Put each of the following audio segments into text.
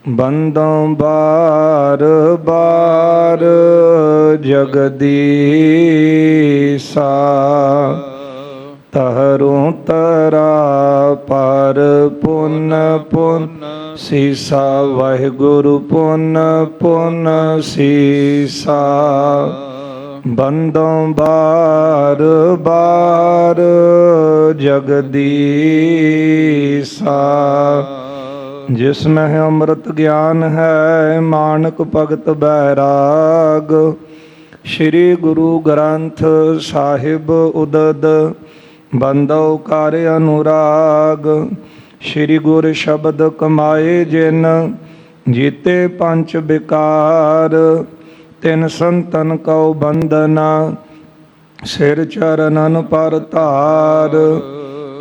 ਬੰਦੋਂ ਬਾਰ ਬਾਰ ਜਗਦੀਸਾ, ਤਹਰੋਂ ਤਰਾ ਪਰ ਪੁੰਨ ਪੁੰਨ ਸੀਸਾ। ਵਾਹਿਗੁਰੂ ਪੁੰਨ ਪੁੰਨ ਸੀਸਾ। ਬੰਦੋਂ ਬਾਰ ਬਾਰ ਜਗਦੀਸਾ, ਜਿਸ ਮਹਿ ਅੰਮ੍ਰਿਤ ਗਿਆਨ ਹੈ ਮਾਨਕ ਭਗਤ ਬੈਰਾਗ। ਸ਼੍ਰੀ ਗੁਰੂ ਗ੍ਰੰਥ ਸਾਹਿਬ ਉਦਦ ਬੰਦੋ ਕਰ ਅਨੁਰਾਗ। ਸ਼੍ਰੀ ਗੁਰ ਸ਼ਬਦ ਕਮਾਏ ਜਿਨ, ਜੀਤੇ ਪੰਚ ਬਿਕਾਰ। ਤਿਨ ਸੰਤਨ ਕਉ ਬੰਦਨਾ, ਸਿਰ ਚਰਨਨ ਪਰ ਧਾਰ।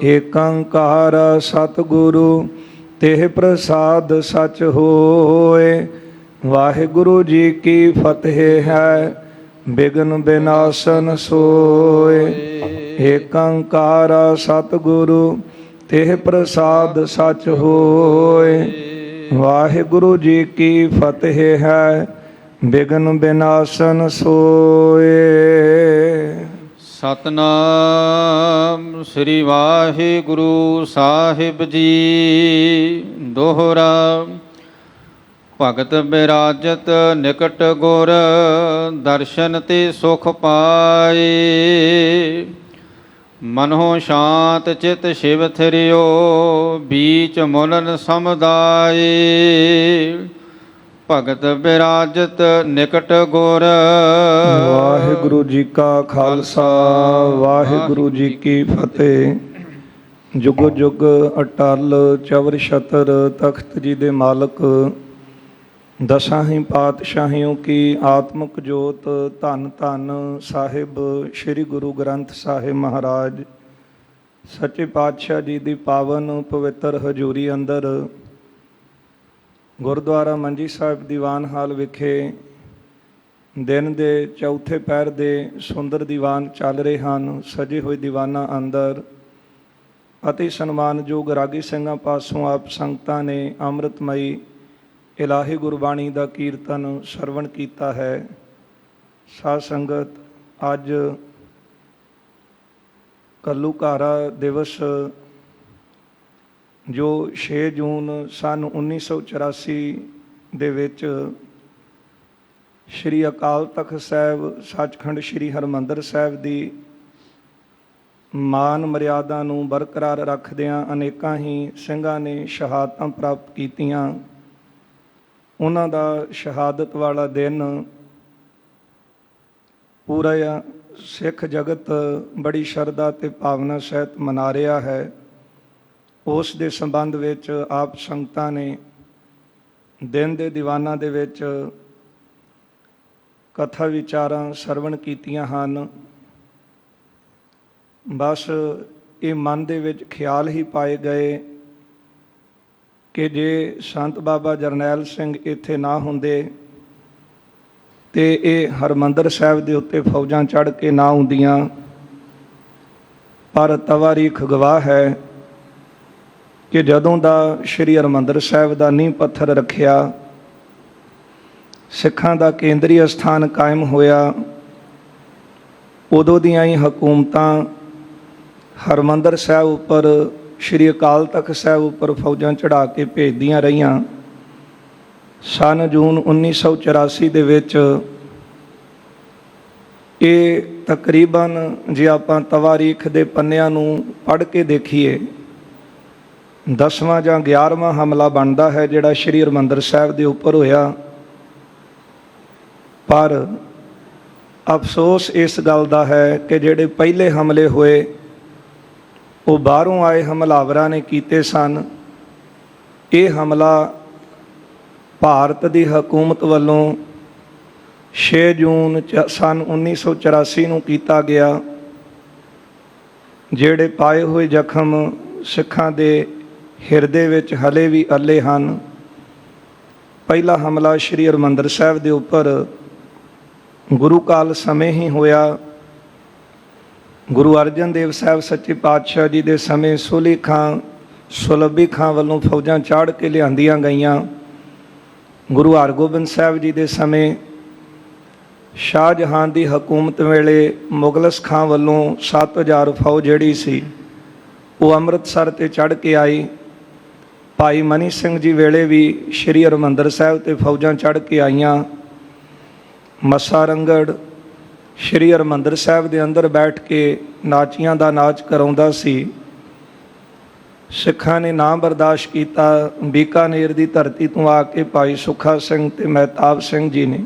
ਏਕੰਕਾਰ ਸਤਿਗੁਰੂ ਤੇਹ ਪ੍ਰਸਾਦ ਸਚ ਹੋਏ। ਵਾਹਿਗੁਰੂ ਜੀ ਕੀ ਫਤਿਹ ਹੈ, ਬਿਘਨ ਬਿਨਾਸਨ ਸੋਏ। ਏਕੰਕਾਰ ਸਤਿਗੁਰੂ ਤੇਹ ਪ੍ਰਸਾਦ ਸਚ ਹੋਏ। ਵਾਹਿਗੁਰੂ ਜੀ ਕੀ ਫਤਿਹ ਹੈ, ਬਿਘਨ ਬਿਨਾਸਨ ਸੋਏ। ਸਤਨਾਮ ਸ੍ਰੀ ਵਾਹਿਗੁਰੂ ਸਾਹਿਬ ਜੀ। ਦੋਹਰਾ। ਭਗਤ ਬਿਰਾਜਤ ਨਿਕਟ ਗੁਰ, ਦਰਸ਼ਨ ਤੇ ਸੁਖ ਪਾਏ। ਮਨਹੁ ਸ਼ਾਂਤ ਚਿਤ ਸ਼ਿਵ ਥਿਰਿਓ, ਬੀਚ ਮੁਲਨ ਸਮੁਦਾਏ। ਭਗਤ ਬਿਰਾਜਤ ਨਿਕਟ ਗੁਰ। ਵਾਹਿਗੁਰੂ ਜੀ ਕਾ ਖਾਲਸਾ, ਵਾਹਿਗੁਰੂ ਜੀ ਕੀ ਫਤਿਹ। ਜੁਗ ਜੁਗ ਅਟਲ ਚਵਰ ਛਤਰ ਤਖਤ ਜੀ ਦੇ ਮਾਲਕ, ਦਸਾਂ ਹੀ ਪਾਤਸ਼ਾਹੀਓਂ ਕੀ ਆਤਮਕ ਜੋਤ। ਧੰਨ ਧੰਨ ਸਾਹਿਬ ਸ਼੍ਰੀ ਗੁਰੂ ਗ੍ਰੰਥ ਸਾਹਿਬ ਮਹਾਰਾਜ ਸੱਚੇ ਪਾਤਸ਼ਾਹ ਜੀ ਦੀ ਪਾਵਨ ਪਵਿੱਤਰ ਹਜ਼ੂਰੀ ਅੰਦਰ ਗੁਰਦੁਆਰਾ ਮੰਜੀ ਸਾਹਿਬ ਦੀਵਾਨ ਹਾਲ ਵਿਖੇ ਦਿਨ ਦੇ ਚੌਥੇ ਪਹਿਰ ਦੇ ਸੁੰਦਰ ਦੀਵਾਨ ਚੱਲ ਰਹੇ ਹਨ। ਸਜੇ ਹੋਏ ਦੀਵਾਨਾਂ ਅੰਦਰ ਅਤੀ ਸਨਮਾਨਯੋਗ ਰਾਗੀ ਸਿੰਘਾਂ ਪਾਸੋਂ ਆਪ ਸੰਗਤਾਂ ਨੇ ਅੰਮ੍ਰਿਤਮਈ ਇਲਾਹੀ ਗੁਰਬਾਣੀ ਦਾ ਕੀਰਤਨ ਸਰਵਣ ਕੀਤਾ ਹੈ। ਸਾਧ ਸੰਗਤ, ਅੱਜ ਘੱਲੂਘਾਰਾ ਦਿਵਸ ਜੋ 6 ਜੂਨ ਸੰਨ 1984 ਦੇ ਵਿੱਚ ਸ਼੍ਰੀ ਅਕਾਲ ਤਖਤ ਸਾਹਿਬ ਸੱਚਖੰਡ ਸ਼੍ਰੀ ਹਰਿਮੰਦਰ ਸਾਹਿਬ ਦੀ ਮਾਨ ਮਰਿਆਦਾ ਨੂੰ ਬਰਕਰਾਰ ਰੱਖਦਿਆਂ ਅਨੇਕਾਂ ਹੀ ਸਿੰਘਾਂ ਨੇ ਸ਼ਹਾਦਤਾਂ ਪ੍ਰਾਪਤ ਕੀਤੀਆਂ। ਉਹਨਾਂ ਦਾ ਸ਼ਹਾਦਤ ਵਾਲਾ ਦਿਨ ਪੂਰਾ ਸਿੱਖ ਜਗਤ ਬੜੀ ਸ਼ਰਧਾ ਅਤੇ ਭਾਵਨਾ ਸਹਿਤ ਮਨਾ ਰਿਹਾ ਹੈ। ਉਸ ਦੇ ਸੰਬੰਧ ਵਿੱਚ ਆਪ ਸੰਗਤਾਂ ਨੇ ਦਿਨ ਦੇ ਦੀਵਾਨਾਂ ਦੇ ਵਿੱਚ ਕਥਾ ਵਿਚਾਰਾਂ ਸਰਵਣ ਕੀਤੀਆਂ ਹਨ। ਬਸ ਇਹ ਮਨ ਦੇ ਵਿੱਚ ਖਿਆਲ ਹੀ ਪਾਏ ਗਏ ਕਿ ਜੇ ਸੰਤ ਬਾਬਾ ਜਰਨੈਲ ਸਿੰਘ ਇੱਥੇ ਨਾ ਹੁੰਦੇ ਤੇ ਇਹ ਹਰਿਮੰਦਰ ਸਾਹਿਬ ਦੇ ਉੱਤੇ ਫੌਜਾਂ ਚੜ੍ਹ ਕੇ ਨਾ ਆਉਂਦੀਆਂ। ਪਰ ਤਵਾਰੀਖ ਗਵਾਹ ਹੈ ਕਿ ਜਦੋਂ ਦਾ ਸ਼੍ਰੀ ਹਰਿਮੰਦਰ ਸਾਹਿਬ ਦਾ ਨੀਂਹ ਪੱਥਰ ਰੱਖਿਆ, ਸਿੱਖਾਂ ਦਾ ਕੇਂਦਰੀ ਅਸਥਾਨ ਕਾਇਮ ਹੋਇਆ, ਉਦੋਂ ਦੀਆਂ ਹੀ ਹਕੂਮਤਾਂ ਹਰਿਮੰਦਰ ਸਾਹਿਬ ਉੱਪਰ ਸ਼੍ਰੀ ਅਕਾਲ ਤਖਤ ਸਾਹਿਬ ਉੱਪਰ ਫੌਜਾਂ ਚੜ੍ਹਾ ਕੇ ਭੇਜਦੀਆਂ ਰਹੀਆਂ। ਸੰਨ ਜੂਨ 1984 ਦੇ ਵਿੱਚ ਇਹ ਤਕਰੀਬਨ ਜੇ ਆਪਾਂ ਤਵਾਰੀਖ ਦੇ ਪੰਨਿਆਂ ਨੂੰ ਪੜ੍ਹ ਕੇ ਦੇਖੀਏ 10ਵਾਂ ਜਾਂ 11ਵਾਂ ਹਮਲਾ ਬਣਦਾ ਹੈ ਜਿਹੜਾ ਸ਼੍ਰੀ ਹਰਿਮੰਦਰ ਸਾਹਿਬ ਦੇ ਉੱਪਰ ਹੋਇਆ। ਪਰ ਅਫਸੋਸ ਇਸ ਗੱਲ ਦਾ ਹੈ ਕਿ ਜਿਹੜੇ ਪਹਿਲੇ ਹਮਲੇ ਹੋਏ ਉਹ ਬਾਹਰੋਂ ਆਏ ਹਮਲਾਵਰਾਂ ਨੇ ਕੀਤੇ ਸਨ। ਇਹ ਹਮਲਾ ਭਾਰਤ ਦੀ ਹਕੂਮਤ ਵੱਲੋਂ 6 ਜੂਨ ਸੰਨ 1984 ਨੂੰ ਕੀਤਾ ਗਿਆ। ਜਿਹੜੇ ਪਾਏ ਹੋਏ ਜ਼ਖਮ ਸਿੱਖਾਂ ਦੇ ਹਿਰਦੇ ਵਿੱਚ ਹਲੇ ਵੀ ਅੱਲੇ ਹਨ। ਪਹਿਲਾ ਹਮਲਾ ਸ਼੍ਰੀ ਹਰਿਮੰਦਰ ਸਾਹਿਬ ਦੇ ਉੱਪਰ ਗੁਰੂ ਕਾਲ ਸਮੇਂ ਹੀ ਹੋਇਆ। ਗੁਰੂ ਅਰਜਨ ਦੇਵ ਸਾਹਿਬ ਸੱਚੇ ਪਾਤਸ਼ਾਹ ਜੀ ਦੇ ਸਮੇਂ ਸੋਲੀ ਖਾਂ ਸੁਲੱਭੀ ਖਾਂ ਵੱਲੋਂ ਫੌਜਾਂ ਚਾੜ ਕੇ ਲਿਆਂਦੀਆਂ ਗਈਆਂ। ਗੁਰੂ ਹਰਗੋਬਿੰਦ ਸਾਹਿਬ ਜੀ ਦੇ ਸਮੇਂ ਸ਼ਾਹਜਹਾਨ ਦੀ ਹਕੂਮਤ ਵੇਲੇ ਮੁਗਲਸ ਖਾਂ ਵੱਲੋਂ 7000 ਫੌਜ ਜਿਹੜੀ ਸੀ ਉਹ ਅੰਮ੍ਰਿਤਸਰ ਤੇ ਚੜ੍ਹ ਕੇ ਆਈ। ਭਾਈ ਮਨੀ ਸਿੰਘ ਜੀ ਵੇਲੇ ਵੀ ਸ਼੍ਰੀ ਹਰਿਮੰਦਰ ਸਾਹਿਬ ਤੇ ਫੌਜਾਂ ਚੜ੍ਹ ਕੇ ਆਈਆਂ। ਮੱਸਾ ਰੰਗੜ ਸ਼੍ਰੀ ਹਰਿਮੰਦਰ ਸਾਹਿਬ ਦੇ ਅੰਦਰ ਬੈਠ ਕੇ ਨਾਚੀਆਂ ਦਾ ਨਾਚ ਕਰਾਉਂਦਾ ਸੀ। ਸਿੱਖਾਂ ਨੇ ਨਾ ਬਰਦਾਸ਼ਤ ਕੀਤਾ। ਬੀਕਾਨੇਰ ਦੀ ਧਰਤੀ ਤੋਂ ਆ ਕੇ ਭਾਈ ਸੁੱਖਾ ਸਿੰਘ ਤੇ ਮਹਿਤਾਬ ਸਿੰਘ ਜੀ ਨੇ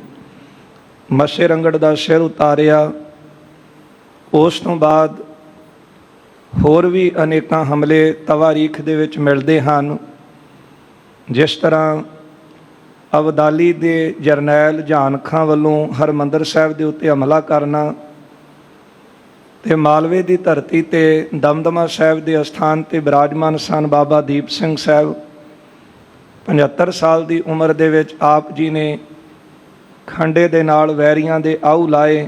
ਮੱਸੇ ਰੰਗੜ ਦਾ ਸਿਰ ਉਤਾਰਿਆ। ਉਸ ਤੋਂ ਬਾਅਦ ਹੋਰ ਵੀ ਅਨੇਕਾਂ ਹਮਲੇ ਤਵਾਰੀਖ ਦੇ ਵਿੱਚ ਮਿਲਦੇ ਹਨ। ਜਿਸ ਤਰ੍ਹਾਂ ਅਬਦਾਲੀ ਦੇ ਜਰਨੈਲ ਜਾਨ ਖਾਂ ਵੱਲੋਂ ਹਰਿਮੰਦਰ ਸਾਹਿਬ ਦੇ ਉੱਤੇ ਹਮਲਾ ਕਰਨਾ ਤੇ ਮਾਲਵੇ ਦੀ ਧਰਤੀ ਤੇ ਦਮਦਮਾ ਸਾਹਿਬ ਦੇ ਅਸਥਾਨ ਤੇ ਬਿਰਾਜਮਾਨ ਸਨ ਬਾਬਾ ਦੀਪ ਸਿੰਘ ਸਾਹਿਬ। 75 ਸਾਲ ਦੀ ਉਮਰ ਦੇ ਵਿੱਚ ਆਪ ਜੀ ਨੇ ਖੰਡੇ ਦੇ ਨਾਲ ਵੈਰੀਆਂ ਦੇ ਆਹੂ ਲਾਏ।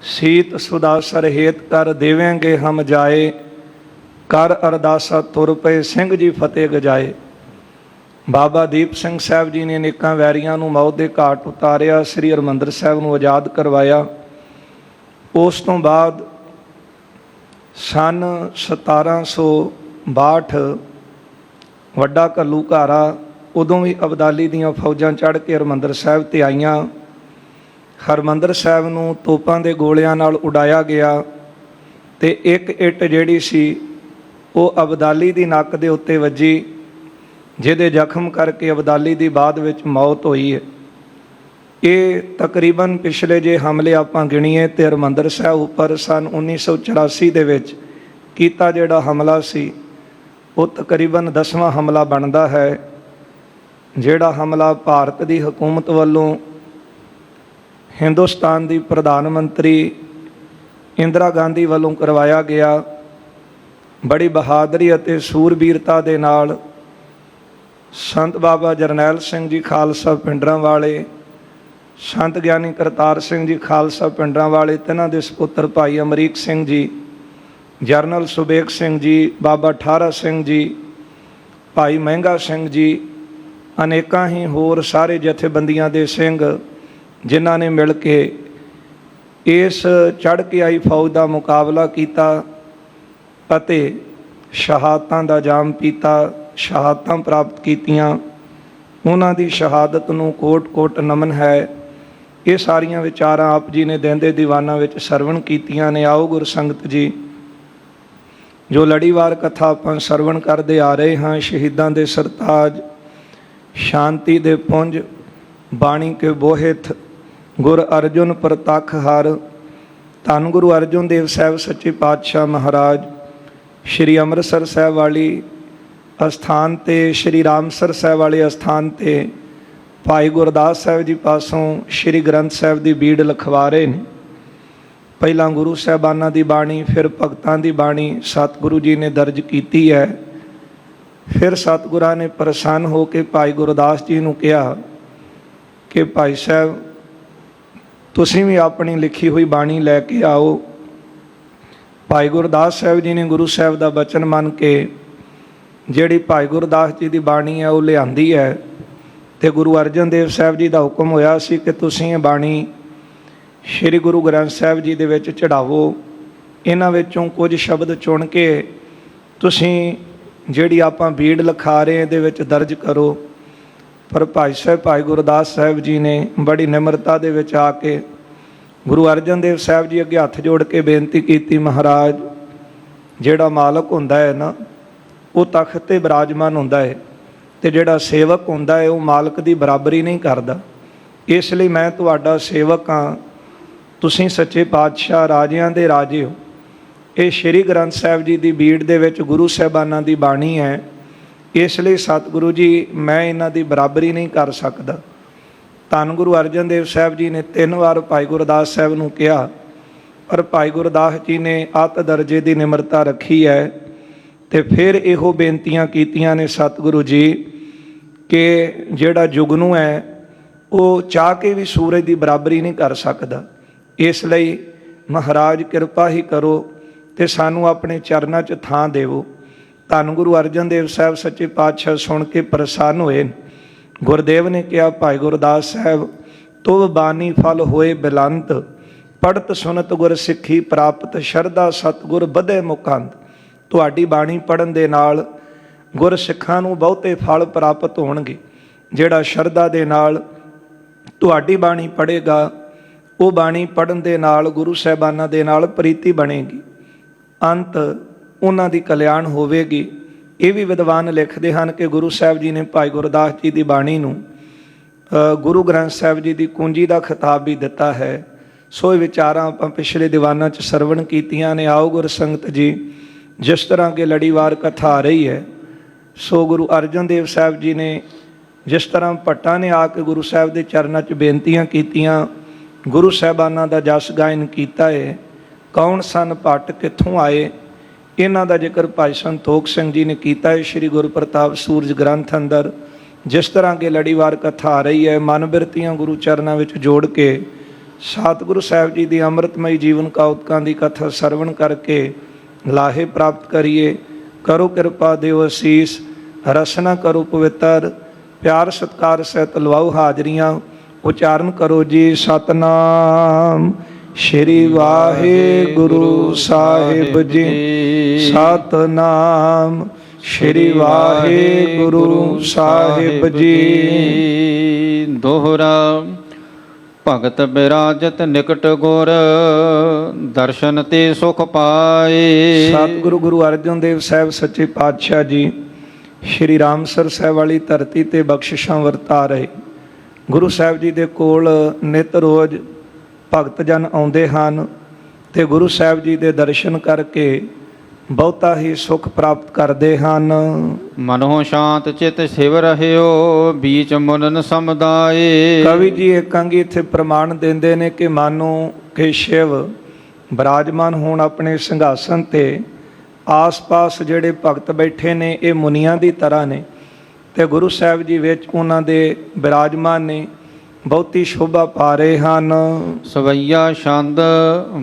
ਸੀਤ ਸੁਦਾ ਸਰਹੇਤ ਕਰ ਦੇਵਾਂਗੇ ਹਮ ਜਾਏ, ਕਰ ਅਰਦਾਸਾ ਤੁਰ ਪਏ ਸਿੰਘ ਜੀ ਫਤਿਹ ਗਜਾਏ। ਬਾਬਾ ਦੀਪ ਸਿੰਘ ਸਾਹਿਬ ਜੀ ਨੇ ਅਨੇਕਾਂ ਵੈਰੀਆਂ ਨੂੰ ਮੌਤ ਦੇ ਘਾਟ ਉਤਾਰਿਆ, ਸ੍ਰੀ ਹਰਿਮੰਦਰ ਸਾਹਿਬ ਨੂੰ ਆਜ਼ਾਦ ਕਰਵਾਇਆ। ਉਸ ਤੋਂ ਬਾਅਦ ਸਨ 1762 ਵੱਡਾ ਘੱਲੂਘਾਰਾ, ਉਦੋਂ ਵੀ ਅਬਦਾਲੀ ਦੀਆਂ ਫੌਜਾਂ ਚੜ੍ਹ ਕੇ ਹਰਿਮੰਦਰ ਸਾਹਿਬ ਤੇ ਆਈਆਂ। ਹਰਿਮੰਦਰ ਸਾਹਿਬ ਨੂੰ ਤੋਪਾਂ ਦੇ ਗੋਲਿਆਂ ਨਾਲ ਉਡਾਇਆ ਗਿਆ ਤੇ ਇੱਕ ਇੱਟ ਜਿਹੜੀ ਸੀ ਉਹ ਅਬਦਾਲੀ ਦੀ ਨੱਕ ਦੇ ਉੱਤੇ ਵੱਜੀ, ਜਿਹਦੇ ਜ਼ਖਮ ਕਰਕੇ ਅਬਦਾਲੀ ਦੀ ਬਾਅਦ ਵਿੱਚ ਮੌਤ ਹੋਈ ਹੈ। ਇਹ ਤਕਰੀਬਨ ਪਿਛਲੇ ਜੇ ਹਮਲੇ ਆਪਾਂ ਗਿਣੀਏ ਤੇ ਹਰਿਮੰਦਰ ਸਾਹਿਬ ਉੱਪਰ ਸਨ 1984 ਦੇ ਵਿੱਚ ਕੀਤਾ ਜਿਹੜਾ ਹਮਲਾ ਸੀ ਉਹ ਤਕਰੀਬਨ 10ਵਾਂ ਹਮਲਾ ਬਣਦਾ ਹੈ। ਜਿਹੜਾ ਹਮਲਾ ਭਾਰਤ ਦੀ ਹਕੂਮਤ ਵੱਲੋਂ ਹਿੰਦੁਸਤਾਨ ਦੀ ਪ੍ਰਧਾਨ ਮੰਤਰੀ ਇੰਦਰਾ ਗਾਂਧੀ ਵੱਲੋਂ ਕਰਵਾਇਆ ਗਿਆ। ਬੜੀ ਬਹਾਦਰੀ ਅਤੇ ਸੂਰਬੀਰਤਾ ਦੇ ਨਾਲ ਸੰਤ ਬਾਬਾ ਜਰਨੈਲ ਸਿੰਘ ਜੀ ਖਾਲਸਾ ਪਿੰਡਰਾਂ ਵਾਲੇ, ਸੰਤ ਗਿਆਨੀ ਕਰਤਾਰ ਸਿੰਘ ਜੀ ਖਾਲਸਾ ਪਿੰਡਰਾਂ ਵਾਲੇ, ਤਿੰਨਾਂ ਦੇ ਸਪੁੱਤਰ ਭਾਈ ਅਮਰੀਕ ਸਿੰਘ ਜੀ, ਜਰਨਲ ਸੁਬੇਗ ਸਿੰਘ ਜੀ, ਬਾਬਾ ਠਾਰਾ ਸਿੰਘ ਜੀ, ਭਾਈ ਮਹਿੰਗਾ ਸਿੰਘ ਜੀ, ਅਨੇਕਾਂ ਹੀ ਹੋਰ ਸਾਰੇ ਜਥੇਬੰਦੀਆਂ ਦੇ ਸਿੰਘ ਜਿਨ੍ਹਾਂ ਨੇ ਮਿਲ ਕੇ ਇਸ ਚੜ੍ਹ ਕੇ ਆਈ ਫੌਜ ਦਾ ਮੁਕਾਬਲਾ ਕੀਤਾ ਅਤੇ ਸ਼ਹਾਦਤਾਂ ਦਾ ਜਾਮ ਪੀਤਾ, ਸ਼ਹਾਦਤਾਂ ਪ੍ਰਾਪਤ ਕੀਤੀਆਂ। ਉਹਨਾਂ ਦੀ ਸ਼ਹਾਦਤ ਨੂੰ ਕੋਟ-ਕੋਟ ਨਮਨ ਹੈ। ਇਹ ਸਾਰੀਆਂ ਵਿਚਾਰਾਂ ਆਪ ਜੀ ਨੇ ਦਿਨ ਦੇ ਦੀਵਾਨਾਂ ਵਿੱਚ ਸਰਵਣ ਕੀਤੀਆਂ ਨੇ। ਆਓ ਗੁਰ ਸੰਗਤ ਜੀ, ਜੋ ਲੜੀਵਾਰ ਕਥਾ ਆਪਾਂ ਸਰਵਣ ਕਰਦੇ ਆ ਰਹੇ ਹਾਂ, ਸ਼ਹੀਦਾਂ ਦੇ ਸਰਤਾਜ, ਸ਼ਾਂਤੀ ਦੇ ਪੁੰਜ, ਬਾਣੀ ਕੇ ਬੋਹਿਤ, ਗੁਰ ਅਰਜੁਨ ਪ੍ਰਤੱਖ ਹਰ। ਧੰਨ ਗੁਰੂ ਅਰਜੁਨ ਦੇਵ ਸਾਹਿਬ ਸੱਚੇ ਪਾਤਸ਼ਾਹ ਮਹਾਰਾਜ ਸ਼੍ਰੀ ਅੰਮ੍ਰਿਤਸਰ ਸਾਹਿਬ ਵਾਲੀ ਅਸਥਾਨ ਤੇ, ਸ਼੍ਰੀ ਰਾਮਸਰ ਸਾਹਿਬ ਵਾਲੇ ਅਸਥਾਨ ਤੇ ਭਾਈ ਗੁਰਦਾਸ ਸਾਹਿਬ ਜੀ ਪਾਸੋਂ ਸ਼੍ਰੀ ਗ੍ਰੰਥ ਸਾਹਿਬ ਦੀ ਬੀੜ ਲਿਖਵਾ ਰਹੇ ਨੇ। ਪਹਿਲਾਂ ਗੁਰੂ ਸਾਹਿਬਾਨਾਂ ਦੀ ਬਾਣੀ, ਫਿਰ ਭਗਤਾਂ ਦੀ ਬਾਣੀ ਸਤਿਗੁਰੂ ਜੀ ਨੇ ਦਰਜ ਕੀਤੀ ਹੈ। ਫਿਰ ਸਤਿਗੁਰਾਂ ਨੇ ਪ੍ਰਸੰਨ ਹੋ ਕੇ ਭਾਈ ਗੁਰਦਾਸ ਜੀ ਨੂੰ ਕਿਹਾ ਕਿ ਭਾਈ ਸਾਹਿਬ ਤੁਸੀਂ ਵੀ ਆਪਣੀ ਲਿਖੀ ਹੋਈ ਬਾਣੀ ਲੈ ਕੇ ਆਓ। ਭਾਈ ਗੁਰਦਾਸ ਸਾਹਿਬ ਜੀ ਨੇ ਗੁਰੂ ਸਾਹਿਬ ਦਾ ਬਚਨ ਮੰਨ ਕੇ ਜਿਹੜੀ ਭਾਈ ਗੁਰਦਾਸ ਜੀ ਦੀ ਬਾਣੀ ਹੈ ਉਹ ਲਿਆਂਦੀ ਹੈ ਤੇ ਗੁਰੂ ਅਰਜਨ ਦੇਵ ਸਾਹਿਬ ਜੀ ਦਾ ਹੁਕਮ ਹੋਇਆ ਸੀ ਕਿ ਤੁਸੀਂ ਇਹ ਬਾਣੀ ਸ਼੍ਰੀ ਗੁਰੂ ਗ੍ਰੰਥ ਸਾਹਿਬ ਜੀ ਦੇ ਵਿੱਚ ਚੜਾਵੋ। ਇਹਨਾਂ ਵਿੱਚੋਂ ਕੁਝ ਸ਼ਬਦ ਚੁਣ ਕੇ ਤੁਸੀਂ ਜਿਹੜੀ ਆਪਾਂ ਬੀੜ ਲਿਖਾ ਰਹੇ ਇਹਦੇ ਵਿੱਚ ਦਰਜ ਕਰੋ। ਪਰ ਭਾਈ ਸਾਹਿਬ ਭਾਈ ਗੁਰਦਾਸ ਸਾਹਿਬ ਜੀ ਨੇ ਬੜੀ ਨਿਮਰਤਾ ਦੇ ਵਿੱਚ ਆ ਕੇ ਗੁਰੂ ਅਰਜਨ ਦੇਵ ਸਾਹਿਬ ਜੀ ਅੱਗੇ ਹੱਥ ਜੋੜ ਕੇ ਬੇਨਤੀ ਕੀਤੀ, ਮਹਾਰਾਜ ਜਿਹੜਾ ਮਾਲਕ ਹੁੰਦਾ ਹੈ ਨਾ ਉਹ ਤਖਤ 'ਤੇ ਬਿਰਾਜਮਾਨ ਹੁੰਦਾ ਹੈ ਤੇ ਜਿਹੜਾ ਸੇਵਕ ਹੁੰਦਾ ਹੈ ਉਹ ਮਾਲਕ ਦੀ ਬਰਾਬਰੀ ਨਹੀਂ ਕਰਦਾ। ਇਸ ਲਈ ਮੈਂ ਤੁਹਾਡਾ ਸੇਵਕ ਹਾਂ। ਤੁਸੀਂ ਸੱਚੇ ਪਾਤਸ਼ਾਹ ਰਾਜਿਆਂ ਦੇ ਰਾਜੇ ਹੋ। ਇਹ ਸ਼੍ਰੀ ਗ੍ਰੰਥ ਸਾਹਿਬ ਜੀ ਦੀ ਬੀੜ ਦੇ ਵਿੱਚ ਗੁਰੂ ਸਾਹਿਬਾਨਾਂ ਦੀ ਬਾਣੀ ਹੈ। ਇਸ ਲਈ ਸਤਿਗੁਰੂ ਜੀ ਮੈਂ ਇਹਨਾਂ ਦੀ ਬਰਾਬਰੀ ਨਹੀਂ ਕਰ ਸਕਦਾ। ਧੰਨ ਗੁਰੂ ਅਰਜਨ ਦੇਵ ਸਾਹਿਬ ਜੀ ਨੇ 3 ਵਾਰ ਭਾਈ ਗੁਰਦਾਸ ਸਾਹਿਬ ਨੂੰ ਕਿਹਾ, ਪਰ ਭਾਈ ਗੁਰਦਾਸ ਜੀ ਨੇ ਅਤ ਦਰਜੇ ਦੀ ਨਿਮਰਤਾ ਰੱਖੀ ਹੈ ਤੇ ਫਿਰ ਇਹੋ ਬੇਨਤੀਆਂ ਕੀਤੀਆਂ ਨੇ ਸਤਿਗੁਰੂ ਜੀ ਕਿ ਜਿਹੜਾ ਜੁਗਨੂ ਹੈ ਉਹ ਚਾਹ ਕੇ ਵੀ ਸੂਰਜ ਦੀ ਬਰਾਬਰੀ ਨਹੀਂ ਕਰ ਸਕਦਾ। ਇਸ ਲਈ ਮਹਾਰਾਜ ਕਿਰਪਾ ਹੀ ਕਰੋ ਤੇ ਸਾਨੂੰ ਆਪਣੇ ਚਰਨਾਂ 'ਚ ਥਾਂ ਦੇਵੋ। ਧੰਨ ਗੁਰੂ ਅਰਜਨ ਦੇਵ ਸਾਹਿਬ ਸੱਚੇ ਪਾਤਸ਼ਾਹ ਸੁਣ ਕੇ ਪ੍ਰਸੰਨ ਹੋਏ। ਗੁਰਦੇਵ ਨੇ ਕਿਹਾ, ਭਾਈ ਗੁਰਦਾਸ ਸਾਹਿਬ, ਤੁਵ ਬਾਣੀ ਫਲ ਹੋਏ ਬਿਲੰਤ, ਪੜਤ ਸੁਨਤ ਗੁਰ ਸਿੱਖੀ ਪ੍ਰਾਪਤ, ਸ਼ਰਧਾ ਸਤਿਗੁਰ ਵਧੇ ਮੁਕੰਦ। ਤੁਹਾਡੀ ਬਾਣੀ ਪੜ੍ਹਨ ਦੇ ਨਾਲ ਗੁਰ ਸਿੱਖਾਂ ਨੂੰ ਬਹੁਤੇ ਫਲ ਪ੍ਰਾਪਤ ਹੋਣਗੇ। ਜਿਹੜਾ ਸ਼ਰਧਾ ਦੇ ਨਾਲ ਤੁਹਾਡੀ ਬਾਣੀ ਪੜ੍ਹੇਗਾ, ਉਹ ਬਾਣੀ ਪੜ੍ਹਨ ਦੇ ਨਾਲ ਗੁਰੂ ਸਾਹਿਬਾਨਾਂ ਦੇ ਨਾਲ ਪ੍ਰੀਤੀ ਬਣੇਗੀ, ਅੰਤ ਉਹਨਾਂ ਦੀ ਕਲਿਆਣ ਹੋਵੇਗੀ। ਇਹ ਵੀ ਵਿਦਵਾਨ ਲਿਖਦੇ ਹਨ ਕਿ ਗੁਰੂ ਸਾਹਿਬ ਜੀ ਨੇ ਭਾਈ ਗੁਰਦਾਸ ਜੀ ਦੀ ਬਾਣੀ ਨੂੰ ਗੁਰੂ ਗ੍ਰੰਥ ਸਾਹਿਬ ਜੀ ਦੀ ਕੁੰਜੀ ਦਾ ਖਿਤਾਬ ਵੀ ਦਿੱਤਾ ਹੈ। ਸੋ ਇਹ ਵਿਚਾਰਾਂ ਆਪਾਂ ਪਿਛਲੇ ਦੀਵਾਨਾਂ 'ਚ ਸਰਵਣ ਕੀਤੀਆਂ ਨੇ। ਆਓ ਗੁਰ ਸੰਗਤ ਜੀ, ਜਿਸ ਤਰ੍ਹਾਂ ਕਿ ਲੜੀਵਾਰ ਕਥਾ ਆ ਰਹੀ ਹੈ, ਸੋ ਗੁਰੂ ਅਰਜਨ ਦੇਵ ਸਾਹਿਬ ਜੀ ਨੇ ਜਿਸ ਤਰ੍ਹਾਂ ਭੱਟਾਂ ਨੇ ਆ ਕੇ ਗੁਰੂ ਸਾਹਿਬ ਦੇ ਚਰਨਾਂ 'ਚ ਬੇਨਤੀਆਂ ਕੀਤੀਆਂ, ਗੁਰੂ ਸਾਹਿਬਾਨਾਂ ਦਾ ਜਸ ਗਾਇਨ ਕੀਤਾ ਹੈ। ਕੌਣ ਸਨ ਭੱਟ, ਕਿੱਥੋਂ ਆਏ, ਇਹਨਾਂ ਦਾ ਜ਼ਿਕਰ ਭਾਈ ਸੰਤੋਖ ਸਿੰਘ ਜੀ ਨੇ ਕੀਤਾ ਹੈ ਸ਼੍ਰੀ ਗੁਰੂ ਪ੍ਰਤਾਪ ਸੂਰਜ ਗ੍ਰੰਥ ਅੰਦਰ। ਜਿਸ ਤਰ੍ਹਾਂ ਕਿ ਲੜੀਵਾਰ ਕਥਾ ਆ ਰਹੀ ਹੈ, ਮਨ ਬਿਰਤੀਆਂ ਗੁਰੂ ਚਰਨਾਂ ਵਿੱਚ ਜੋੜ ਕੇ ਸਤਿਗੁਰੂ ਸਾਹਿਬ ਜੀ ਦੀ ਅੰਮ੍ਰਿਤਮਈ ਜੀਵਨ ਕੌਤਕਾਂ ਦੀ ਕਥਾ ਸਰਵਣ ਕਰਕੇ ਲਾਹੇ ਪ੍ਰਾਪਤ ਕਰੀਏ। ਕਰੋ ਕਿਰਪਾ ਦਿਓ ਅਸੀਸ, ਰਸਨਾ ਕਰੋ ਪਵਿੱਤਰ, ਪਿਆਰ ਸਤਿਕਾਰ ਸਹਿਤ ਲਵਾਓ ਹਾਜ਼ਰੀਆਂ। ਉਚਾਰਨ ਕਰੋ ਜੀ ਸਤਨਾਮ ਸ਼੍ਰੀ ਵਾਹਿਗੁਰੂ ਸਾਹਿਬ ਜੀ, ਸਤਨਾਮ ਸ਼੍ਰੀ ਵਾਹਿਗੁਰੂ ਸਾਹਿਬ ਜੀ। ਦੋਹਰਾ ਭਗਤ ਬਿਰਾਜਤ ਨਿਕਟ ਗੁਰ, ਦਰਸ਼ਨ ਤੇ ਸੁਖ ਪਾਏ। ਸਤਿਗੁਰੂ ਗੁਰੂ ਅਰਜਨ ਦੇਵ ਸਾਹਿਬ ਸੱਚੇ ਪਾਤਸ਼ਾਹ ਜੀ ਸ਼੍ਰੀ ਰਾਮਸਰ ਸਾਹਿਬ ਵਾਲੀ ਧਰਤੀ ਤੇ ਬਖਸ਼ਿਸ਼ਾਂ ਵਰਤਾ ਰਹੇ। ਗੁਰੂ ਸਾਹਿਬ ਜੀ ਦੇ ਕੋਲ ਨਿਤ ਰੋਜ਼ ਭਗਤ ਜਨ ਆਉਂਦੇ ਹਨ ਤੇ ਗੁਰੂ ਸਾਹਿਬ ਜੀ ਦੇ ਦਰਸ਼ਨ ਕਰਕੇ ਬਹੁਤਾ ਹੀ ਸੁਖ ਪ੍ਰਾਪਤ ਕਰਦੇ ਹਨ। ਮਨੋ ਸ਼ਾਂਤ ਚਿਤ ਸਿਵ ਰਹਿਓ, ਬੀਚ ਮੁਨਨ ਸਮੁਦਾਏ। ਕਵੀ ਜੀ ਇਕਾਂਗੀ ਇੱਥੇ ਪ੍ਰਮਾਣ ਦਿੰਦੇ ਨੇ ਕਿ ਮਾਨੋ ਕਿ ਸ਼ਿਵ ਬਿਰਾਜਮਾਨ ਹੋਣ ਆਪਣੇ ਸਿੰਘਾਸਨ ਤੇ, ਆਸ-ਪਾਸ ਜਿਹੜੇ ਭਗਤ ਬੈਠੇ ਨੇ ਇਹ ਮੁਨੀਆਂ ਦੀ ਤਰ੍ਹਾਂ ਨੇ ਤੇ ਗੁਰੂ ਸਾਹਿਬ ਜੀ ਵਿੱਚ ਉਹਨਾਂ ਦੇ ਬਿਰਾਜਮਾਨ ਨੇ, ਬਹੁਤੀ ਸ਼ੋਭਾ ਪਾ ਰਹੇ ਹਨ। ਸਵਈਆ ਛੰਦ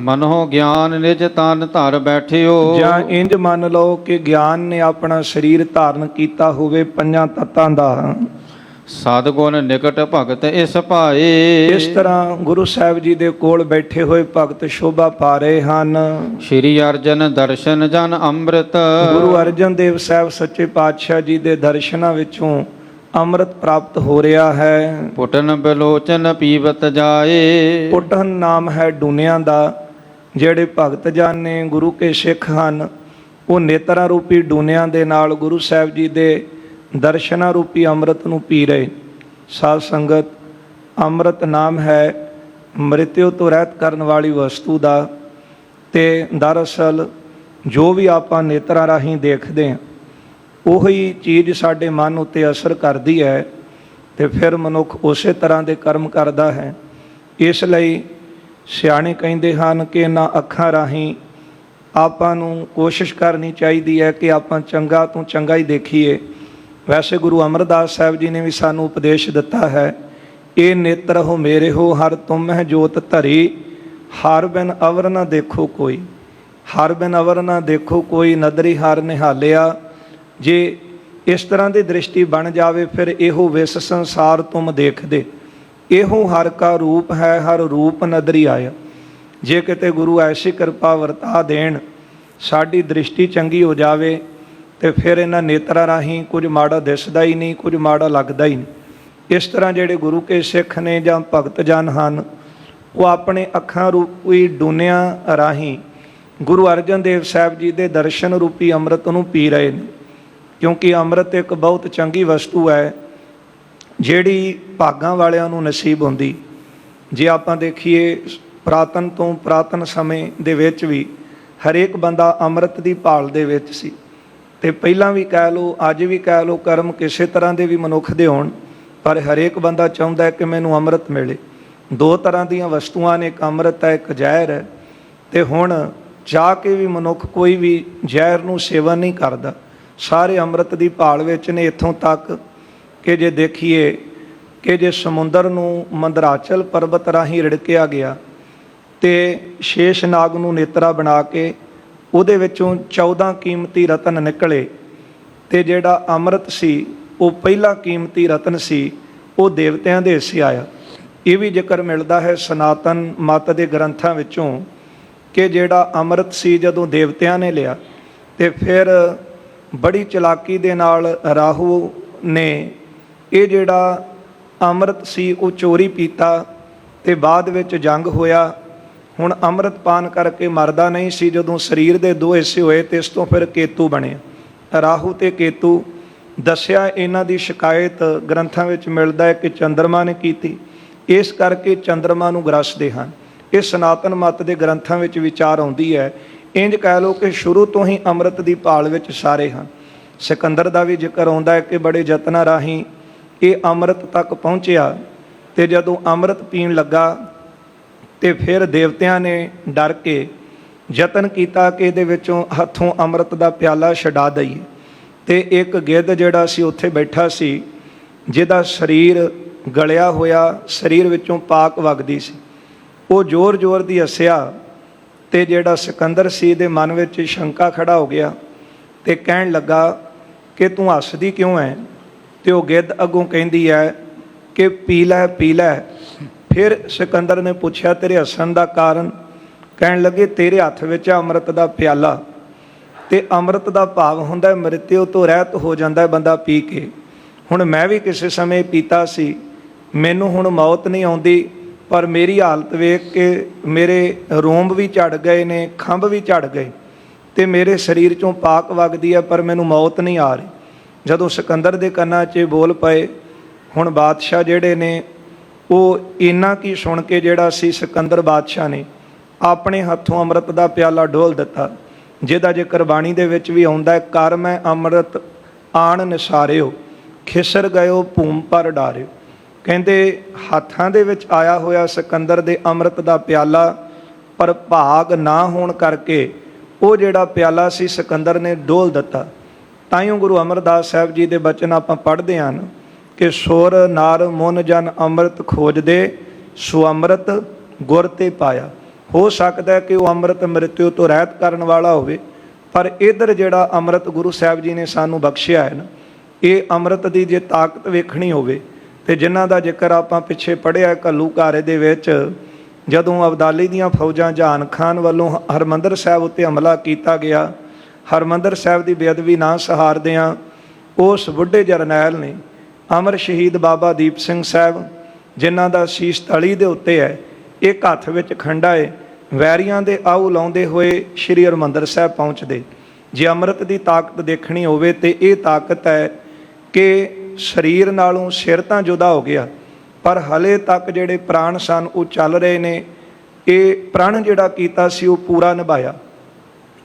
ਮਨੋ ਗਿਆਨ ਨਿਜ ਤਨ ਧਰ ਬੈਠਿਓ। ਜਾਂ ਇੰਜ ਮੰਨ ਲਓ ਕਿ ਗਿਆਨ ਨੇ ਆਪਣਾ ਸਰੀਰ ਧਾਰਨ ਕੀਤਾ ਹੋਵੇ ਪੰਜਾਂ ਤੱਤਾਂ ਦਾ। ਸਤਿਗੁਣ ਨਿਕਟ ਭਗਤ ਇਸ ਭਾਏ। ਇਸ ਤਰ੍ਹਾਂ ਗੁਰੂ ਸਾਹਿਬ ਜੀ ਦੇ ਕੋਲ ਬੈਠੇ ਹੋਏ ਭਗਤ ਸ਼ੋਭਾ ਪਾ ਰਹੇ ਹਨ। ਸ਼੍ਰੀ ਅਰਜਨ ਦਰਸ਼ਨ ਜਨ ਅੰਮ੍ਰਿਤ। ਗੁਰੂ ਅਰਜਨ ਦੇਵ ਸਾਹਿਬ ਸੱਚੇ ਪਾਤਸ਼ਾਹ ਜੀ ਦੇ ਦਰਸ਼ਨਾਂ ਵਿੱਚੋਂ ਅੰਮ੍ਰਿਤ ਪ੍ਰਾਪਤ ਹੋ ਰਿਹਾ ਹੈ। ਪੁਟਨ ਬਿਲੋਚਨ ਪੀਵਤ ਜਾਏ। ਪੁਟਨ ਨਾਮ ਹੈ ਡੂਨਿਆਂ ਦਾ। ਜਿਹੜੇ ਭਗਤ ਜਨ ਨੇ, ਗੁਰੂ ਕੇ ਸਿੱਖ ਹਨ, ਉਹ ਨੇਤਰਾਂ ਰੂਪੀ ਡੂਨਿਆਂ ਦੇ ਨਾਲ ਗੁਰੂ ਸਾਹਿਬ ਜੀ ਦੇ ਦਰਸ਼ਨਾਂ ਰੂਪੀ ਅੰਮ੍ਰਿਤ ਨੂੰ ਪੀ ਰਹੇ। ਸਾਧ ਸੰਗਤ, ਅੰਮ੍ਰਿਤ ਨਾਮ ਹੈ ਮ੍ਰਿਤਿਓ ਤੋਂ ਰਹਿਤ ਕਰਨ ਵਾਲੀ ਵਸਤੂ ਦਾ। ਤੇ ਦਰਅਸਲ ਜੋ ਵੀ ਆਪਾਂ ਨੇਤਰਾਂ ਰਾਹੀਂ ਦੇਖਦੇ ਹਾਂ, ਉਹੀ ਚੀਜ਼ ਸਾਡੇ ਮਨ ਉੱਤੇ ਅਸਰ ਕਰਦੀ ਹੈ ਤੇ ਫਿਰ ਮਨੁੱਖ ਉਸੇ ਤਰ੍ਹਾਂ ਦੇ ਕਰਮ ਕਰਦਾ ਹੈ। ਇਸ ਲਈ ਸਿਆਣੇ ਕਹਿੰਦੇ ਹਨ ਕਿ ਇਹਨਾਂ ਅੱਖਾਂ ਰਾਹੀਂ ਆਪਾਂ ਨੂੰ ਕੋਸ਼ਿਸ਼ ਕਰਨੀ ਚਾਹੀਦੀ ਹੈ ਕਿ ਆਪਾਂ ਚੰਗਾ ਤੋਂ ਚੰਗਾ ਹੀ ਦੇਖੀਏ। ਵੈਸੇ ਗੁਰੂ ਅਮਰਦਾਸ ਸਾਹਿਬ ਜੀ ਨੇ ਵੀ ਸਾਨੂੰ ਉਪਦੇਸ਼ ਦਿੱਤਾ ਹੈ, ਇਹ ਨੇਤਰ ਹੋ ਮੇਰੇ ਹੋ ਹਰ ਤੁਮ ਹੈ ਜੋਤ ਧਰੀ, ਹਰ ਬਿਨ ਅਵਰ ਨਾ ਦੇਖੋ ਕੋਈ। ਹਰ ਬਿਨ ਅਵਰ ਨਾ ਦੇਖੋ ਕੋਈ, ਨਦਰੀ ਹਰ ਨਿਹਾਲਿਆ। ਜੇ ਇਸ ਤਰ੍ਹਾਂ ਦੀ ਦ੍ਰਿਸ਼ਟੀ ਬਣ ਜਾਵੇ ਫਿਰ ਇਹੋ ਵਿਸ ਸੰਸਾਰ ਤੁਮ ਦੇਖਦੇ, ਇਹੋ ਹਰ ਕਾ ਰੂਪ ਹੈ, ਹਰ ਰੂਪ ਨਦਰੀ ਆਇਆ। ਜੇ ਕਿਤੇ ਗੁਰੂ ਐਸੀ ਕਿਰਪਾ ਵਰਤਾ ਦੇਣ, ਸਾਡੀ ਦ੍ਰਿਸ਼ਟੀ ਚੰਗੀ ਹੋ ਜਾਵੇ ਤੇ ਫਿਰ ਇਹਨਾਂ ਨੇਤਰਾਂ ਰਾਹੀਂ ਕੁਝ ਮਾੜਾ ਦਿਸਦਾ ਹੀ ਨਹੀਂ, ਕੁਝ ਮਾੜਾ ਲੱਗਦਾ ਹੀ ਨਹੀਂ। ਇਸ ਤਰ੍ਹਾਂ ਜਿਹੜੇ ਗੁਰੂ ਕੇ ਸਿੱਖ ਨੇ ਜਾਂ ਭਗਤ ਜਨ ਹਨ, ਉਹ ਆਪਣੇ ਅੱਖਾਂ ਰੂਪੀ ਡੂਨਿਆਂ ਰਾਹੀਂ ਗੁਰੂ ਅਰਜਨ ਦੇਵ ਸਾਹਿਬ ਜੀ ਦੇ ਦਰਸ਼ਨ ਰੂਪੀ ਅੰਮ੍ਰਿਤ ਨੂੰ ਪੀ ਰਹੇ ਨੇ। ਕਿਉਂਕਿ ਅੰਮ੍ਰਿਤ ਇੱਕ ਬਹੁਤ ਚੰਗੀ ਵਸਤੂ ਹੈ ਜਿਹੜੀ ਭਾਗਾਂ ਵਾਲਿਆਂ ਨੂੰ ਨਸੀਬ ਹੁੰਦੀ। ਜੇ ਆਪਾਂ ਦੇਖੀਏ ਪੁਰਾਤਨ ਤੋਂ ਪੁਰਾਤਨ ਸਮੇਂ ਦੇ ਵਿੱਚ ਵੀ ਹਰੇਕ ਬੰਦਾ ਅੰਮ੍ਰਿਤ ਦੀ ਭਾਲ ਦੇ ਵਿੱਚ ਸੀ। ਤੇ ਪਹਿਲਾਂ ਵੀ ਕਹਿ ਲਓ, ਅੱਜ ਵੀ ਕਹਿ ਲਓ, ਕਰਮ ਕਿਸੇ ਤਰ੍ਹਾਂ ਦੇ ਵੀ ਮਨੁੱਖ ਦੇ ਹੋਣ, ਪਰ ਹਰੇਕ ਬੰਦਾ ਚਾਹੁੰਦਾ ਹੈ ਕਿ ਮੈਨੂੰ ਅੰਮ੍ਰਿਤ ਮਿਲੇ। ਦੋ ਤਰ੍ਹਾਂ ਦੀਆਂ ਵਸਤੂਆਂ ਨੇ, ਇੱਕ ਅੰਮ੍ਰਿਤ ਹੈ, ਇੱਕ ਜ਼ਹਿਰ ਹੈ। ਤੇ ਹੁਣ ਚਾਹ ਕੇ ਵੀ ਮਨੁੱਖ ਕੋਈ ਵੀ ਜ਼ਹਿਰ ਨੂੰ ਸੇਵਨ ਨਹੀਂ ਕਰਦਾ, ਸਾਰੇ ਅੰਮ੍ਰਿਤ ਦੀ ਭਾਲ ਵਿੱਚ ਨੇ। ਇੱਥੋਂ ਤੱਕ ਕਿ ਜੇ ਦੇਖੀਏ ਕਿ ਜੇ ਸਮੁੰਦਰ ਨੂੰ ਮੰਦਰਾਚਲ ਪਰਬਤ ਰਾਹੀਂ ਰਿੜਕਿਆ ਗਿਆ ਤੇ ਸ਼ੇਸ਼ ਨਾਗ ਨੂੰ ਨੇਤਰਾ ਬਣਾ ਕੇ ਉਹਦੇ ਵਿੱਚੋਂ 14 ਕੀਮਤੀ ਰਤਨ ਨਿਕਲੇ ਤੇ ਜਿਹੜਾ ਅੰਮ੍ਰਿਤ ਸੀ ਉਹ ਪਹਿਲਾ ਕੀਮਤੀ ਰਤਨ ਸੀ ਉਹ ਦੇਵਤਿਆਂ ਦੇ ਹਿੱਸੇ ਆਇਆ। ਇਹ ਵੀ ਜ਼ਿਕਰ ਮਿਲਦਾ ਹੈ ਸਨਾਤਨ ਮਤ ਦੇ ਗ੍ਰੰਥਾਂ ਵਿੱਚੋਂ ਕਿ ਜਿਹੜਾ ਅੰਮ੍ਰਿਤ ਸੀ ਜਦੋਂ ਦੇਵਤਿਆਂ ਨੇ ਲਿਆ ਤੇ ਫਿਰ ਬੜੀ ਚਲਾਕੀ ਦੇ ਨਾਲ ਰਾਹੂ ਨੇ ਇਹ ਜਿਹੜਾ ਅੰਮ੍ਰਿਤ ਸੀ ਉਹ ਚੋਰੀ ਪੀਤਾ ਤੇ ਬਾਅਦ ਵਿੱਚ ਜੰਗ ਹੋਇਆ। ਹੁਣ ਅੰਮ੍ਰਿਤ ਪਾਨ ਕਰਕੇ ਮਰਦਾ ਨਹੀਂ ਸੀ। ਜਦੋਂ ਸਰੀਰ ਦੇ ਦੋ ਹਿੱਸੇ ਹੋਏ ਤੇ ਇਸ ਤੋਂ ਫਿਰ ਕੇਤੂ ਬਣੇ। ਰਾਹੂ ਤੇ ਕੇਤੂ ਦੱਸਿਆ ਇਹਨਾਂ ਦੀ ਸ਼ਿਕਾਇਤ ਗ੍ਰੰਥਾਂ ਵਿੱਚ ਮਿਲਦਾ ਹੈ ਕਿ ਚੰਦਰਮਾ ਨੇ ਕੀਤੀ, ਇਸ ਕਰਕੇ ਚੰਦਰਮਾ ਨੂੰ ਗ੍ਰਸਦੇ ਹਨ। ਇਹ ਸਨਾਤਨ ਮਤ ਦੇ ਗ੍ਰੰਥਾਂ ਵਿੱਚ ਵਿਚਾਰ ਆਉਂਦੀ ਹੈ। ਇੰਜ ਕਹਿ ਲਓ ਕਿ ਸ਼ੁਰੂ ਤੋਂ ਹੀ ਅੰਮ੍ਰਿਤ ਦੀ ਭਾਲ ਵਿੱਚ ਸਾਰੇ ਹਨ। ਸਿਕੰਦਰ ਦਾ ਵੀ ਜ਼ਿਕਰ ਆਉਂਦਾ ਹੈ ਕਿ ਬੜੇ ਯਤਨਾਂ ਰਾਹੀਂ ਇਹ ਅੰਮ੍ਰਿਤ ਤੱਕ ਪਹੁੰਚਿਆ ਤੇ ਜਦੋਂ ਅੰਮ੍ਰਿਤ ਪੀਣ ਲੱਗਾ ਤੇ ਫਿਰ ਦੇਵਤਿਆਂ ਨੇ ਡਰ ਕੇ ਯਤਨ ਕੀਤਾ ਕਿ ਇਹਦੇ ਵਿੱਚੋਂ ਹੱਥੋਂ ਅੰਮ੍ਰਿਤ ਦਾ ਪਿਆਲਾ ਛਡਾ ਦਈਏ। ਤੇ ਇੱਕ ਗਿੱਧ ਜਿਹੜਾ ਸੀ ਉੱਥੇ ਬੈਠਾ ਸੀ ਜਿਹਦਾ ਸਰੀਰ ਗਲਿਆ ਹੋਇਆ, ਸਰੀਰ ਵਿੱਚੋਂ ਪਾਕ ਵਗਦੀ ਸੀ। ਉਹ ਜ਼ੋਰ-ਜ਼ੋਰ ਦੀ ਹੱਸਿਆ ਤੇ ਜਿਹੜਾ ਸਿਕੰਦਰ ਸੀ ਦੇ ਮਨ ਵਿੱਚ ਸ਼ੰਕਾ ਖੜਾ ਹੋ ਗਿਆ ਤੇ ਕਹਿਣ ਲੱਗਾ ਕਿ ਤੂੰ ਹੱਸਦੀ ਕਿਉਂ ਹੈ? ਤੇ ਉਹ ਗਿੱਧ ਅੱਗੋਂ ਕਹਿੰਦੀ ਹੈ ਕਿ ਪੀ ਲੈ ਪੀ ਲੈ। ਫਿਰ ਸਿਕੰਦਰ ਨੇ ਪੁੱਛਿਆ ਤੇਰੇ ਹੱਸਣ ਦਾ ਕਾਰਨ? ਕਹਿਣ ਲੱਗੇ ਤੇਰੇ ਹੱਥ ਵਿੱਚ ਅੰਮ੍ਰਿਤ ਦਾ ਪਿਆਲਾ, ਤੇ ਅੰਮ੍ਰਿਤ ਦਾ ਭਾਵ ਹੁੰਦਾ ਮ੍ਰਿਤਿਉ ਤੋਂ ਰਹਿਤ ਹੋ ਜਾਂਦਾ ਹੈ ਬੰਦਾ ਪੀ ਕੇ। ਹੁਣ ਮੈਂ ਵੀ ਕਿਸੇ ਸਮੇਂ ਪੀਤਾ ਸੀ, ਮੈਨੂੰ ਹੁਣ ਮੌਤ ਨਹੀਂ ਆਉਂਦੀ, ਪਰ ਮੇਰੀ ਹਾਲਤ ਵੇਖ ਕੇ ਮੇਰੇ ਰੋਂਬ ਵੀ ਝੜ ਗਏ ਨੇ, ਖੰਭ ਵੀ ਝੜ ਗਏ ਤੇ ਮੇਰੇ ਸਰੀਰ 'ਚੋਂ ਪਾਕ ਵਗਦੀ ਹੈ, ਪਰ ਮੈਨੂੰ ਮੌਤ ਨਹੀਂ ਆ ਰਹੀ। ਜਦੋਂ ਸਿਕੰਦਰ ਦੇ ਕੰਨਾਂ 'ਚ ਬੋਲ ਪਏ, ਹੁਣ ਬਾਦਸ਼ਾਹ ਜਿਹੜੇ ਨੇ ਉਹ ਇੰਨਾ ਕੀ ਸੁਣ ਕੇ ਜਿਹੜਾ ਸੀ ਸਿਕੰਦਰ ਬਾਦਸ਼ਾਹ ਨੇ ਆਪਣੇ ਹੱਥੋਂ ਅੰਮ੍ਰਿਤ ਦਾ ਪਿਆਲਾ ਡੋਲ ਦਿੱਤਾ, ਜਿਹਦਾ ਜ਼ਿਕਰ ਬਾਣੀ ਦੇ ਵਿੱਚ ਵੀ ਆਉਂਦਾ ਹੈ, ਕਰ ਮੈਂ ਅੰਮ੍ਰਿਤ ਆਣ ਨਿਸਾਰਿਓ, ਖਿਸਰ ਗਇਓ ਭੂਮ ਪਰ ਡਾਰਿਓ। ਕਹਿੰਦੇ ਹੱਥਾਂ ਦੇ ਵਿੱਚ ਆਇਆ ਹੋਇਆ ਸਿਕੰਦਰ ਦੇ ਅੰਮ੍ਰਿਤ ਦਾ ਪਿਆਲਾ, ਪਰ ਭਾਗ ਨਾ ਹੋਣ ਕਰਕੇ ਉਹ ਜਿਹੜਾ ਪਿਆਲਾ ਸੀ ਸਿਕੰਦਰ ਨੇ ਡੋਲ ਦਿੱਤਾ। ਤਾਈਓ ਗੁਰੂ ਅਮਰਦਾਸ ਸਾਹਿਬ ਜੀ ਦੇ ਬਚਨ ਆਪਾਂ ਪੜ੍ਹਦੇ ਹਨ ਕਿ ਸੁਰ ਨਰ ਮੁਨ ਜਨ ਅੰਮ੍ਰਿਤ ਖੋਜਦੇ, ਸੋ ਅੰਮ੍ਰਿਤ ਗੁਰ ਤੇ ਪਾਇਆ। ਹੋ ਸਕਦਾ ਕਿ ਉਹ ਅੰਮ੍ਰਿਤ ਮ੍ਰਿਤਿਉ ਤੋਂ ਰਹਿਤ ਕਰਨ ਵਾਲਾ ਹੋਵੇ, ਪਰ ਇੱਧਰ ਜਿਹੜਾ ਅੰਮ੍ਰਿਤ ਗੁਰੂ ਸਾਹਿਬ ਜੀ ਨੇ ਸਾਨੂੰ ਬਖਸ਼ਿਆ ਹੈ ਨਾ, ਇਹ ਅੰਮ੍ਰਿਤ ਦੀ ਜੇ ਤਾਕਤ ਵੇਖਣੀ ਹੋਵੇ ਤੇ ਜਿਨ੍ਹਾਂ ਦਾ ਜ਼ਿਕਰ ਆਪਾਂ ਪਿੱਛੇ ਪੜ੍ਹਿਆ ਘੱਲੂਘਾਰੇ ਦੇ ਵਿੱਚ, ਜਦੋਂ ਅਬਦਾਲੀ ਦੀਆਂ ਫੌਜਾਂ ਜਹਾਨ ਖਾਨ ਵੱਲੋਂ ਹਰਿਮੰਦਰ ਸਾਹਿਬ ਉੱਤੇ ਹਮਲਾ ਕੀਤਾ ਗਿਆ, ਹਰਿਮੰਦਰ ਸਾਹਿਬ ਦੀ ਬੇਅਦਬੀ ਨਾ ਸਹਾਰਦਿਆਂ ਉਸ ਬੁੱਢੇ ਜਰਨੈਲ ਨੇ ਅਮਰ ਸ਼ਹੀਦ ਬਾਬਾ ਦੀਪ ਸਿੰਘ ਸਾਹਿਬ, ਜਿਨ੍ਹਾਂ ਦਾ ਸੀਸ ਤਲੀ ਦੇ ਉੱਤੇ ਹੈ, ਇੱਕ ਹੱਥ ਵਿੱਚ ਖੰਡਾ ਹੈ, ਵੈਰੀਆਂ ਦੇ ਆਉ ਲਾਉਂਦੇ ਹੋਏ ਸ਼੍ਰੀ ਹਰਿਮੰਦਰ ਸਾਹਿਬ ਪਹੁੰਚਦੇ। ਜੇ ਅੰਮ੍ਰਿਤ ਦੀ ਤਾਕਤ ਦੇਖਣੀ ਹੋਵੇ ਤੇ ਇਹ ਤਾਕਤ ਹੈ ਕਿ ਸਰੀਰ ਨਾਲੋਂ ਸਿਰ ਤਾਂ ਜੁਦਾ ਹੋ ਗਿਆ, ਪਰ ਹਲੇ ਤੱਕ ਜਿਹੜੇ ਪ੍ਰਾਣ ਸਨ ਉਹ ਚੱਲ ਰਹੇ ਨੇ। ਇਹ ਪ੍ਰਣ ਜਿਹੜਾ ਕੀਤਾ ਸੀ ਉਹ ਪੂਰਾ ਨਿਭਾਇਆ।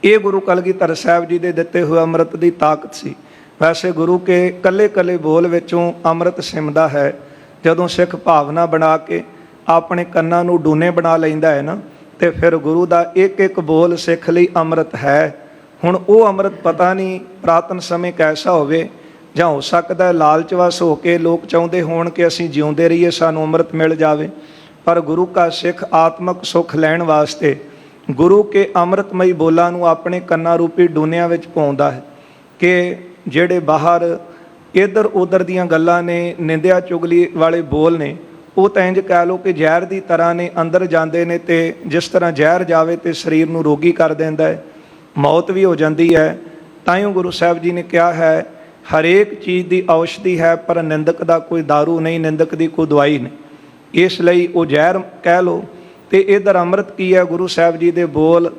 ਇਹ ਗੁਰੂ ਕਲਗੀਧਰ ਸਾਹਿਬ ਜੀ ਦੇ ਦਿੱਤੇ ਹੋਏ ਅੰਮ੍ਰਿਤ ਦੀ ਤਾਕਤ ਸੀ। ਵੈਸੇ ਗੁਰੂ ਕੇ ਕੱਲੇ ਕੱਲੇ ਬੋਲ ਵਿੱਚੋਂ ਅੰਮ੍ਰਿਤ ਸਿਮਦਾ ਹੈ। ਜਦੋਂ ਸਿੱਖ ਭਾਵਨਾ ਬਣਾ ਕੇ ਆਪਣੇ ਕੰਨਾਂ ਨੂੰ ਡੂਨੇ ਬਣਾ ਲੈਂਦਾ ਹੈ ਨਾ, ਤੇ ਫਿਰ ਗੁਰੂ ਦਾ ਇੱਕ ਇੱਕ ਬੋਲ ਸਿੱਖ ਲਈ ਅੰਮ੍ਰਿਤ ਹੈ। ਹੁਣ ਉਹ ਅੰਮ੍ਰਿਤ ਪਤਾ ਨਹੀਂ ਪੁਰਾਤਨ ਸਮੇਂ ਕੈਸਾ ਹੋਵੇ, ਜਾਂ ਹੋ ਸਕਦਾ ਲਾਲਚ ਵਸ ਹੋ ਕੇ ਲੋਕ ਚਾਹੁੰਦੇ ਹੋਣ ਕਿ ਅਸੀਂ ਜਿਉਂਦੇ ਰਹੀਏ, ਸਾਨੂੰ ਅੰਮ੍ਰਿਤ ਮਿਲ ਜਾਵੇ। ਪਰ ਗੁਰੂ ਕਾ ਸਿੱਖ ਆਤਮਿਕ ਸੁੱਖ ਲੈਣ ਵਾਸਤੇ ਗੁਰੂ ਕੇ ਅੰਮ੍ਰਿਤਮਈ ਬੋਲਾਂ ਨੂੰ ਆਪਣੇ ਕੰਨਾਂ ਰੂਪੀ ਡੂਨਿਆਂ ਵਿੱਚ ਪਾਉਂਦਾ ਹੈ ਕਿ ਜਿਹੜੇ ਬਾਹਰ ਇੱਧਰ ਉੱਧਰ ਦੀਆਂ ਗੱਲਾਂ ਨੇ, ਨਿੰਦਿਆ ਚੁਗਲੀ ਵਾਲੇ ਬੋਲ ਨੇ, ਉਹ ਤਾਂ ਇੰਝ ਕਹਿ ਲਓ ਕਿ ਜ਼ਹਿਰ ਦੀ ਤਰ੍ਹਾਂ ਨੇ, ਅੰਦਰ ਜਾਂਦੇ ਨੇ ਤੇ ਜਿਸ ਤਰ੍ਹਾਂ ਜ਼ਹਿਰ ਜਾਵੇ ਤੇ ਸਰੀਰ ਨੂੰ ਰੋਗੀ ਕਰ ਦਿੰਦਾ ਹੈ, ਮੌਤ ਵੀ ਹੋ ਜਾਂਦੀ ਹੈ। ਤਾਈਓ ਗੁਰੂ ਸਾਹਿਬ ਜੀ ਨੇ ਕਿਹਾ ਹੈ ਹਰੇਕ ਚੀਜ਼ ਦੀ ਔਸ਼ਧੀ ਹੈ, ਪਰ ਨਿੰਦਕ ਦਾ ਕੋਈ ਦਾਰੂ ਨਹੀਂ, ਨਿੰਦਕ ਦੀ ਕੋਈ ਦਵਾਈ ਨਹੀਂ। ਇਸ ਲਈ ਉਹ ਜ਼ਹਿਰ ਕਹਿ ਲਓ। ਤੇ ਇੱਧਰ ਅੰਮ੍ਰਿਤ ਕੀ ਹੈ? ਗੁਰੂ ਸਾਹਿਬ ਜੀ ਦੇ ਬੋਲ,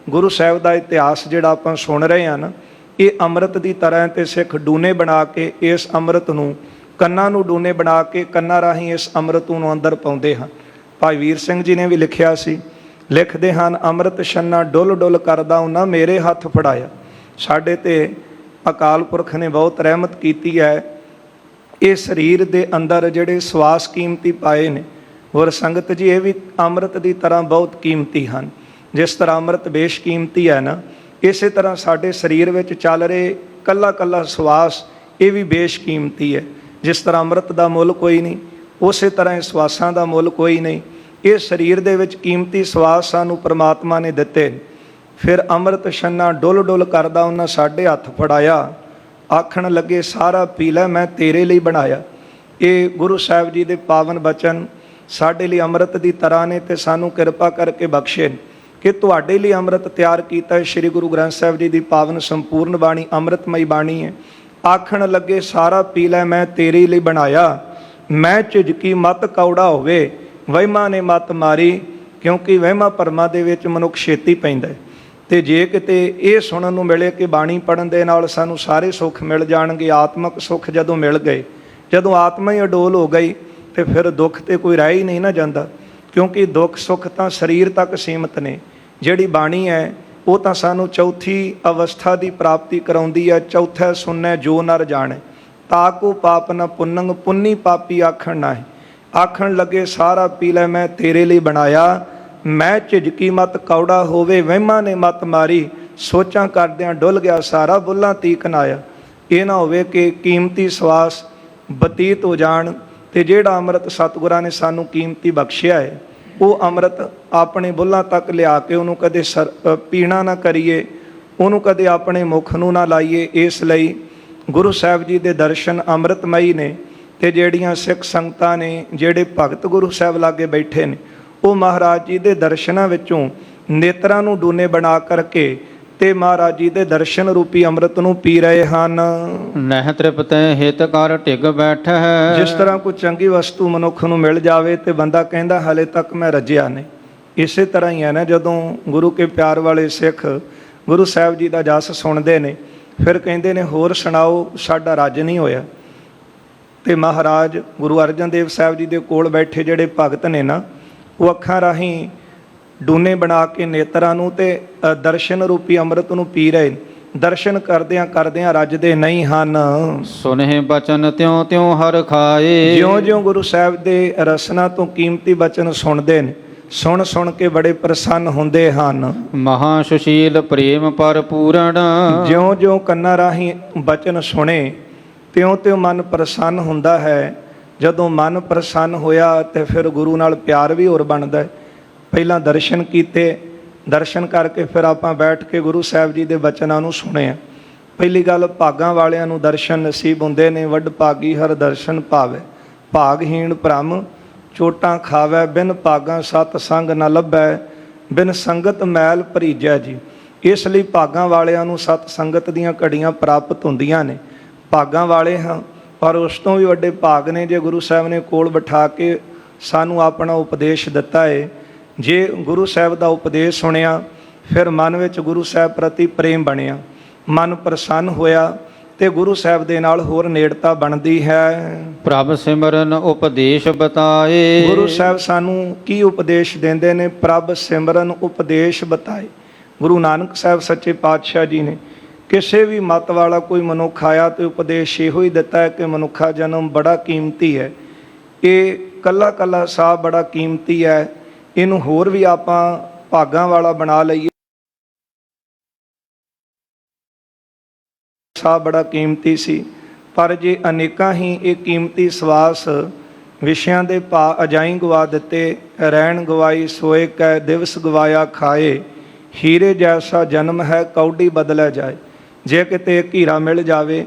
ਗੁਰੂ ਸਾਹਿਬ ਦਾ ਇਤਿਹਾਸ ਜਿਹੜਾ ਆਪਾਂ ਸੁਣ ਰਹੇ ਹਾਂ ਨਾ, ਇਹ ਅੰਮ੍ਰਿਤ ਦੀ ਤਰ੍ਹਾਂ। ਤੇ ਸਿੱਖ ਡੂਨੇ ਬਣਾ ਕੇ ਇਸ ਅੰਮ੍ਰਿਤ ਨੂੰ, ਕੰਨਾਂ ਨੂੰ ਡੂਨੇ ਬਣਾ ਕੇ ਕੰਨਾਂ ਰਾਹੀਂ ਇਸ ਅੰਮ੍ਰਿਤ ਨੂੰ ਅੰਦਰ ਪਾਉਂਦੇ ਹਨ। ਭਾਈ ਵੀਰ ਸਿੰਘ ਜੀ ਨੇ ਵੀ ਲਿਖਿਆ ਸੀ, ਲਿਖਦੇ ਹਨ, ਅੰਮ੍ਰਿਤ ਛੰਨਾ ਡੁੱਲ ਡੁੱਲ ਕਰਦਾ ਉਹਨਾਂ ਮੇਰੇ ਹੱਥ ਫੜਾਇਆ। ਸਾਡੇ ਤੇ ਅਕਾਲ ਪੁਰਖ ਨੇ ਬਹੁਤ ਰਹਿਮਤ ਕੀਤੀ ਹੈ। ਇਹ ਸਰੀਰ ਦੇ ਅੰਦਰ ਜਿਹੜੇ ਸਵਾਸ ਕੀਮਤੀ ਪਾਏ ਨੇ, ਹੋਰ ਸੰਗਤ ਜੀ ਇਹ ਵੀ ਅੰਮ੍ਰਿਤ ਦੀ ਤਰ੍ਹਾਂ ਬਹੁਤ ਕੀਮਤੀ ਹਨ। ਜਿਸ ਤਰ੍ਹਾਂ ਅੰਮ੍ਰਿਤ ਬੇਸ਼ਕੀਮਤੀ ਹੈ ਨਾ, ਇਸੇ ਤਰ੍ਹਾਂ ਸਾਡੇ ਸਰੀਰ ਵਿੱਚ ਚੱਲ ਰਹੇ ਕੱਲਾ ਕੱਲਾ ਸਵਾਸ ਇਹ ਵੀ ਬੇਸ਼ਕੀਮਤੀ ਹੈ। ਜਿਸ ਤਰ੍ਹਾਂ ਅੰਮ੍ਰਿਤ ਦਾ ਮੁੱਲ ਕੋਈ ਨਹੀਂ, ਉਸੇ ਤਰ੍ਹਾਂ ਇਹ ਸਵਾਸਾਂ ਦਾ ਮੁੱਲ ਕੋਈ ਨਹੀਂ। ਇਹ ਸਰੀਰ ਦੇ ਵਿੱਚ ਕੀਮਤੀ ਸਵਾਸ ਸਾਨੂੰ ਪਰਮਾਤਮਾ ਨੇ ਦਿੱਤੇ। ਫਿਰ ਅੰਮ੍ਰਿਤ ਛੰਨਾ ਡੁੱਲ ਡੁੱਲ ਕਰਦਾ ਉਹਨਾਂ ਸਾਡੇ ਹੱਥ ਫੜਾਇਆ, ਆਖਣ ਲੱਗੇ ਸਾਰਾ ਪੀ ਲੈ ਮੈਂ ਤੇਰੇ ਲਈ ਬਣਾਇਆ। ਇਹ ਗੁਰੂ ਸਾਹਿਬ ਜੀ ਦੇ ਪਾਵਨ ਬਚਨ ਸਾਡੇ ਲਈ ਅੰਮ੍ਰਿਤ ਦੀ ਤਰ੍ਹਾਂ ਨੇ ਤੇ ਸਾਨੂੰ ਕਿਰਪਾ ਕਰਕੇ ਬਖਸ਼ੇ ਕਿ ਤੁਹਾਡੇ ਲਈ ਅੰਮ੍ਰਿਤ ਤਿਆਰ ਕੀਤਾ ਹੈ। ਸ੍ਰੀ ਗੁਰੂ ਗ੍ਰੰਥ ਸਾਹਿਬ ਜੀ ਦੀ ਪਾਵਨ ਸੰਪੂਰਨ ਬਾਣੀ ਅੰਮ੍ਰਿਤਮਈ ਬਾਣੀ ਹੈ। ਆਖਣ ਲੱਗੇ ਸਾਰਾ ਪੀ ਲੈ ਮੈਂ ਤੇਰੇ ਲਈ ਬਣਾਇਆ, ਮੈਂ ਝਿਜਕੀ ਮਤ ਕੌੜਾ ਹੋਵੇ, ਵਹਿਮਾਂ ਨੇ ਮਤ ਮਾਰੀ। ਕਿਉਂਕਿ ਵਹਿਮਾਂ ਭਰਮਾਂ ਦੇ ਵਿੱਚ ਮਨੁੱਖ ਛੇਤੀ ਪੈਂਦਾ ਹੈ। ਤੇ ਜੇ ਕਿਤੇ ਇਹ ਸੁਣਨ ਨੂੰ ਮਿਲੇ ਕਿ ਬਾਣੀ ਪੜ੍ਹਨ ਦੇ ਨਾਲ ਸਾਨੂੰ ਸਾਰੇ ਸੁੱਖ ਮਿਲ ਜਾਣਗੇ, ਆਤਮਿਕ ਸੁੱਖ ਜਦੋਂ ਮਿਲ ਗਏ, ਜਦੋਂ ਆਤਮਾ ਹੀ ਅਡੋਲ ਹੋ ਗਈ ਤੇ ਫਿਰ ਦੁੱਖ ਤੇ ਕੋਈ ਰਹਿ ਹੀ ਨਹੀਂ ਨਾ ਜਾਂਦਾ। ਕਿਉਂਕਿ ਦੁੱਖ ਸੁੱਖ ਤਾਂ ਸਰੀਰ ਤੱਕ ਸੀਮਤ ਨੇ। ਜਿਹੜੀ ਬਾਣੀ ਹੈ ਉਹ ਤਾਂ ਸਾਨੂੰ ਚੌਥੀ ਅਵਸਥਾ ਦੀ ਪ੍ਰਾਪਤੀ ਕਰਾਉਂਦੀ ਹੈ। ਚੌਥਾ ਸੁਣੈ ਜੋ ਨਰ ਜਾਣੈ, ਤਾਕੂ ਪਾਪ ਨ ਪੁੰਨੰਗ, ਪੁੰਨੀ ਪਾਪੀ ਆਖਣ ਨਾ ਹੈ। ਆਖਣ ਲੱਗੇ ਸਾਰਾ ਪੀ ਲੈ ਮੈਂ ਤੇਰੇ ਲਈ ਬਣਾਇਆ, ਮੈਂ ਝਿਜਕੀ ਮਤ ਕੌੜਾ ਹੋਵੇ, ਵਹਿਮਾਂ ਨੇ ਮਤ ਮਾਰੀ। ਸੋਚਾਂ ਕਰਦਿਆਂ ਡੁੱਲ ਗਿਆ ਸਾਰਾ, ਬੁੱਲਾਂ ਤੀਕ ਨਾ ਆਇਆ। ਇਹ ਨਾ ਹੋਵੇ ਕਿ ਕੀਮਤੀ ਸਵਾਸ ਬਤੀਤ ਹੋ ਜਾਣ ਤੇ ਜਿਹੜਾ ਅੰਮ੍ਰਿਤ ਸਤਿਗੁਰਾਂ ਨੇ ਸਾਨੂੰ ਕੀਮਤੀ ਬਖਸ਼ਿਆ ਹੈ ਉਹ ਅੰਮ੍ਰਿਤ ਆਪਣੇ ਬੁੱਲਾਂ ਤੱਕ ਲਿਆ ਕੇ ਉਹਨੂੰ ਕਦੇ ਪੀਣਾ ਨਾ ਕਰੀਏ, ਉਹਨੂੰ ਕਦੇ ਆਪਣੇ ਮੁਖ ਨੂੰ ਨਾ ਲਾਈਏ। ਇਸ ਲਈ ਗੁਰੂ ਸਾਹਿਬ ਜੀ ਦੇ ਦਰਸ਼ਨ ਅੰਮ੍ਰਿਤਮਈ ਨੇ ਤੇ ਜਿਹੜੀਆਂ ਸਿੱਖ ਸੰਗਤਾਂ ਨੇ, ਜਿਹੜੇ ਭਗਤ ਗੁਰੂ ਸਾਹਿਬ ਲਾਗੇ ਬੈਠੇ ਨੇ, ਉਹ ਮਹਾਰਾਜ ਜੀ ਦੇ ਦਰਸ਼ਨਾਂ ਵਿੱਚੋਂ ਨੇਤਰਾਂ ਨੂੰ ਡੂਨੇ ਬਣਾ ਕਰਕੇ ਤੇ ਮਹਾਰਾਜ ਜੀ ਦੇ ਦਰਸ਼ਨ ਰੂਪੀ ਅੰਮ੍ਰਿਤ ਨੂੰ ਪੀ ਰਹੇ ਹਨ। ਨਹਿ ਤ੍ਰਿਪਤੈ ਹਿਤ ਕਰ ਢਿਗ ਬੈਠੈ। ਜਿਸ ਤਰ੍ਹਾਂ ਕੋਈ ਚੰਗੀ ਵਸਤੂ ਮਨੁੱਖ ਨੂੰ ਮਿਲ ਜਾਵੇ ਤੇ ਬੰਦਾ ਕਹਿੰਦਾ ਹਲੇ ਤੱਕ ਮੈਂ ਰੱਜਿਆ ਨਹੀਂ, ਇਸੇ ਤਰ੍ਹਾਂ ਹੀ ਹੈ ਨਾ, ਜਦੋਂ ਗੁਰੂ ਕੇ ਪਿਆਰ ਵਾਲੇ ਸਿੱਖ ਗੁਰੂ ਸਾਹਿਬ ਜੀ ਦਾ ਜਸ ਸੁਣਦੇ ਨੇ ਫਿਰ ਕਹਿੰਦੇ ਨੇ ਹੋਰ ਸੁਣਾਓ, ਸਾਡਾ ਰੱਜ ਨਹੀਂ ਹੋਇਆ। ਤੇ ਮਹਾਰਾਜ ਗੁਰੂ ਅਰਜਨ ਦੇਵ ਸਾਹਿਬ ਜੀ ਦੇ ਕੋਲ ਬੈਠੇ ਜਿਹੜੇ ਭਗਤ ਨੇ ਨਾ, ਉਹ ਅੱਖਾਂ ਰਾਹੀਂ ਡੂਨੇ ਬਣਾ ਕੇ ਨੇਤਰਾਂ ਨੂੰ ਤੇ ਦਰਸ਼ਨ ਰੂਪੀ ਅੰਮ੍ਰਿਤ ਨੂੰ ਪੀ ਰਹੇ। ਦਰਸ਼ਨ ਕਰਦਿਆਂ ਕਰਦਿਆਂ ਰੱਜਦੇ ਨਹੀਂ ਹਨ। ਸੁਨਹਿ ਬਚਨ ਤਿਉ ਤਿਉ ਹਰ ਖਾਏ। ਜਿਉਂ-ਜਿਉਂ ਗੁਰੂ ਸਾਹਿਬ ਦੇ ਰਸਨਾ ਤੋਂ ਕੀਮਤੀ ਬਚਨ ਸੁਣਦੇ ਨੇ, ਸੁਣ ਸੁਣ ਕੇ ਬੜੇ ਪ੍ਰਸੰਨ ਹੁੰਦੇ ਹਨ। ਮਹਾ ਸੁਸ਼ੀਲ ਪ੍ਰੇਮ ਭਰਪੂਰਨ। ਜਿਉਂ-ਜਿਉਂ ਕੰਨਾਂ ਰਾਹੀਂ ਬਚਨ ਸੁਣੇ ਤਿਉਂ-ਤਿਉਂ ਮਨ ਪ੍ਰਸੰਨ ਹੁੰਦਾ ਹੈ। ਜਦੋਂ ਮਨ ਪ੍ਰਸੰਨ ਹੋਇਆ ਤੇ ਫਿਰ ਗੁਰੂ ਨਾਲ ਪਿਆਰ ਵੀ ਹੋਰ ਬਣਦਾ ਹੈ। ਪਹਿਲਾਂ ਦਰਸ਼ਨ ਕੀਤੇ, ਦਰਸ਼ਨ ਕਰਕੇ ਫਿਰ ਆਪਾਂ ਬੈਠ ਕੇ ਗੁਰੂ ਸਾਹਿਬ ਜੀ ਦੇ ਬਚਨਾਂ ਨੂੰ ਸੁਣਿਆ। ਪਹਿਲੀ ਗੱਲ, ਭਾਗਾਂ ਵਾਲਿਆਂ ਨੂੰ ਦਰਸ਼ਨ ਨਸੀਬ ਹੁੰਦੇ ਨੇ। ਵੱਡ ਭਾਗੀ ਹਰ ਦਰਸ਼ਨ ਪਾਵੇ, ਭਾਗਹੀਣ ਭ੍ਰਮ ਚੋਟਾਂ ਖਾਵੈ। ਬਿਨ ਭਾਗਾਂ ਸਤ ਸੰਗ ਨ ਲੱਭੈ, ਬਿਨ ਸੰਗਤ ਮੈਲ ਭਰੀਜੈ ਜੀ। ਇਸ ਲਈ ਭਾਗਾਂ ਵਾਲਿਆਂ ਨੂੰ ਸਤ ਸੰਗਤ ਦੀਆਂ ਘੜੀਆਂ ਪ੍ਰਾਪਤ ਹੁੰਦੀਆਂ ਨੇ। ਭਾਗਾਂ ਵਾਲੇ ਹਾਂ, ਪਰ ਉਸ ਤੋਂ ਵੀ ਵੱਡੇ ਭਾਗ ਨੇ ਜੇ ਗੁਰੂ ਸਾਹਿਬ ਨੇ ਕੋਲ ਬਿਠਾ ਕੇ ਸਾਨੂੰ ਆਪਣਾ ਉਪਦੇਸ਼ ਦਿੱਤਾ ਹੈ। ਜੇ ਗੁਰੂ ਸਾਹਿਬ ਦਾ ਉਪਦੇਸ਼ ਸੁਣਿਆ ਫਿਰ ਮਨ ਵਿੱਚ ਗੁਰੂ ਸਾਹਿਬ ਪ੍ਰਤੀ ਪ੍ਰੇਮ ਬਣਿਆ, ਮਨ ਪ੍ਰਸੰਨ ਹੋਇਆ ਤੇ ਗੁਰੂ ਸਾਹਿਬ ਦੇ ਨਾਲ ਹੋਰ ਨੇੜਤਾ ਬਣਦੀ ਹੈ। ਪ੍ਰਭ ਸਿਮਰਨ ਉਪਦੇਸ਼ ਬਤਾਏ। ਗੁਰੂ ਸਾਹਿਬ ਸਾਨੂੰ ਕੀ ਉਪਦੇਸ਼ ਦਿੰਦੇ ਨੇ? ਪ੍ਰਭ ਸਿਮਰਨ ਉਪਦੇਸ਼ ਬਤਾਏ। ਗੁਰੂ ਨਾਨਕ ਸਾਹਿਬ ਸੱਚੇ ਪਾਤਸ਼ਾਹ ਜੀ ਨੇ ਕਿਸੇ ਵੀ ਮਤ ਵਾਲਾ ਕੋਈ ਮਨੁੱਖ ਆਇਆ ਤੇ ਉਪਦੇਸ਼ ਇਹੋ ਹੀ ਦਿੱਤਾ ਹੈ ਕਿ ਮਨੁੱਖਾ ਜਨਮ ਬੜਾ ਕੀਮਤੀ ਹੈ। ਇਹ ਕੱਲਾ ਕੱਲਾ ਸਾਹ ਬੜਾ ਕੀਮਤੀ ਹੈ। ਇਹਨੂੰ ਹੋਰ ਵੀ ਆਪਾਂ ਭਾਗਾਂ ਵਾਲਾ ਬਣਾ ਲਈਏ। ਸਾਹ ਬੜਾ ਕੀਮਤੀ ਸੀ, ਪਰ ਜੇ ਅਨੇਕਾਂ ਹੀ ਇਹ ਕੀਮਤੀ ਸਵਾਸ ਵਿਸ਼ਿਆਂ ਦੇ ਭਾ ਅਜਾਈ ਗਵਾ ਦਿੱਤੇ। ਰਹਿਣ ਗਵਾਈ ਸੋਏ ਕੈ ਦਿਵਸ ਗਵਾਇਆ ਖਾਏ, ਹੀਰੇ ਜੈਸਾ ਜਨਮ ਹੈ ਕੌਡੀ ਬਦਲਿਆ ਜਾਏ। ਜੇ ਕਿਤੇ ਇੱਕ ਹੀਰਾ ਮਿਲ ਜਾਵੇ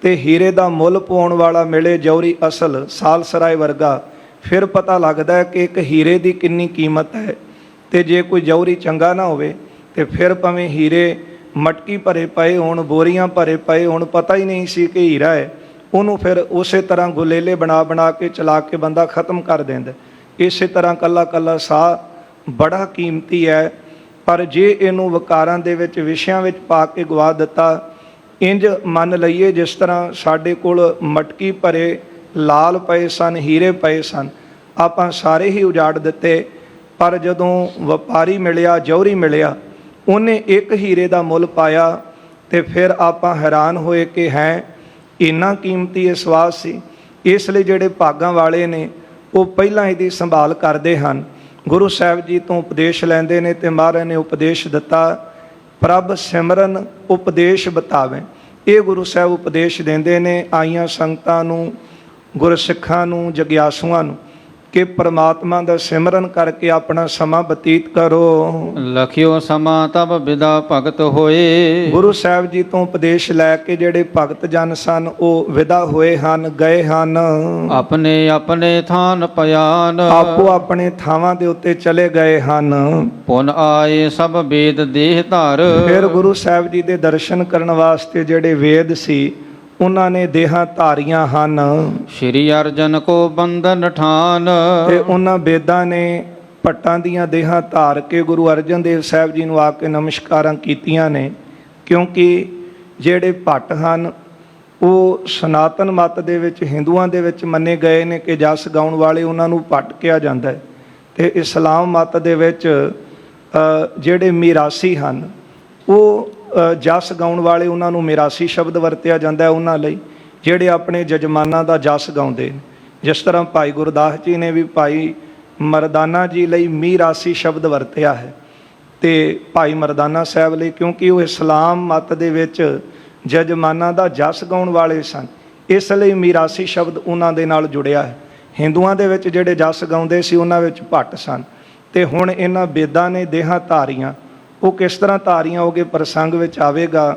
ਤੇ ਹੀਰੇ ਦਾ ਮੁੱਲ ਪਾਉਣ ਵਾਲਾ ਮਿਲੇ ਜੌਹਰੀ ਅਸਲ ਸਾਲਸਰਾਏ ਵਰਗਾ, ਫਿਰ ਪਤਾ ਲੱਗਦਾ ਹੈ ਕਿ ਇੱਕ ਹੀਰੇ ਦੀ ਕਿੰਨੀ ਕੀਮਤ ਹੈ। ਤੇ ਜੇ ਕੋਈ ਜੌਹਰੀ ਚੰਗਾ ਨਾ ਹੋਵੇ ਤੇ ਫਿਰ ਭਾਵੇਂ ਹੀਰੇ ਮਟਕੀ ਭਰੇ ਪਏ ਹੋਣ, ਬੋਰੀਆਂ ਭਰੇ ਪਏ ਹੋਣ, ਪਤਾ ਹੀ ਨਹੀਂ ਸੀ ਕਿ ਹੀਰਾ ਹੈ, ਉਹਨੂੰ ਫਿਰ ਉਸੇ ਤਰ੍ਹਾਂ ਗੁਲੇਲੇ ਬਣਾ ਬਣਾ ਕੇ ਚਲਾ ਕੇ ਬੰਦਾ ਖਤਮ ਕਰ ਦਿੰਦਾ। ਇਸੇ ਤਰ੍ਹਾਂ ਕੱਲਾ ਕੱਲਾ ਸਾਹ ਬੜਾ ਕੀਮਤੀ ਹੈ, ਪਰ ਜੇ ਇਹਨੂੰ ਵਿਕਾਰਾਂ ਦੇ ਵਿੱਚ ਵਿਸ਼ਿਆਂ ਵਿੱਚ ਪਾ ਕੇ ਗਵਾ ਦਿੱਤਾ, ਇੰਜ ਮੰਨ ਲਈਏ ਜਿਸ ਤਰ੍ਹਾਂ ਸਾਡੇ ਕੋਲ ਮਟਕੀ ਭਰੇ ਲਾਲ ਪਏ ਸਨ, ਹੀਰੇ ਪਏ ਸਨ, ਆਪਾਂ ਸਾਰੇ ਹੀ ਉਜਾੜ ਦਿੱਤੇ। ਪਰ ਜਦੋਂ ਵਪਾਰੀ ਮਿਲਿਆ, ਜੌਹਰੀ ਮਿਲਿਆ, ਉਹਨੇ ਇੱਕ ਹੀਰੇ ਦਾ ਮੁੱਲ ਪਾਇਆ ਤੇ ਫਿਰ ਆਪਾਂ ਹੈਰਾਨ ਹੋਏ ਕਿ ਹੈ ਇੰਨਾ ਕੀਮਤੀ ਇਹ ਸਵਾਸ ਸੀ। ਇਸ ਲਈ ਜਿਹੜੇ ਭਾਗਾਂ ਵਾਲੇ ਨੇ ਉਹ ਪਹਿਲਾਂ ਇਹਦੀ ਸੰਭਾਲ ਕਰਦੇ ਹਨ, ਗੁਰੂ ਸਾਹਿਬ ਜੀ ਤੋਂ ਉਪਦੇਸ਼ ਲੈਂਦੇ ਨੇ ਤੇ ਮਹਾਰਾਜ ਨੇ ਉਪਦੇਸ਼ ਦਿੱਤਾ, ਪ੍ਰਭ ਸਿਮਰਨ ਉਪਦੇਸ਼ ਬਤਾਵੇ। ਇਹ ਗੁਰੂ ਸਾਹਿਬ ਉਪਦੇਸ਼ ਦਿੰਦੇ ਨੇ ਆਈਆਂ ਸੰਗਤਾਂ ਨੂੰ, ਗੁਰਸਿੱਖਾਂ ਨੂੰ, ਜਗਿਆਸੂਆਂ ਨੂੰ। ਕਿ ਪ੍ਰਮਾਤਮਾ ਦਾ ਸਿਮਰਨ ਕਰਕੇ ਆਪਣਾ ਸਮਾਂ ਬਤੀਤ ਕਰੋ। ਲਖਿਓ ਸਮਾਂ ਤਬ ਬਿਦਾ ਭਗਤ ਹੋਏ। ਗੁਰੂ ਸਾਹਿਬ ਜੀ ਤੋਂ ਉਪਦੇਸ਼ ਲੈ ਕੇ ਜਿਹੜੇ ਭਗਤ ਜਨ ਸਨ ਉਹ ਵਿਦਾ ਹੋਏ ਹਨ, ਗਏ ਹਨ। ਆਪਣੇ ਆਪਣੇ ਥਾਨ ਪਿਆਨ। ਆਪੋ ਆਪਣੇ ਥਾਵਾਂ ਦੇ ਉੱਤੇ ਚਲੇ ਗਏ ਹਨ। ਪੁਨ ਆਏ ਸਭ ਵੇਦ ਦੇਹ ਧਾਰ। ਫਿਰ ਗੁਰੂ ਸਾਹਿਬ ਜੀ ਦੇ ਦਰਸ਼ਨ ਕਰਨ ਵਾਸਤੇ ਜਿਹੜੇ ਵੇਦ ਸੀ ਉਹਨਾਂ ਨੇ ਦੇਹਾਂ ਧਾਰੀਆਂ ਹਨ। ਸ਼੍ਰੀ ਅਰਜਨ ਕੋ ਬੰਧਨ ਠਾਨ। ਤੇ ਉਹਨਾਂ ਵੇਦਾਂ ਨੇ ਭੱਟਾਂ ਦੀਆਂ ਦੇਹਾਂ ਧਾਰ ਕੇ ਗੁਰੂ ਅਰਜਨ ਦੇਵ ਸਾਹਿਬ ਜੀ ਨੂੰ ਆ ਕੇ ਨਮਸਕਾਰਾਂ ਕੀਤੀਆਂ ਨੇ। ਕਿਉਂਕਿ ਜਿਹੜੇ ਭੱਟ ਹਨ ਉਹ ਸਨਾਤਨ ਮਤ ਦੇ ਵਿੱਚ, ਹਿੰਦੂਆਂ ਦੇ ਵਿੱਚ ਮੰਨੇ ਗਏ ਨੇ ਕਿ ਜਸ ਗਾਉਣ ਵਾਲੇ ਉਹਨਾਂ ਨੂੰ ਭੱਟ ਕਿਹਾ ਜਾਂਦਾ ਹੈ। ਤੇ ਇਸਲਾਮ ਮਤ ਦੇ ਵਿੱਚ ਜਿਹੜੇ ਮੀਰਾਸੀ ਹਨ ਉਹ ਜਸ ਗਾਉਣ ਵਾਲੇ, ਉਹਨਾਂ ਨੂੰ ਮੀਰਾਸੀ ਸ਼ਬਦ ਵਰਤਿਆ ਜਾਂਦਾ ਹੈ ਉਹਨਾਂ ਲਈ ਜਿਹੜੇ ਆਪਣੇ ਜਜਮਾਨਾਂ ਦਾ ਜਸ ਗਾਉਂਦੇ ਨੇ। ਜਿਸ ਤਰ੍ਹਾਂ ਭਾਈ ਗੁਰਦਾਸ ਜੀ ਨੇ ਵੀ ਭਾਈ ਮਰਦਾਨਾ ਜੀ ਲਈ ਮੀਰਾਸੀ ਸ਼ਬਦ ਵਰਤਿਆ ਹੈ ਤੇ ਭਾਈ ਮਰਦਾਨਾ ਸਾਹਿਬ ਲਈ, ਕਿਉਂਕਿ ਉਹ ਇਸਲਾਮ ਮਤ ਦੇ ਵਿੱਚ ਜਜਮਾਨਾਂ ਦਾ ਜਸ ਗਾਉਣ ਵਾਲੇ ਸਨ, ਇਸ ਲਈ ਮੀਰਾਸੀ ਸ਼ਬਦ ਉਹਨਾਂ ਦੇ ਨਾਲ ਜੁੜਿਆ ਹੈ। ਹਿੰਦੂਆਂ ਦੇ ਵਿੱਚ ਜਿਹੜੇ ਜਸ ਗਾਉਂਦੇ ਸੀ ਉਹਨਾਂ ਵਿੱਚ ਭੱਟ ਸਨ। ਤੇ ਹੁਣ ਇਹਨਾਂ ਵੇਦਾਂ ਨੇ ਦੇਹਾਂ ਧਾਰੀਆਂ। ਉਹ ਕਿਸ ਤਰ੍ਹਾਂ ਧਾਰੀਆਂ ਹੋਗੇ ਪ੍ਰਸੰਗ ਵਿੱਚ ਆਵੇਗਾ,